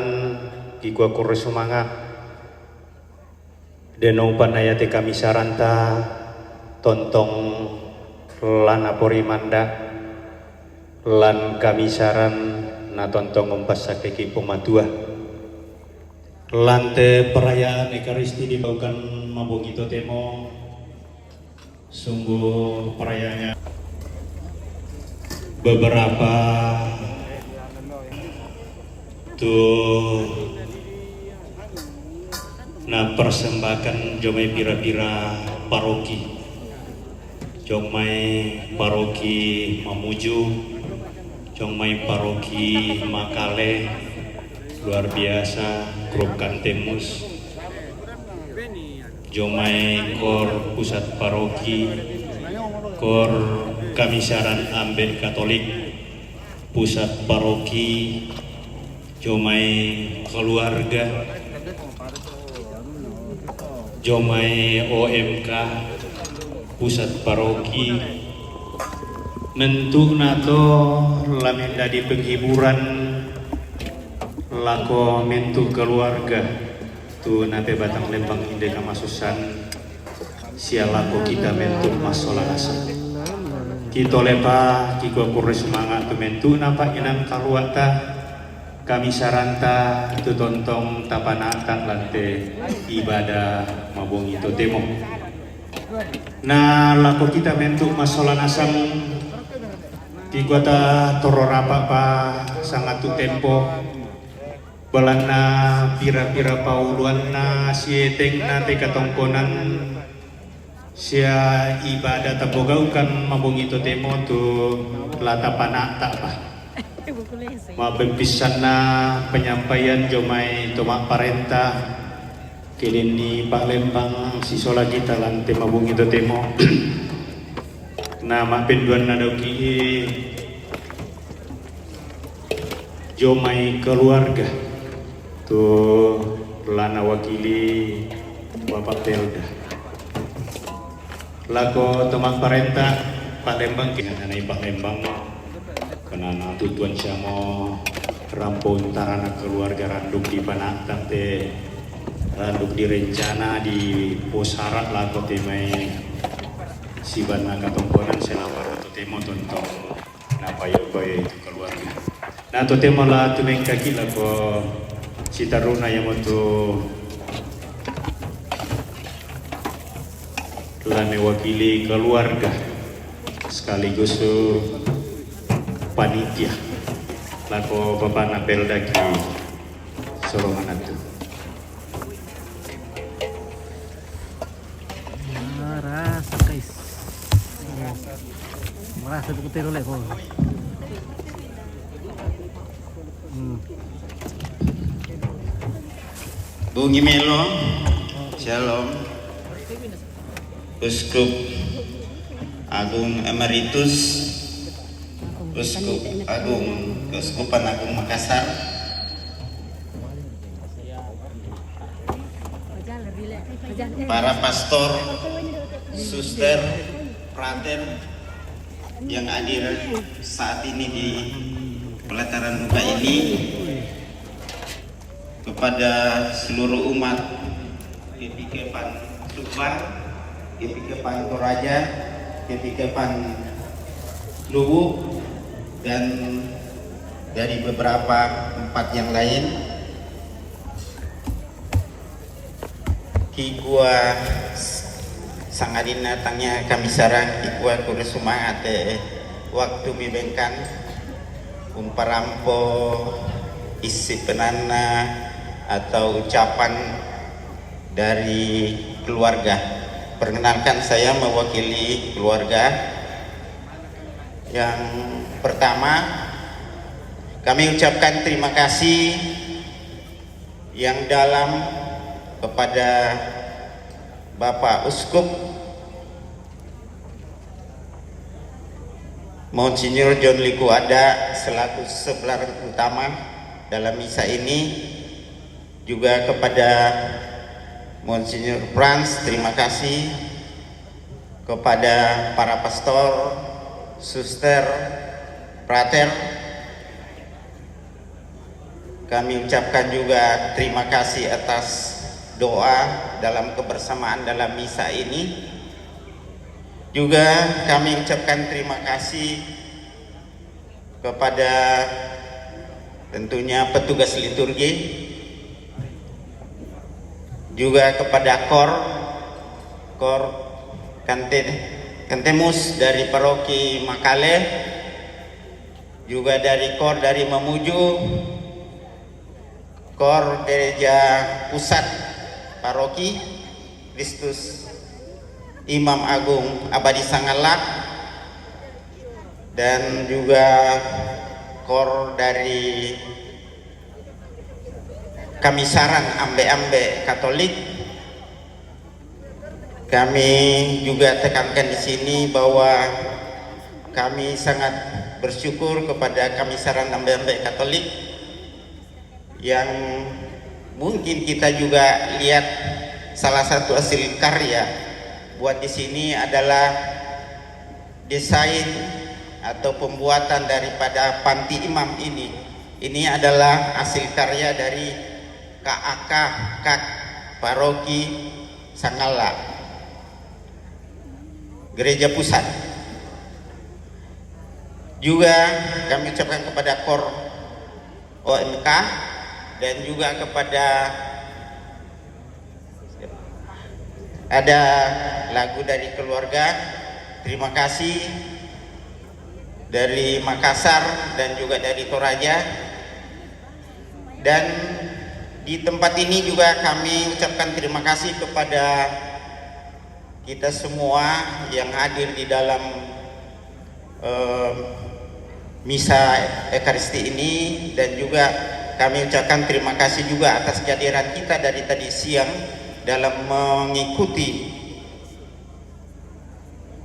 kikua kure sumanga, denong panayate kami saranta, tontong lan apori manda, lan kami saran na tontong umpasake kipo matua. Lante perayaan Ekaristi dibawakan mabung itu temo. Sungguh perayaannya beberapa tuh nah persembahkan jomai pira-pira paroki, jomai paroki Mamuju, jomai paroki Makale, luar biasa grup Kantemus, jomai kor pusat paroki, kor kamisaran Amben Katolik, pusat paroki, jomai keluarga, jomai OMK, pusat paroki, mentuk nato lamin dari penghiburan, lako mentuk keluarga. Tu nate batang lembang inde kamasusan sialako kita mentuk masolanasa kita lepa kiko kure semangat tu mentuk napa inang kaluata kami saranta tu tontong tapanata lante ibadah mabung itu temo nah lako kita mentuk masolanasam kiko ta tororapa pa sangat tu tempo balana pira-pira pauluan na sieteng na te katongkonan sia ibadah tabogaukan mabung itu temo tu lata panata pa mabempisan na penyampaian jomai tomak parenta kini ni Pak Lembang sisola kita lante mabung itu temo nama penduan nadoki jomai keluarga tuh lana wakili Bapak Pelda lako teman parenta Pak Lembang dengan anai Pak Lembang kenana tujuan siamo rampung tarana keluarga randuk di Panatang te randuk di rencana di posarat lako temai siban katongkonan selama atau temo tontong napa yo bae itu keluarga nah to temo la tumeng kaki lako si taruna yang untuk telah mewakili keluarga sekaligus panitia lako Bapak Nabel daki Soroman itu merasa guys merasa begitu oleh kok Bungi Melo, Shalom, Uskup Agung Emeritus, Uskup Agung Keuskupan Agung Makassar, para pastor, suster, prater yang hadir saat ini di pelataran muka ini, kepada seluruh umat Kepikepan Subang, Kepikepan Toraja, Kepikepan Luwu, dan dari beberapa tempat yang lain. Kikua sangadin datangnya kami sarang kikua kure sumangat waktu mibengkan umparampo isi penana atau ucapan dari keluarga. Perkenalkan saya mewakili keluarga Yang pertama, kami ucapkan terima kasih yang dalam kepada Bapak Uskup Monsinyur John Liku Ada selaku sebelar utama dalam misa ini, juga kepada Monsinyur Franz, terima kasih kepada para pastor, suster, prater. Kami ucapkan juga terima kasih atas doa dalam kebersamaan dalam misa ini. Juga kami ucapkan terima kasih kepada tentunya petugas liturgi, juga kepada Kor Kantemus dari Paroki Makale, juga dari Kor dari Mamuju, Kor Gereja Pusat Paroki Kristus Imam Agung Abadi Sangalak, dan juga Kor dari Kamisaran Ambe-Ambe Katolik. Kami juga tekankan di sini bahwa kami sangat bersyukur kepada Kamisaran Ambe-Ambe Katolik yang mungkin kita juga lihat salah satu hasil karya buat di sini adalah desain atau pembuatan daripada panti imam ini. Ini adalah hasil karya dari KAK Paroki Sangala Gereja Pusat. Juga kami ucapkan kepada Kor OMK dan juga kepada ada lagu dari keluarga, terima kasih dari Makassar dan juga dari Toraja. Dan di tempat ini juga kami ucapkan terima kasih kepada kita semua yang hadir di dalam misa Ekaristi ini, dan juga kami ucapkan terima kasih juga atas kehadiran kita dari tadi siang dalam mengikuti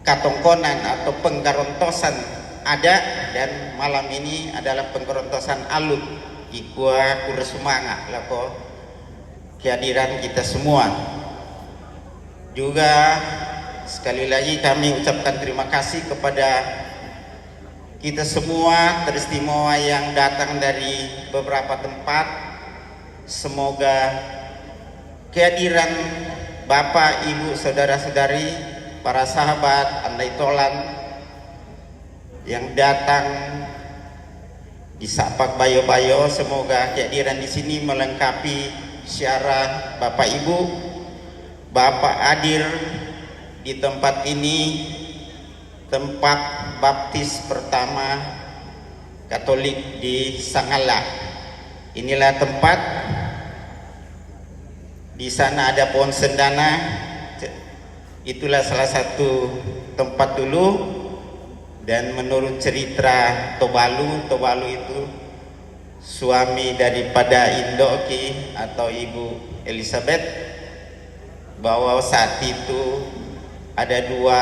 katongkonan atau penggarontosan ada, dan malam ini adalah penggarontosan alut ikua kuresumanga lako kehadiran kita semua. Juga sekali lagi kami ucapkan terima kasih kepada kita semua teristimewa yang datang dari beberapa tempat. Semoga kehadiran Bapak, Ibu, Saudara-saudari, para sahabat andai tolan yang datang di Sapak Bayo-Bayo, semoga kehadiran di sini melengkapi syarat Bapak Ibu. Bapak hadir di tempat ini, tempat baptis pertama Katolik di Sangala. Inilah tempat. Di sana ada pohon sendana. Itulah salah satu tempat dulu. Dan menurut cerita Tobalu itu suami daripada Indoki atau Ibu Elizabeth, bahwa saat itu ada dua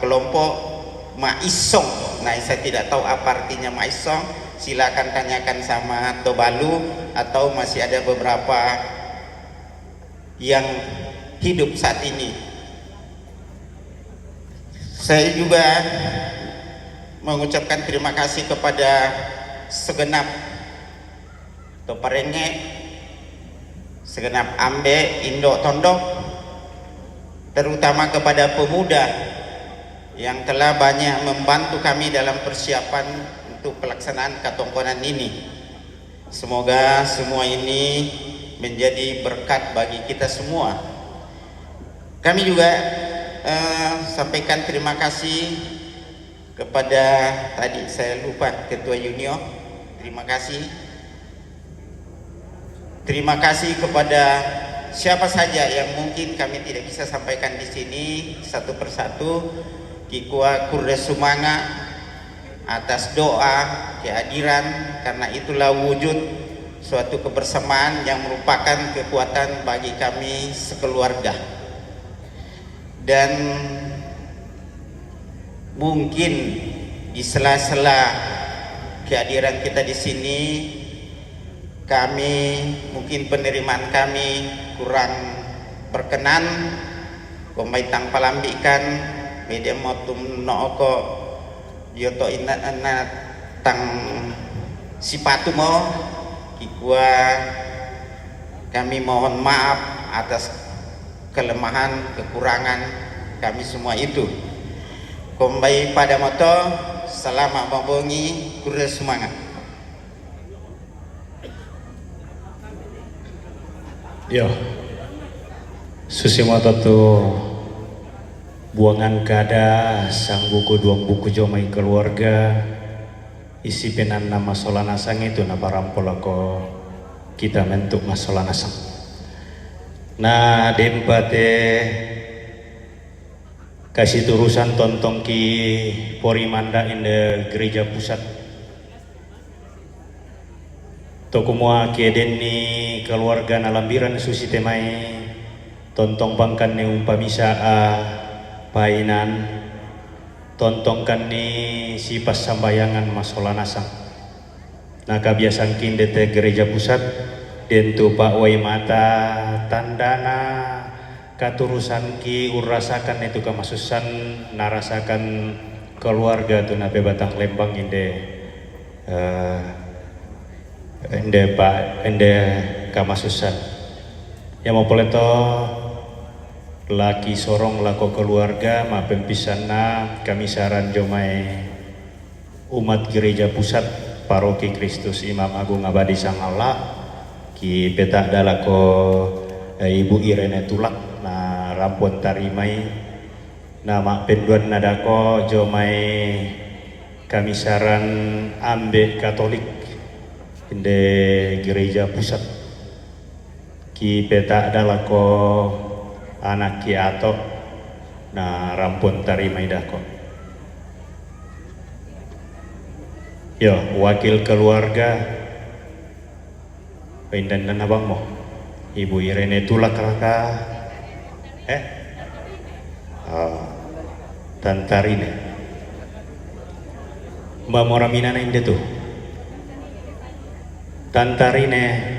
kelompok maisong. Nah, saya tidak tahu apa artinya maisong. Silakan tanyakan sama Tobalu, atau masih ada beberapa yang hidup saat ini. Saya juga mengucapkan terima kasih kepada segenap Toparenge, segenap Ambe, Indo, Tondok, terutama kepada pemuda yang telah banyak membantu kami dalam persiapan untuk pelaksanaan katongkonan ini. Semoga semua ini menjadi berkat bagi kita semua. Kami juga sampaikan terima kasih kepada, tadi saya lupa, Ketua Junior, terima kasih. Terima kasih kepada siapa saja yang mungkin kami tidak bisa sampaikan di sini satu persatu. Kikua Kurde Sumanga, atas doa, kehadiran, karena itulah wujud suatu kebersamaan yang merupakan kekuatan bagi kami sekeluarga. Dan mungkin di sela-sela kehadiran kita di sini, kami mungkin penerimaan kami kurang berkenan, pemaitang palambikan media motum nooko yoto inat tang sipatu mo kikua, kami mohon maaf atas kelemahan, kekurangan kami semua itu. Kembali pada moto, selamat membongi, kura semangat. Yo, susi moto tu buangan kada sang buku duang buku jomai keluarga isi penan nama solanasang itu na parampol ako kita mentuk masolanasang. Nah dempate kasih turusan tontong ki Porimanda inde gereja pusat tokumua keden ni keluarga nalambiran susi temai tontong bangkan ni umpamisa painan tontongkan ni si pas sambayangan masolanasang. Nah kebiasaan kinde te gereja pusat dentu Pak Wai mata tandana katurusan ki urasakan itu kamasusan narasakan keluarga tu nabe batang lembang inde kamasusan yang mau poleto laki sorong lako keluarga ma pempisana kami saran jomai umat gereja pusat paroki Kristus Imam Agung Abadi Sang Allah ki petak dalako Ibu Irene Tulak na rampon tarimai nama penduan nadako jomai kami saran ambe Katolik inde gereja pusat ki petak dalako anak ki ato na rampon tarimai dako. Yo wakil keluarga pindan dan abang mo Ibu Irene Tulak raka tantarine Mbak Moramina na inde tu tantarine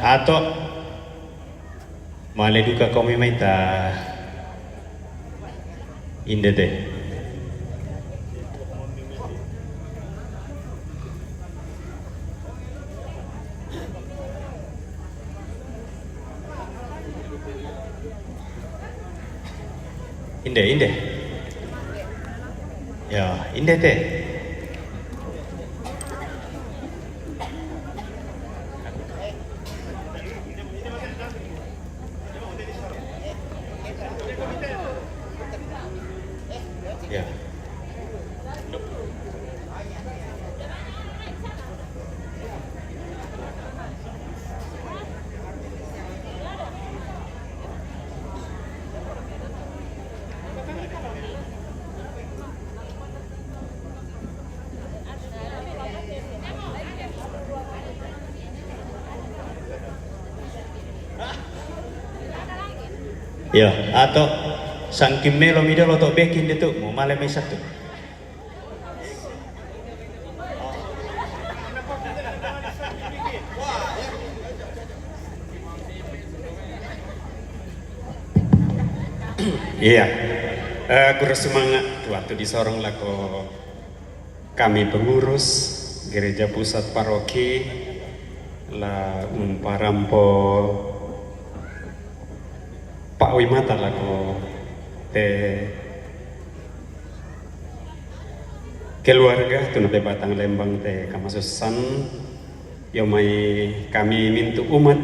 atau male duka kami maita inde teh inde ya inde teh ya ya atau sangkim melo mida lo tok bekin itu mau malam satu iya kurang semangat waktu disorong lako kami pengurus gereja pusat paroki la parampo Pak Wimata lako te keluarga tu nabe batang lembang te kamasusan yomai kami mintu umat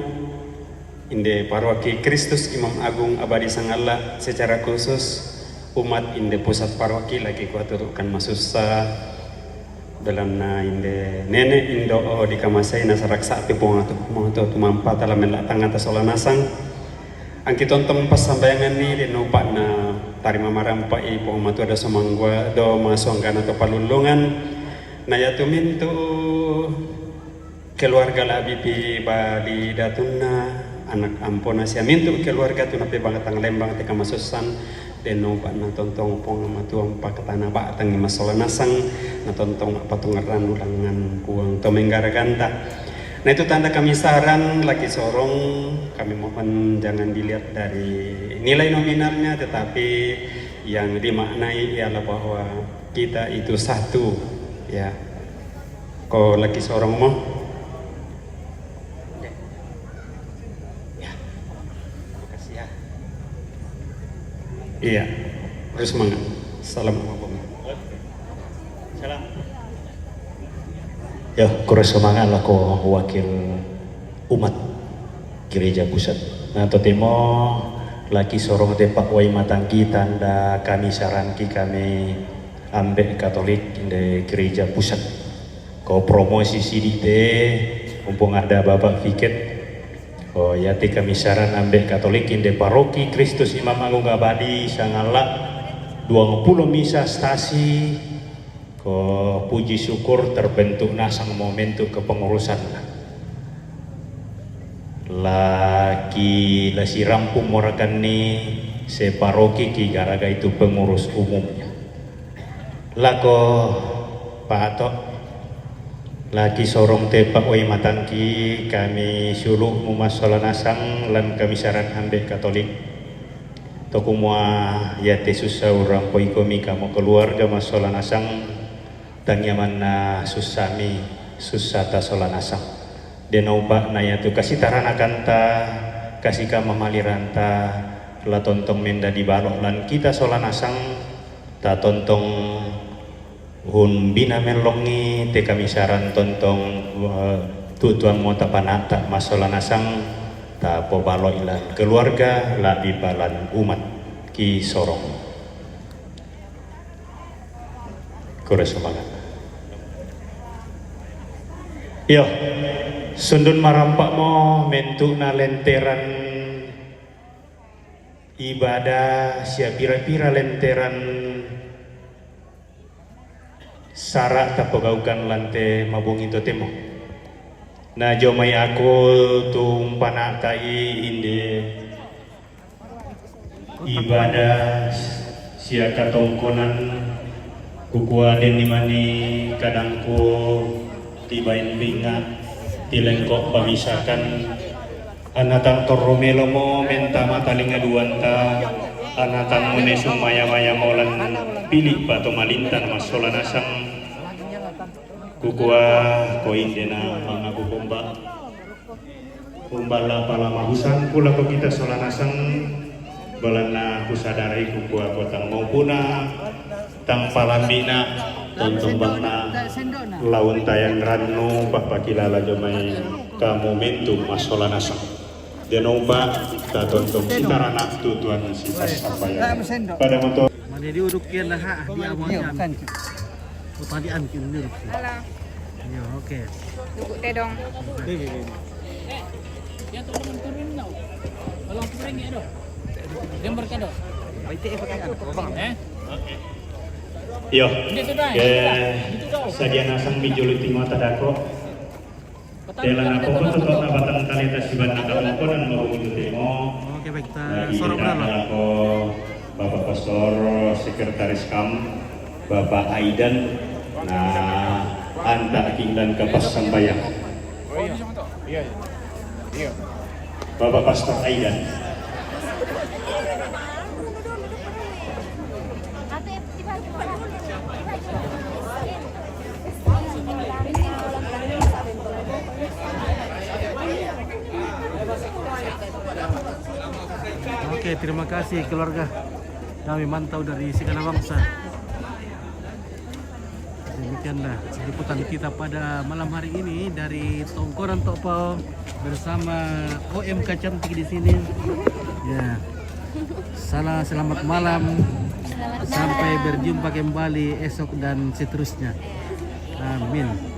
inde paroki Kristus Imam Agung Abadi Sangalla, secara khusus umat inde pusat paroki lagi kuaturkan masusa dalam na inde nenek indo di kamasai nasaraksa api pungato tumampa dalam melatang atas olah nasang angki tontong pas sambayangan ni di nupak na tarima marampa i pungmatu ada somangwa do masonggan atau palulungan na yatu mintu keluarga labi pi bali datunna anak ampona sia mintu keluarga tu napi bangatang lembang teka masusan deno pak na tontong pong matuang pakatana ba tangi masalah nasang na tontong patungaran ulangan kuang tomenggara ganta. Nah itu tanda kami saran lagi sorong, kami mohon jangan dilihat dari nilai nominalnya, tetapi yang dimaknai ialah bahwa kita itu satu, ya. Kau lagi sorong mau? Iya, harus semangat. Assalamualaikum. Salam. Ya, kurang semangat lah ko wakil umat gereja pusat. Nah, totemo laki sorong tepak wai matangki tanda kami saranki kami ambek Katolik di gereja pusat. Ko promosi sidite mumpung ada Bapak Fiket. Oh ya ti kami saran ambek Katolik inde paroki Kristus Imam Agung Abadi Sangalla 20 misa stasi ko puji syukur terbentuk nasang momentum kepengurusan lagi lasi rampung morakan ni se paroki ki garaga itu pengurus umumnya lako Pak Atok lagi sorong tepak wai matangki kami suluh mumasalah nasang lan kami saran ambek Katolik tokumua ya te susah orang poi komi kamu keluarga masalah nasang tangyaman na susami susah ta solah nasang denauba na ya tu kasih tarana kanta kasih ka mamaliranta la tontong menda di balok lan kita solah nasang ta tontong hun bina melongi te kami saran tontong tutuang mo tapanata masalah nasang ta po balo ilan keluarga la bibalan umat ki sorong kores semangat yo sundun marampak mo mentuk na lenteran ibadah sia pira-pira lenteran syarat tapagaukan lante mabung itu temo. Nah jomai aku tumpana kai inde ibadah sia katongkonan kukua den dimani kadangku tibain bingat tilengkok pamisakan anatang toromelo mo menta matalinga duanta anatang munesung maya-maya molan pilih pato malintan masola nasang kukua koin dena mangaku pomba pombala pala mahusan pula ko kita sola nasang balana kusadari kukua kotang maupuna tang palambina tontong bangna laun tayang ranu papakilala jomai ka momentum masola nasang denoba ta tontong sitarana tutuan sisa sapaya pada motor mana diurukin lah di awalnya tadian kin uruk alah ya oke duduk teh dong ya tolong turun tau kalau turun ya dong gambar ka dong oke yo ke sadiana sang bijuluti mata dako Telan aku pun tetap nabatan talita siban nakal ko dan mau itu demo. Oke baik kita sorong dulu. Aku Bapak Pastor Sekretaris Kam Bapak Aidan nah anta dan kepas sambayang. Iya. Bapak Pastor Aidan. Oke, terima kasih keluarga. Kami mantau dari segala bangsa. Demikianlah liputan kita pada malam hari ini dari Tongkonan Tokpau bersama OMK cantik di sini. Ya. Selamat malam. Sampai berjumpa kembali esok dan seterusnya. Amin.